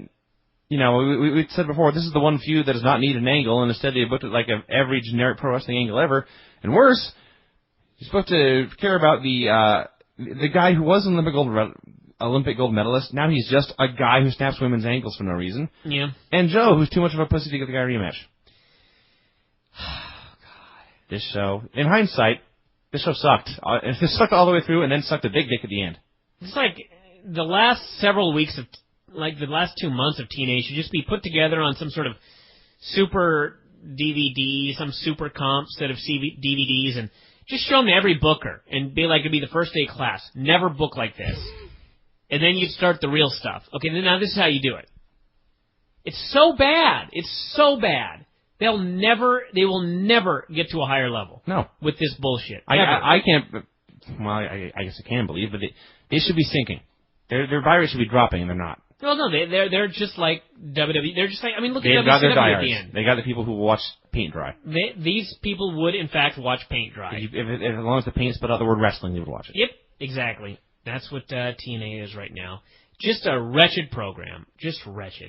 you know, we said before, this is the one feud that does not need an angle, and instead they booked it like every generic pro wrestling angle ever. And worse, you're supposed to care about the guy who was an Olympic gold medalist. Now he's just a guy who snaps women's ankles for no reason. Yeah. And Joe, who's too much of a pussy to get the guy a rematch. God. This show, in hindsight, this show sucked. It sucked all the way through and then sucked a big dick at the end. It's like the last several weeks of, like the last 2 months of TNA should just be put together on some sort of super DVD, some super comp set of DVDs, and just show them to every booker and be like it'd be the first day class. Never book like this. And then you'd start the real stuff. Okay, now this is how you do it. It's so bad. It's so bad. They will never get to a higher level. No. With this bullshit. I can't, well, I guess I can believe, but they should be sinking. Their virus should be dropping, and they're not. Well, no, they're just like WWE. They're just like, I mean, look at They've got their WCW at the diehards. end. They got the people who watch paint dry. These people would, in fact, watch paint dry. If as long as the paint spelled out the word wrestling, they would watch it. Yep, exactly. That's what TNA is right now. Just a wretched program. Just wretched.